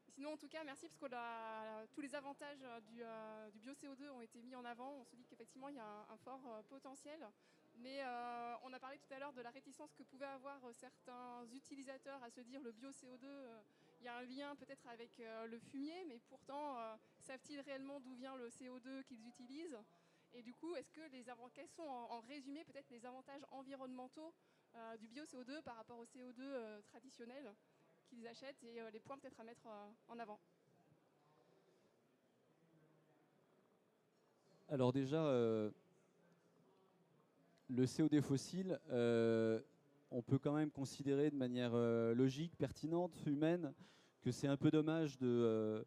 Speaker 1: Sinon, en tout cas, merci, parce que tous les avantages du bio-CO2 ont été mis en avant. On se dit qu'effectivement, il y a un fort potentiel. Mais on a parlé tout à l'heure de la réticence que pouvaient avoir certains utilisateurs à se dire le bio-CO2, il y a un lien peut-être avec le fumier, mais pourtant, savent-ils réellement d'où vient le CO2 qu'ils utilisent ? Et du coup, quels sont en résumé peut-être les avantages environnementaux du bio-CO2 par rapport au CO2 traditionnel qu'ils achètent, et les points peut-être à mettre en avant?
Speaker 13: Alors déjà, le CO2 fossile, on peut quand même considérer de manière logique, pertinente, humaine, que c'est un peu dommage de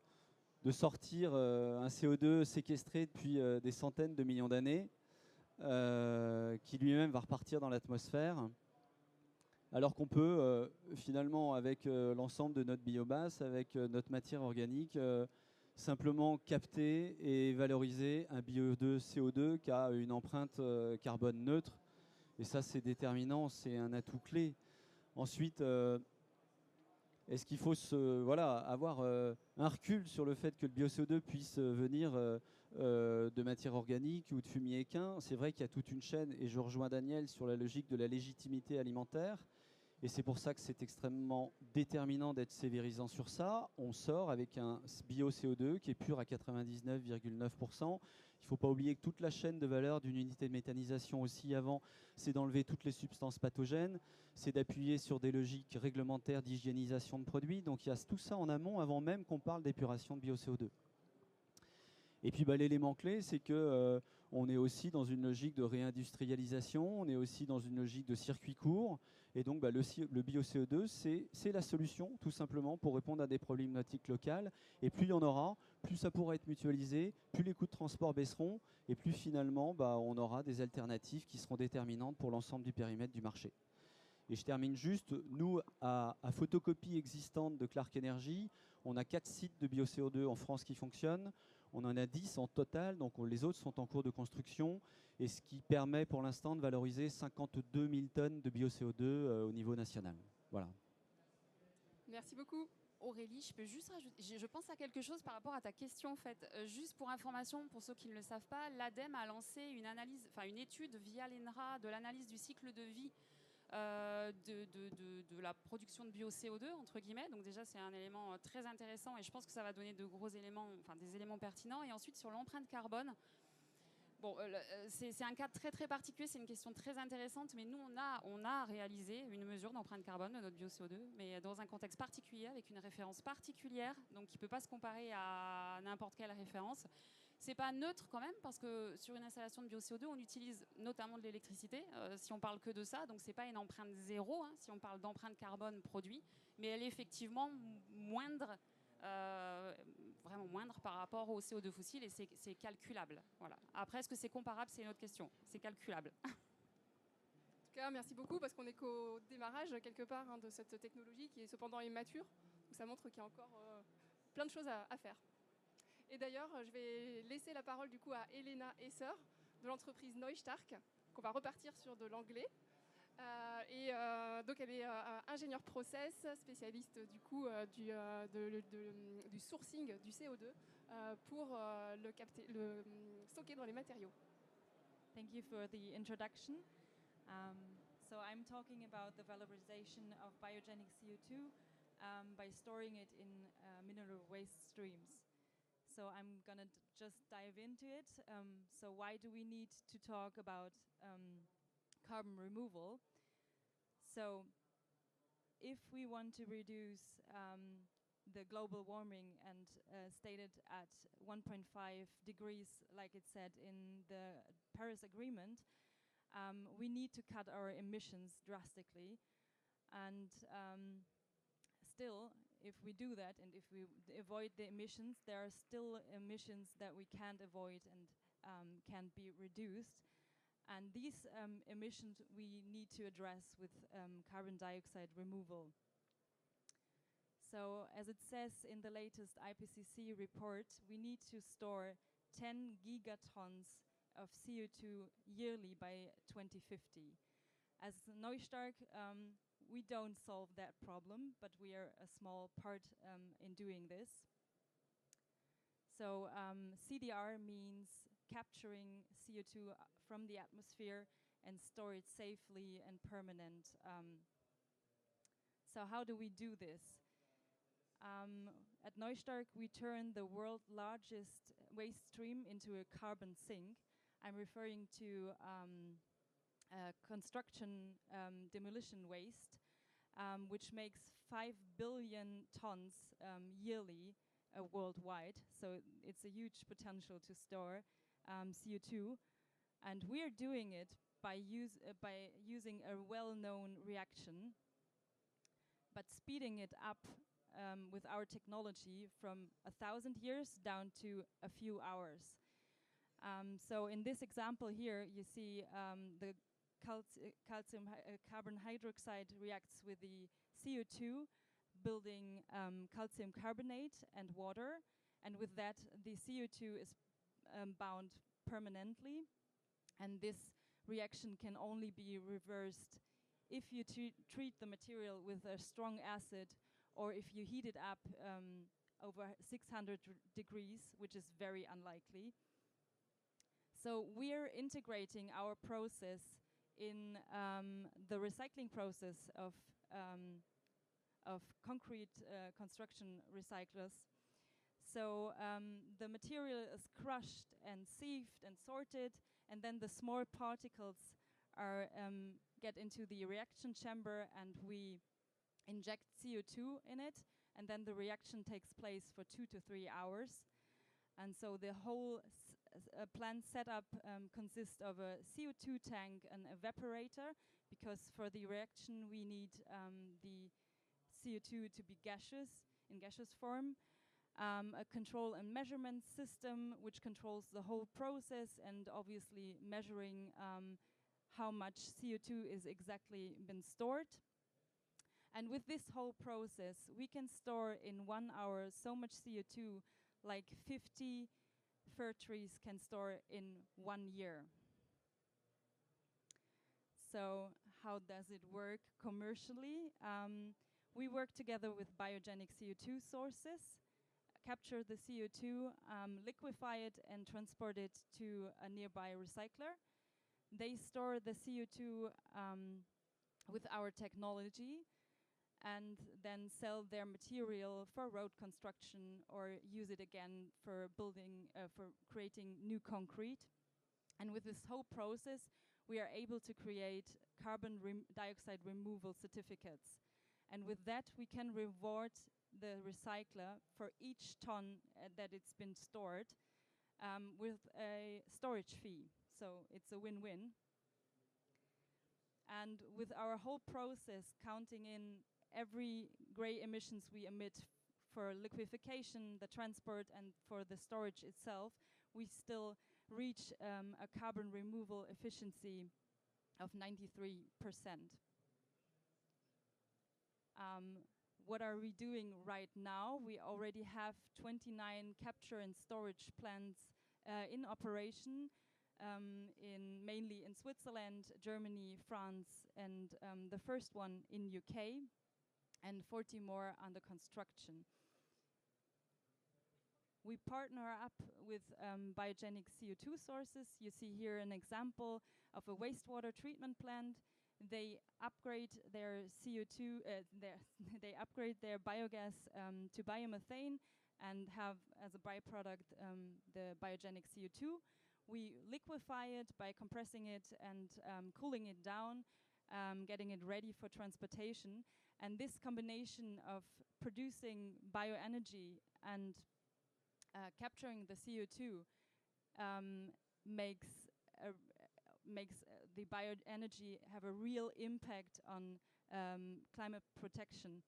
Speaker 13: sortir un CO2 séquestré depuis des centaines de millions d'années, qui lui-même va repartir dans l'atmosphère, alors qu'on peut finalement, avec l'ensemble de notre biomasse, avec notre matière organique, simplement capter et valoriser un CO2 qui a une empreinte carbone neutre. Et ça, c'est déterminant, c'est un atout clé. Ensuite, est-ce qu'il faut avoir un recul sur le fait que le bio-CO2 puisse venir de matière organique ou de fumier équin? C'est vrai qu'il y a toute une chaîne, et je rejoins Daniel sur la logique de la légitimité alimentaire. Et c'est pour ça que c'est extrêmement déterminant d'être sévérisant sur ça. On sort avec un bio-CO2 qui est pur à 99,9%. Il ne faut pas oublier que toute la chaîne de valeur d'une unité de méthanisation aussi avant, c'est d'enlever toutes les substances pathogènes, c'est d'appuyer sur des logiques réglementaires d'hygiénisation de produits. Donc il y a tout ça en amont avant même qu'on parle d'épuration de bio-CO2. Et puis l'élément clé, c'est que on est aussi dans une logique de réindustrialisation, on est aussi dans une logique de circuit court. Et donc le bio-CO2, c'est la solution, tout simplement, pour répondre à des problématiques locales. Et plus il y en aura, plus ça pourra être mutualisé, plus les coûts de transport baisseront, et plus finalement on aura des alternatives qui seront déterminantes pour l'ensemble du périmètre du marché. Et je termine juste, nous, à photocopie existante de Clark Energy, on a 4 sites de bio-CO2 en France qui fonctionnent. On en a 10 en total, donc les autres sont en cours de construction, et ce qui permet pour l'instant de valoriser 52 000 tonnes de bio-CO2 au niveau national. Voilà.
Speaker 1: Merci beaucoup.
Speaker 9: Aurélie, je peux juste rajouter, je pense à quelque chose par rapport à ta question en fait. Juste pour information, pour ceux qui ne le savent pas, l'ADEME a lancé une étude via l'INRA de l'analyse du cycle de vie de la production de bio-CO2 entre guillemets. Donc déjà c'est un élément très intéressant, et je pense que ça va donner de gros éléments, des éléments pertinents. Et ensuite sur l'empreinte carbone, Bon, c'est un cas très très particulier, c'est une question très intéressante, mais nous on a réalisé une mesure d'empreinte carbone de notre bio-CO2, mais dans un contexte particulier, avec une référence particulière, donc qui ne peut pas se comparer à n'importe quelle référence. C'est pas neutre quand même, parce que sur une installation de bio-CO2, on utilise notamment de l'électricité, si on parle que de ça, donc c'est pas une empreinte zéro, hein, si on parle d'empreinte carbone produit, mais elle est effectivement moindre, vraiment moindre par rapport au CO2 fossile, et c'est calculable. Voilà. Après, est-ce que c'est comparable, c'est une autre question. C'est calculable.
Speaker 1: En tout cas, merci beaucoup, parce qu'on est qu'au démarrage, quelque part, hein, de cette technologie qui est cependant immature. Donc ça montre qu'il y a encore plein de choses à faire. Et d'ailleurs, je vais laisser la parole du coup à Elena Esser de l'entreprise Neustark, qu'on va repartir sur de l'anglais. Donc elle est ingénieure process, spécialiste du coup du sourcing du CO2 pour le stocker dans les matériaux.
Speaker 14: Thank you for the introduction. So I'm talking about the valorization of biogenic CO2 by storing it in mineral waste streams. So I'm going to just dive into it. So why do we need to talk about carbon removal? So if we want to reduce the global warming and stated at 1.5 degrees, like it said in the Paris Agreement, we need to cut our emissions drastically. And still, if we do that and if we avoid the emissions, there are still emissions that we can't avoid and can be reduced. And these emissions we need to address with carbon dioxide removal. So as it says in the latest IPCC report, we need to store 10 gigatons of CO2 yearly by 2050. As Neustark, we don't solve that problem, but we are a small part in doing this. So CDR means capturing CO2 from the atmosphere and store it safely and permanent. So how do we do this? At Neustark, we turn the world's largest waste stream into a carbon sink. I'm referring to construction demolition waste, which makes 5 billion tons yearly worldwide. So it's a huge potential to store CO2. And we're doing it by using a well-known reaction, but speeding it up with our technology from 1,000 years down to a few hours. So in this example here, you see the calcium carbon hydroxide reacts with the CO2, building calcium carbonate and water, and with that the CO2 is bound permanently, and this reaction can only be reversed if you treat the material with a strong acid, or if you heat it up over 600 degrees, which is very unlikely. So we're integrating our process in the recycling process of concrete construction recyclers. So the material is crushed and sieved and sorted, and then the small particles are get into the reaction chamber, and we inject CO2 in it, and then the reaction takes place for 2 to 3 hours. And so the whole plant setup consists of a CO2 tank, an evaporator, because for the reaction we need the CO2 to be gaseous, in gaseous form, a control and measurement system which controls the whole process and obviously measuring how much CO2 is exactly been stored. And with this whole process, we can store in 1 hour so much CO2 like 50 fir trees can store in 1 year. So how does it work commercially? We work together with biogenic CO2 sources, capture the CO2, liquefy it and transport it to a nearby recycler. They store the CO2 with our technology and then sell their material for road construction or use it again for building, for creating new concrete. And with this whole process, we are able to create carbon dioxide removal certificates. And with that, we can reward the recycler for each ton that it's been stored with a storage fee. So it's a win-win. And with our whole process, counting in every gray emissions we emit for liquefaction, the transport, and for the storage itself, we still reach a carbon removal efficiency of 93%. What are we doing right now? We already have 29 capture and storage plants in operation, mainly in Switzerland, Germany, France, and the first one in UK, and 40 more under construction. We partner up with biogenic CO2 sources. You see here an example of a wastewater treatment plant. They upgrade their CO2, they upgrade their biogas to biomethane and have as a byproduct the biogenic CO2. We liquefy it by compressing it and cooling it down, getting it ready for transportation. And this combination of producing bioenergy and capturing the CO2 makes the bioenergy have a real impact on climate protection.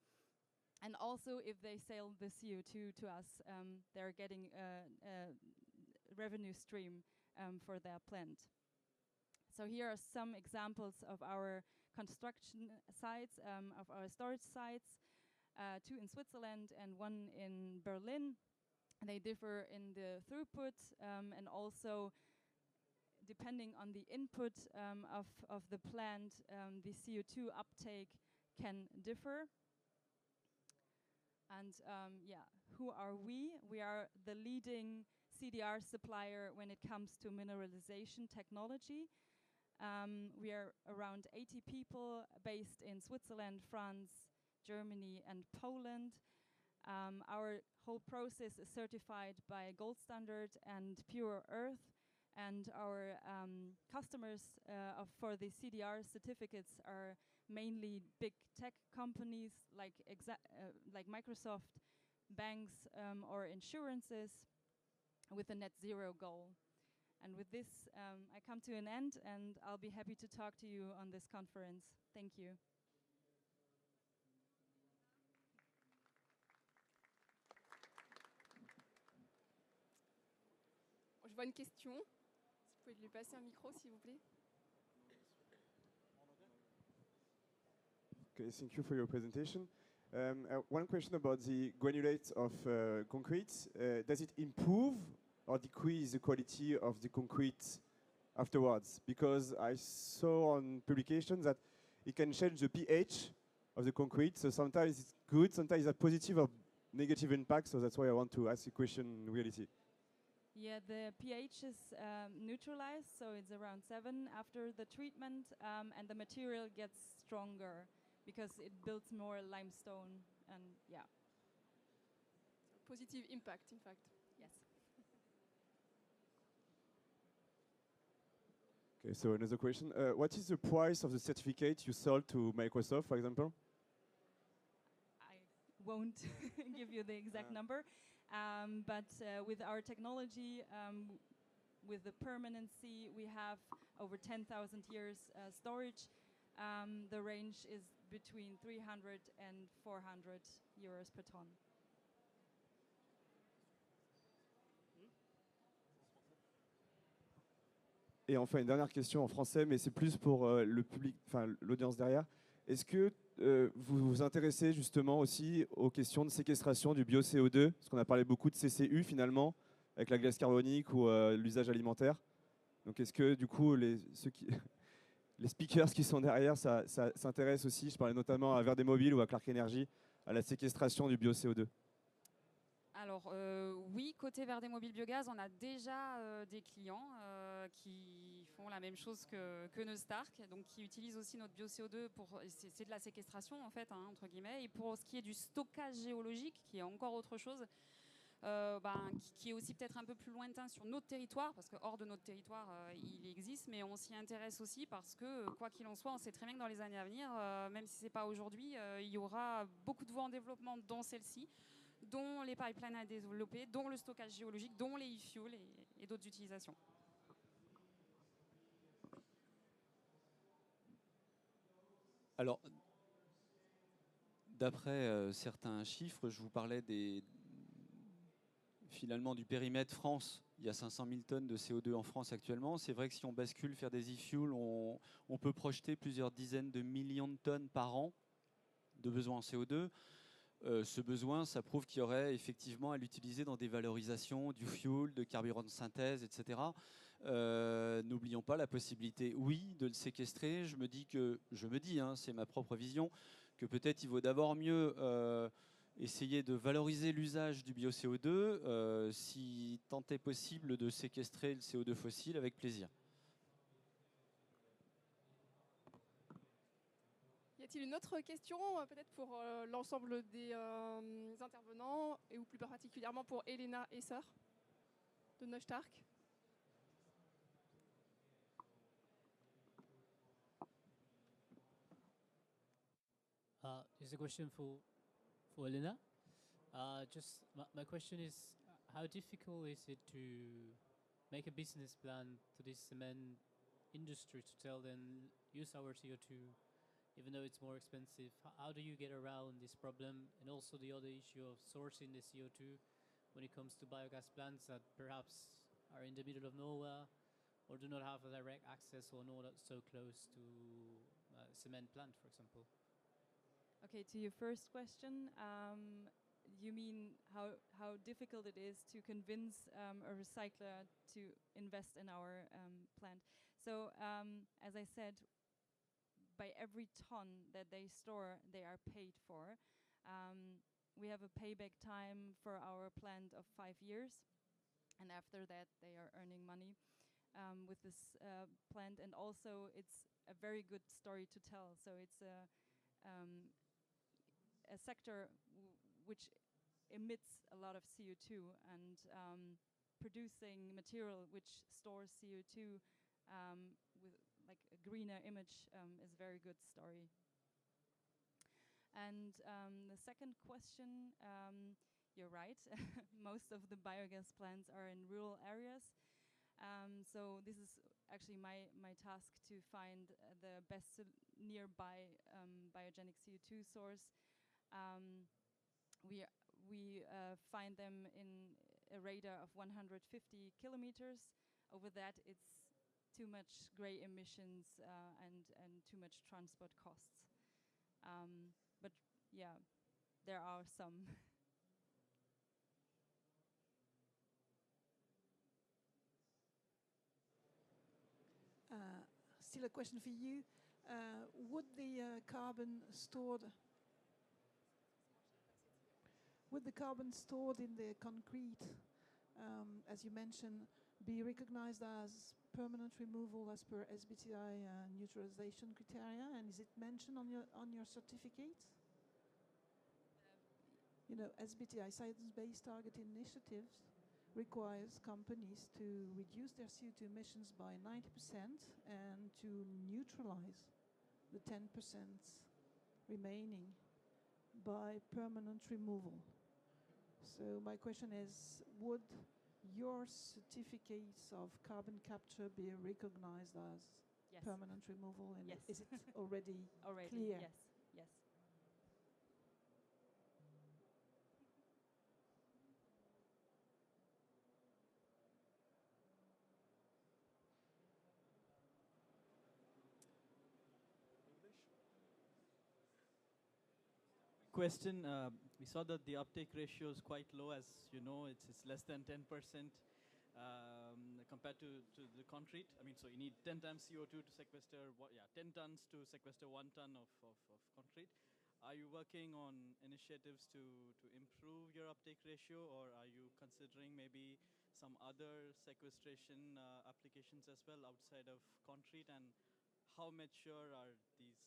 Speaker 14: And also, if they sell the CO2 to us, they're getting a revenue stream for their plant. So here are some examples of our construction sites, of our storage sites, 2 in Switzerland and 1 in Berlin. They differ in the throughput and also depending on the input of the plant, the CO2 uptake can differ. And yeah, who are we? We are the leading CDR supplier when it comes to mineralization technology. We are around 80 people based in Switzerland, France, Germany, and Poland. Our whole process is certified by Gold Standard and Pure Earth, and our customers for the CDR certificates are mainly big tech companies like Microsoft, banks, or insurances with a net zero goal. And with this, I come to an end, and I'll be happy to talk to you on this conference. Thank you.
Speaker 1: Je vois une question. Si vous pouvez lui passer un micro, s'il vous plaît.
Speaker 11: Okay, thank you for your presentation. One question about the granulate of concrete. Does it improve or decrease the quality of the concrete afterwards? Because I saw on publications that it can change the pH of the concrete. So sometimes it's good, sometimes it's a positive or negative impact. So that's why I want to ask the question in reality.
Speaker 14: Yeah, the pH is neutralized, so it's around 7 after the treatment, and the material gets stronger because it builds more limestone, and yeah.
Speaker 1: Positive impact, in fact.
Speaker 14: Yes.
Speaker 11: Okay, so another question. What is the price of the certificate you sold to Microsoft, for example?
Speaker 14: I won't give you the exact number. But with our technology, with the permanency, we have over 10,000 years storage. The range is between 300 and 400 euros per ton.
Speaker 11: Et enfin, une dernière question en français, mais c'est plus pour le public, enfin l'audience derrière. Est-ce que vous vous intéressez justement aussi aux questions de séquestration du bio-CO2, parce qu'on a parlé beaucoup de CCU finalement, avec la glace carbonique ou l'usage alimentaire. Donc est-ce que du coup, les speakers qui sont derrière, ça s'intéresse aussi, je parlais notamment à Verdemobile ou à Clark Energy, à la séquestration du bio-CO2?
Speaker 9: Alors oui, côté Verdemobile Biogaz, on a déjà des clients qui font la même chose que Neustark, donc qui utilisent aussi notre bio-CO2 pour, c'est de la séquestration en fait, hein, entre guillemets. Et pour ce qui est du stockage géologique, qui est encore autre chose, qui est aussi peut-être un peu plus lointain sur notre territoire, parce que hors de notre territoire, il existe, mais on s'y intéresse aussi parce que, quoi qu'il en soit, on sait très bien que dans les années à venir, même si ce n'est pas aujourd'hui, il y aura beaucoup de voies en développement, dont celle-ci, dont les pipelines à développer, dont le stockage géologique, dont les e-fuels et d'autres utilisations.
Speaker 13: Alors, d'après certains chiffres, je vous parlais finalement du périmètre France. Il y a 500 000 tonnes de CO2 en France actuellement. C'est vrai que si on bascule faire des e-fuels, on peut projeter plusieurs dizaines de millions de tonnes par an de besoin en CO2. Ce besoin, ça prouve qu'il y aurait effectivement à l'utiliser dans des valorisations du fuel, de carburant de synthèse, etc. N'oublions pas la possibilité, oui, de le séquestrer. Je me dis, c'est ma propre vision, que peut-être il vaut d'abord mieux essayer de valoriser l'usage du bio-CO2, si tant est possible de séquestrer le CO2 fossile, avec plaisir.
Speaker 1: Y a-t-il une autre question, peut-être pour l'ensemble des intervenants, ou plus particulièrement pour Elena Esser de Neustark?
Speaker 6: Is a question for Elena. Just my question is, how difficult is it to make a business plan to this cement industry to tell them use our CO2, even though it's more expensive? How do you get around this problem, and also the other issue of sourcing the CO2 when it comes to biogas plants that perhaps are in the middle of nowhere or do not have a direct access or not so close to a cement plant, for example?
Speaker 14: Okay, to your first question, you mean how difficult it is to convince a recycler to invest in our plant. So, as I said, by every ton that they store, they are paid for. We have a payback time for our plant of 5 years, and after that they are earning money with this plant. And also it's a very good story to tell. So it's a sector which emits a lot of CO2, and producing material which stores CO2 with like a greener image is a very good story. And the second question, you're right, most of the biogas plants are in rural areas. So this is actually my task to find the best nearby biogenic CO2 source. We find them in a radar of 150 kilometers. Over that, it's too much gray emissions and too much transport costs. But yeah, there are some.
Speaker 15: Still a question for you. Would the carbon stored in the concrete, as you mentioned, be recognized as permanent removal as per SBTi neutralization criteria? And is it mentioned on your certificate? You know, SBTi, Science-Based Target Initiative, requires companies to reduce their CO2 emissions by 90% and to neutralize the 10% remaining by permanent removal. So my question is, would your certificates of carbon capture be recognized as
Speaker 14: Yes.
Speaker 15: permanent removal? And
Speaker 14: Yes.
Speaker 15: is it already
Speaker 14: Yes,
Speaker 15: clear?
Speaker 14: yes.
Speaker 16: Question, we saw that the uptake ratio is quite low, as you know, it's less than 10% compared to the concrete. I mean, so you need 10 times CO2 to sequester, 10 tons to sequester 1 ton of concrete. Are you working on initiatives to improve your uptake ratio, or are you considering maybe some other sequestration applications as well outside of concrete, and how mature are these?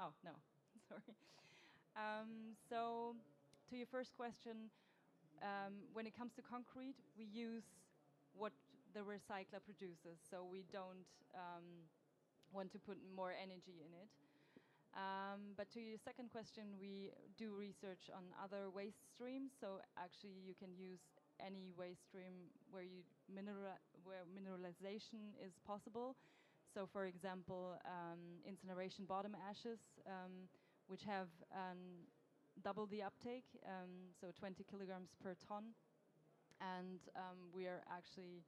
Speaker 14: Oh, no, sorry. So to your first question, when it comes to concrete, we use what the recycler produces, so we don't want to put more energy in it. But to your second question, we do research on other waste streams, so actually you can use any waste stream where where mineralization is possible. So for example, incineration bottom ashes, which have double the uptake, so 20 kilograms per ton. And we are actually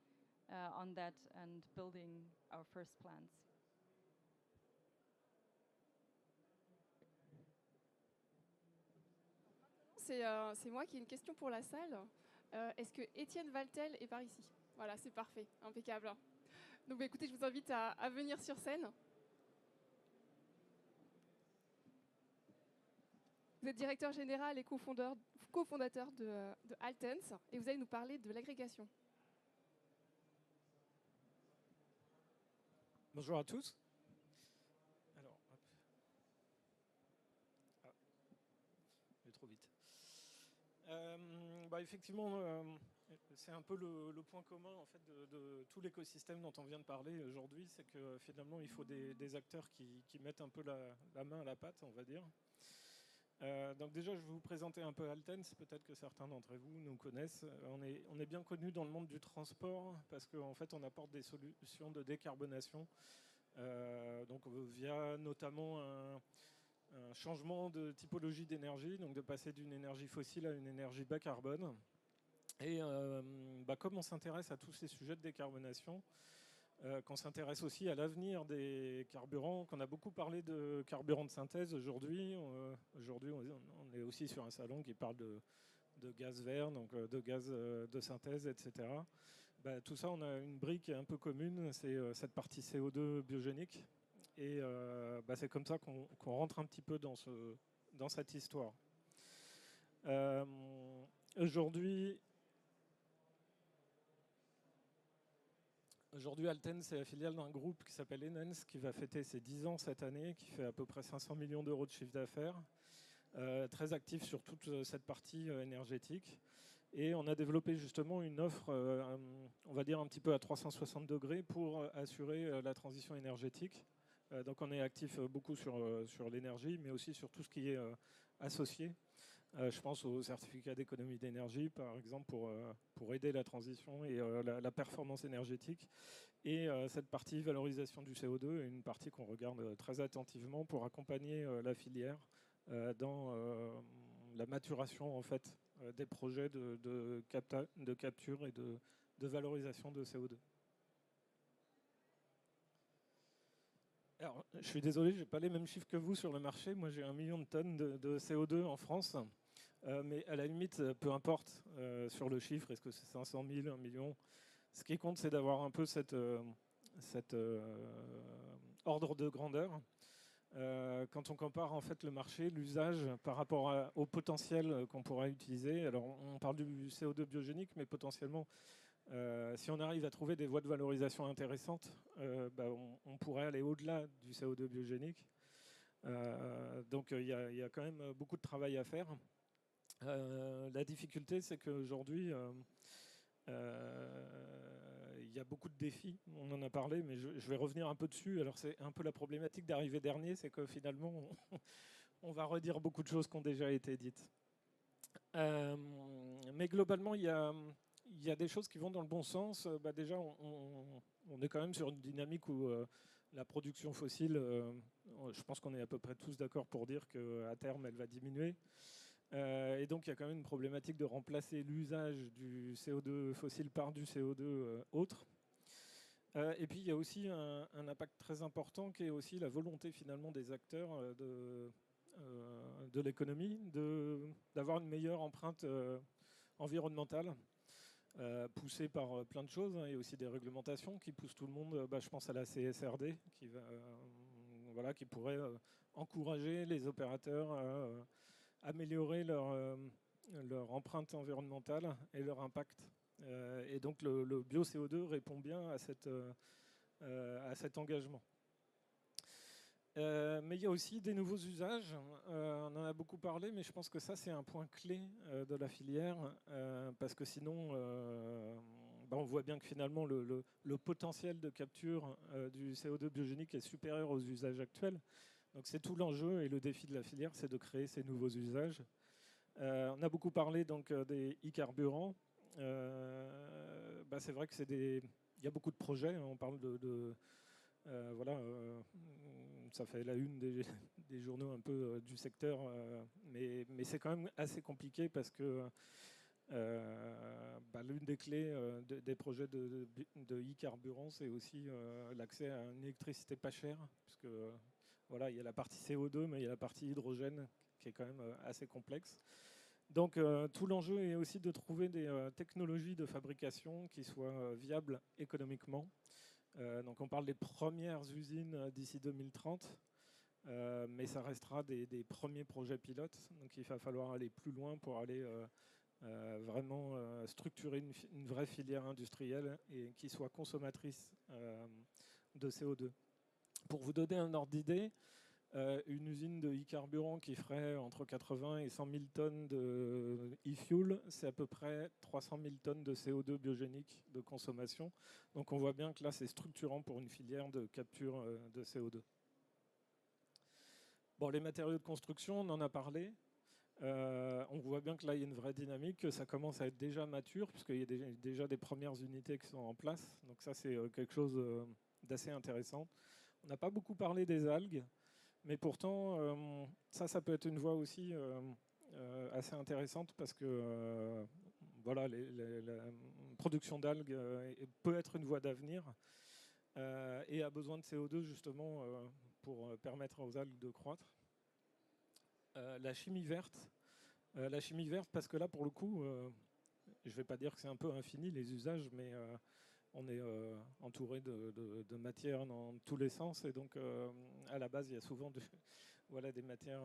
Speaker 14: on that and building our first plants.
Speaker 1: C'est moi qui ai une question pour la salle. Est-ce que Étienne Valtel est par ici? Voilà, c'est parfait, impeccable. Donc écoutez, je vous invite à venir sur scène. Vous êtes directeur général et cofondateur de Altens et vous allez nous parler de l'agrégation.
Speaker 17: Bonjour à tous. Alors, hop. Ah, je vais trop vite. Effectivement, c'est un peu le point commun en fait, de tout l'écosystème dont on vient de parler aujourd'hui, c'est que finalement il faut des acteurs qui mettent un peu la main à la pâte, on va dire. Donc déjà, je vais vous présenter un peu Altens. Peut-être que certains d'entre vous nous connaissent. On est bien connus dans le monde du transport parce qu'en fait, on apporte des solutions de décarbonation. Donc via notamment un changement de typologie d'énergie, donc de passer d'une énergie fossile à une énergie bas carbone. Et comme on s'intéresse à tous ces sujets de décarbonation, qu'on s'intéresse aussi à l'avenir des carburants, qu'on a beaucoup parlé de carburants de synthèse aujourd'hui. Aujourd'hui, on est aussi sur un salon qui parle de gaz vert, donc de gaz de synthèse, etc. Tout ça, on a une brique un peu commune, c'est cette partie CO2 biogénique. Et c'est comme ça qu'on rentre un petit peu dans cette histoire. Aujourd'hui, Altens, c'est la filiale d'un groupe qui s'appelle Enens, qui va fêter ses 10 ans cette année, qui fait à peu près 500 millions d'euros de chiffre d'affaires, très actif sur toute cette partie énergétique. Et on a développé justement une offre, on va dire un petit peu à 360 degrés pour assurer la transition énergétique. Donc on est actif beaucoup sur l'énergie, mais aussi sur tout ce qui est associé. Je pense aux certificats d'économie d'énergie, par exemple, pour aider la transition et la performance énergétique. Et cette partie valorisation du CO2 est une partie qu'on regarde très attentivement pour accompagner la filière dans la maturation en fait, des projets de capture et de valorisation de CO2. Alors, je suis désolé, je n'ai pas les mêmes chiffres que vous sur le marché. Moi, j'ai 1 million de tonnes de CO2 en France. Mais à la limite, peu importe sur le chiffre, est-ce que c'est 500 000, 1 million? Ce qui compte, c'est d'avoir un peu cet ordre de grandeur. Quand on compare en fait, le marché, l'usage par rapport au potentiel qu'on pourra utiliser, alors on parle du CO2 biogénique, mais potentiellement, si on arrive à trouver des voies de valorisation intéressantes, on pourrait aller au-delà du CO2 biogénique. Donc il y a quand même beaucoup de travail à faire. La difficulté, c'est qu'aujourd'hui, il y a beaucoup de défis. On en a parlé, mais je vais revenir un peu dessus. Alors, c'est un peu la problématique d'arriver dernier, c'est que finalement, on va redire beaucoup de choses qui ont déjà été dites. Mais globalement, il y a des choses qui vont dans le bon sens. Déjà, on est quand même sur une dynamique où la production fossile, je pense qu'on est à peu près tous d'accord pour dire qu'à terme, elle va diminuer. Et donc il y a quand même une problématique de remplacer l'usage du CO2 fossile par du CO2 autre. Et puis il y a aussi un impact très important qui est aussi la volonté finalement des acteurs de l'économie d'avoir une meilleure empreinte environnementale, poussée par plein de choses, hein, et aussi des réglementations qui poussent tout le monde. Je pense à la CSRD qui pourrait encourager les opérateurs à améliorer leur empreinte environnementale et leur impact. Et donc le bio-CO2 répond bien à cet engagement. Mais il y a aussi des nouveaux usages. On en a beaucoup parlé, mais je pense que ça, c'est un point clé de la filière, parce que sinon, on voit bien que finalement, le potentiel de capture du CO2 biogénique est supérieur aux usages actuels. Donc c'est tout l'enjeu et le défi de la filière, c'est de créer ces nouveaux usages. On a beaucoup parlé donc, des e-carburants. C'est vrai qu'il y a beaucoup de projets. On parle ça fait la une des journaux un peu du secteur, mais c'est quand même assez compliqué parce que l'une des clés des projets de e-carburant, c'est aussi l'accès à une électricité pas chère, puisque il y a la partie CO2, mais il y a la partie hydrogène qui est quand même assez complexe. Donc tout l'enjeu est aussi de trouver des technologies de fabrication qui soient viables économiquement. Donc on parle des premières usines d'ici 2030, mais ça restera des premiers projets pilotes. Donc il va falloir aller plus loin pour aller vraiment structurer une vraie filière industrielle et qui soit consommatrice de CO2. Pour vous donner un ordre d'idée, une usine de e-carburant qui ferait entre 80 et 100 000 tonnes de e-fuel, c'est à peu près 300 000 tonnes de CO2 biogénique de consommation. Donc on voit bien que là, c'est structurant pour une filière de capture de CO2. Bon, les matériaux de construction, on en a parlé. On voit bien que là, il y a une vraie dynamique, que ça commence à être déjà mature, puisqu'il y a déjà des premières unités qui sont en place. Donc ça, c'est quelque chose d'assez intéressant. On n'a pas beaucoup parlé des algues. Mais pourtant, ça peut être une voie aussi assez intéressante parce que la production d'algues peut être une voie d'avenir et a besoin de CO2 justement pour permettre aux algues de croître. La chimie verte parce que là, pour le coup, je ne vais pas dire que c'est un peu infini les usages, mais on est entouré de matières dans tous les sens et donc à la base il y a souvent des matières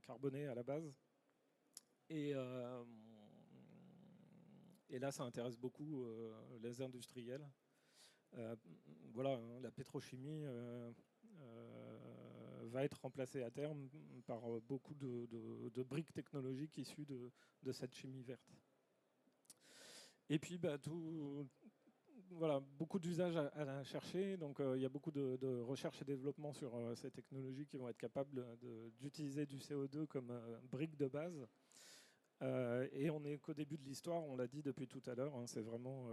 Speaker 17: carbonées à la base et là ça intéresse beaucoup les industriels. La pétrochimie va être remplacée à terme par beaucoup de briques technologiques issues de cette chimie verte. Et puis beaucoup d'usages à chercher, donc il y a beaucoup de recherche et développement sur ces technologies qui vont être capables d'utiliser du CO2 comme brique de base. Et on n'est qu'au début de l'histoire, on l'a dit depuis tout à l'heure, c'est vraiment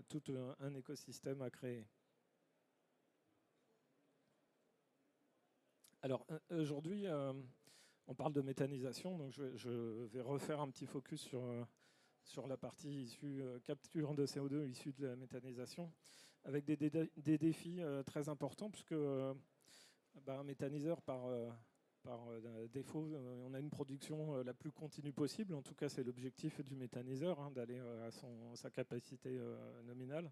Speaker 17: tout un écosystème à créer. Alors aujourd'hui, on parle de méthanisation, donc je vais refaire un petit focus sur la partie issue capture de CO2 issue de la méthanisation, avec des défis très importants, puisque un méthaniseur, par défaut, on a une production la plus continue possible. En tout cas, c'est l'objectif du méthaniseur, d'aller à sa capacité nominale.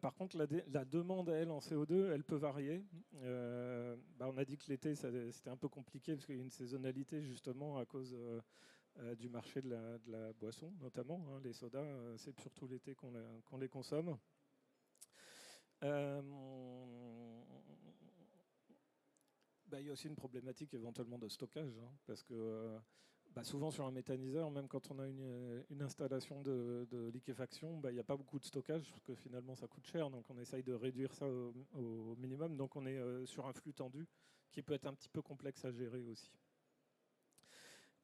Speaker 17: Par contre, la demande, elle, en CO2, elle peut varier. On a dit que l'été, c'était un peu compliqué, parce qu'il y a une saisonnalité, justement, à cause du marché de la boisson, notamment. Les sodas, c'est surtout l'été qu'on les consomme. Il y a aussi une problématique éventuellement de stockage, parce que souvent sur un méthaniseur, même quand on a une installation de liquéfaction, il n'y a pas beaucoup de stockage, parce que finalement ça coûte cher, donc on essaye de réduire ça au minimum. Donc on est sur un flux tendu qui peut être un petit peu complexe à gérer aussi.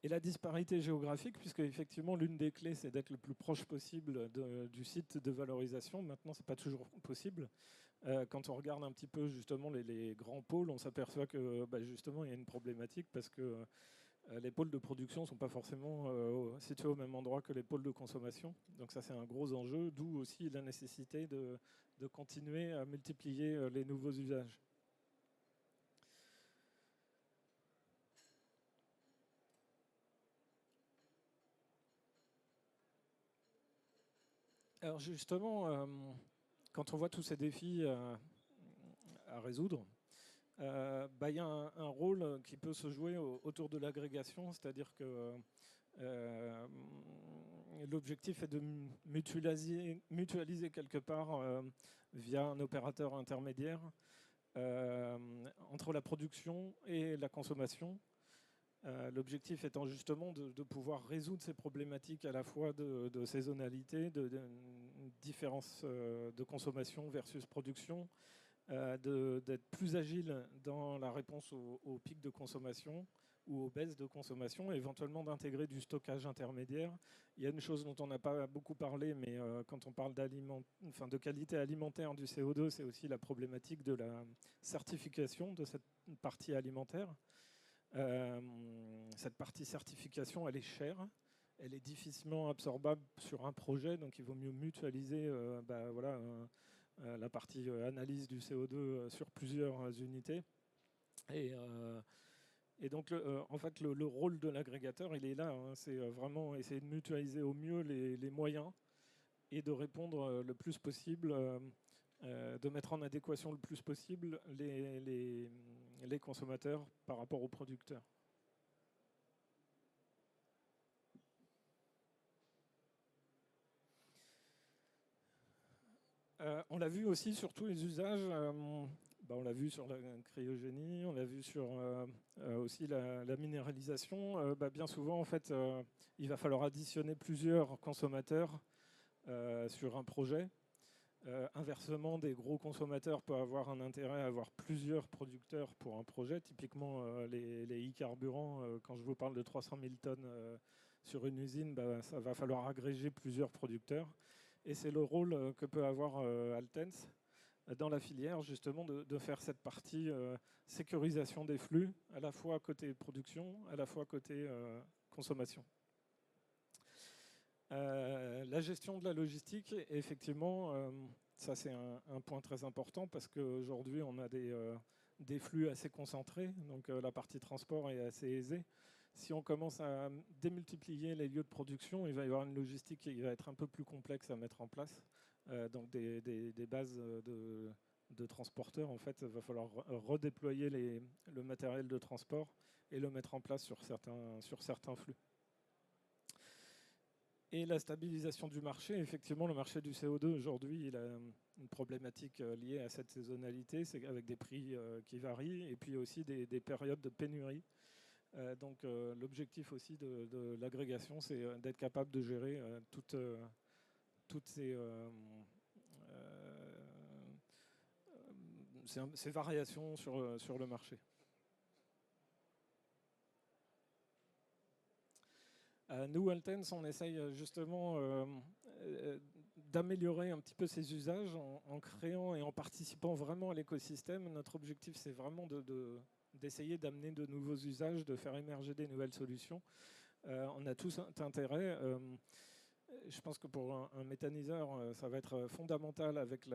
Speaker 17: Et la disparité géographique, puisque effectivement l'une des clés c'est d'être le plus proche possible du site de valorisation. Maintenant c'est pas toujours possible. Quand on regarde un petit peu justement les grands pôles, on s'aperçoit que justement il y a une problématique parce que les pôles de production ne sont pas forcément situés au même endroit que les pôles de consommation. Donc ça c'est un gros enjeu, d'où aussi la nécessité de continuer à multiplier les nouveaux usages. Alors justement, quand on voit tous ces défis à résoudre, il y a un rôle qui peut se jouer autour de l'agrégation, c'est-à-dire que l'objectif est de mutualiser quelque part via un opérateur intermédiaire entre la production et la consommation. L'objectif étant justement de pouvoir résoudre ces problématiques à la fois de saisonnalité, de différence de consommation versus production, d'être plus agile dans la réponse aux pics de consommation ou aux baisses de consommation, et éventuellement d'intégrer du stockage intermédiaire. Il y a une chose dont on n'a pas beaucoup parlé, mais quand on parle de qualité alimentaire du CO2, c'est aussi la problématique de la certification de cette partie alimentaire. Cette partie certification, elle est chère, elle est difficilement absorbable sur un projet, donc il vaut mieux mutualiser la partie analyse du CO2 sur plusieurs unités. Et donc, en fait, le rôle de l'agrégateur, il est là. C'est vraiment essayer de mutualiser au mieux les moyens et de répondre le plus possible, de mettre en adéquation le plus possible les consommateurs par rapport aux producteurs. On l'a vu aussi sur tous les usages. On l'a vu sur la cryogénie, on l'a vu sur aussi la minéralisation. Bien souvent, en fait, il va falloir additionner plusieurs consommateurs sur un projet. Inversement, des gros consommateurs peuvent avoir un intérêt à avoir plusieurs producteurs pour un projet. Typiquement, les e-carburants, quand je vous parle de 300 000 tonnes sur une usine, ça va falloir agréger plusieurs producteurs. Et c'est le rôle que peut avoir Altense dans la filière, justement, de faire cette partie sécurisation des flux, à la fois côté production, à la fois côté consommation. La gestion de la logistique, effectivement, ça c'est un point très important parce qu'aujourd'hui on a des flux assez concentrés, donc la partie transport est assez aisée. Si on commence à démultiplier les lieux de production, il va y avoir une logistique qui va être un peu plus complexe à mettre en place. Donc des bases de transporteurs, en fait, il va falloir redéployer le matériel de transport et le mettre en place sur certains flux. Et la stabilisation du marché, effectivement, le marché du CO2 aujourd'hui, il a une problématique liée à cette saisonnalité, c'est avec des prix qui varient et puis aussi des périodes de pénurie. Donc l'objectif aussi de l'agrégation, c'est d'être capable de gérer toutes ces variations sur le marché. Nous, Altense, on essaye justement d'améliorer un petit peu ces usages en créant et en participant vraiment à l'écosystème. Notre objectif, c'est vraiment d'essayer d'amener de nouveaux usages, de faire émerger des nouvelles solutions. On a tous intérêt. Je pense que pour un méthaniseur, ça va être fondamental avec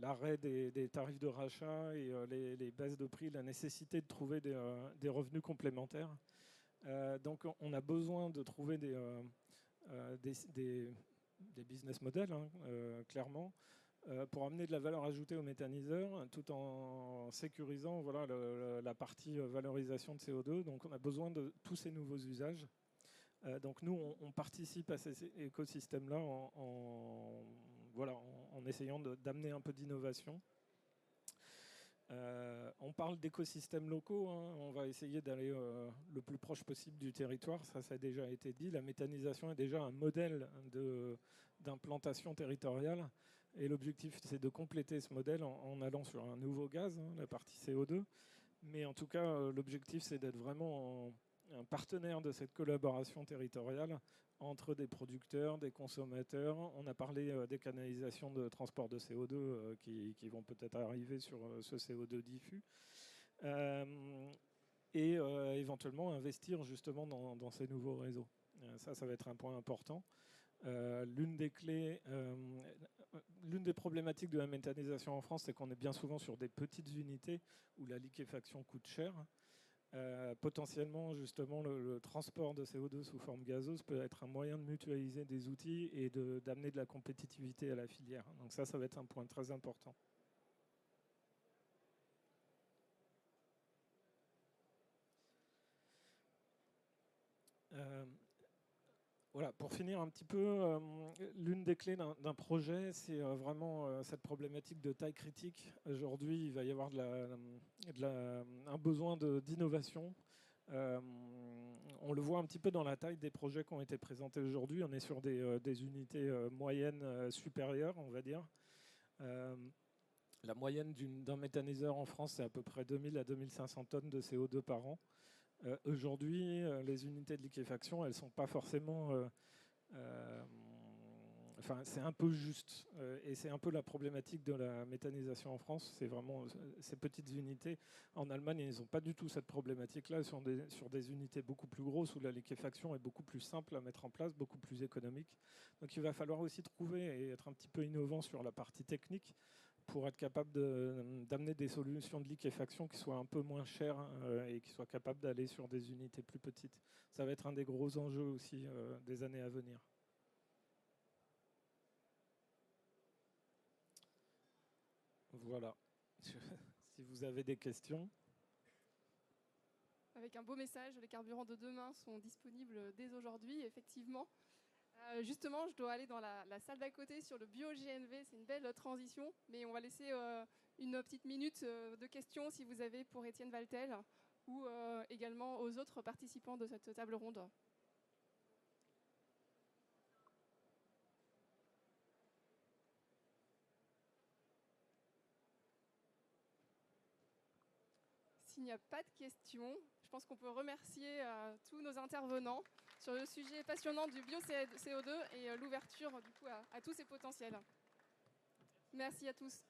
Speaker 17: l'arrêt des tarifs de rachat et les baisses de prix, la nécessité de trouver des revenus complémentaires. Donc on a besoin de trouver des business models, clairement, pour amener de la valeur ajoutée aux méthaniseurs tout en sécurisant la partie valorisation de CO2. Donc on a besoin de tous ces nouveaux usages. Donc nous, on participe à ces écosystèmes-là en essayant d'amener un peu d'innovation. On parle d'écosystèmes locaux, on va essayer d'aller le plus proche possible du territoire, ça a déjà été dit. La méthanisation est déjà un modèle d'implantation territoriale et l'objectif c'est de compléter ce modèle en allant sur un nouveau gaz, la partie CO2. Mais en tout cas, l'objectif c'est d'être vraiment un partenaire de cette collaboration territoriale entre des producteurs, des consommateurs. On a parlé des canalisations de transport de CO2 qui vont peut-être arriver sur ce CO2 diffus. Et éventuellement investir justement dans ces nouveaux réseaux. Ça va être un point important. L'une des clés, l'une des problématiques de la méthanisation en France, c'est qu'on est bien souvent sur des petites unités où la liquéfaction coûte cher. Potentiellement, justement, le transport de CO2 sous forme gazeuse peut être un moyen de mutualiser des outils et d'amener de la compétitivité à la filière. Donc ça va être un point très important. Voilà, pour finir un petit peu, l'une des clés d'un projet, c'est vraiment cette problématique de taille critique. Aujourd'hui, il va y avoir un besoin d'innovation. On le voit un petit peu dans la taille des projets qui ont été présentés aujourd'hui. On est sur des unités moyennes supérieures, on va dire. La moyenne d'un méthaniseur en France, c'est à peu près 2000 à 2500 tonnes de CO2 par an. Aujourd'hui, les unités de liquéfaction, elles ne sont pas forcément... Enfin, c'est un peu juste. Et c'est un peu la problématique de la méthanisation en France. C'est vraiment ces petites unités. En Allemagne, ils n'ont pas du tout cette problématique-là sur des unités beaucoup plus grosses où la liquéfaction est beaucoup plus simple à mettre en place, beaucoup plus économique. Donc il va falloir aussi trouver et être un petit peu innovant sur la partie technique pour être capable d'amener des solutions de liquéfaction qui soient un peu moins chères et qui soient capables d'aller sur des unités plus petites. Ça va être un des gros enjeux aussi des années à venir. Voilà. Si vous avez des questions.
Speaker 1: Avec un beau message, les carburants de demain sont disponibles dès aujourd'hui, effectivement. Justement, je dois aller dans la salle d'à côté sur le bio-GNV, c'est une belle transition, mais on va laisser une petite minute de questions si vous avez pour Étienne Valtel ou également aux autres participants de cette table ronde. S'il n'y a pas de questions, je pense qu'on peut remercier tous nos intervenants sur le sujet passionnant du bio-CO2 et l'ouverture du coup à tous ces potentiels. Merci à tous.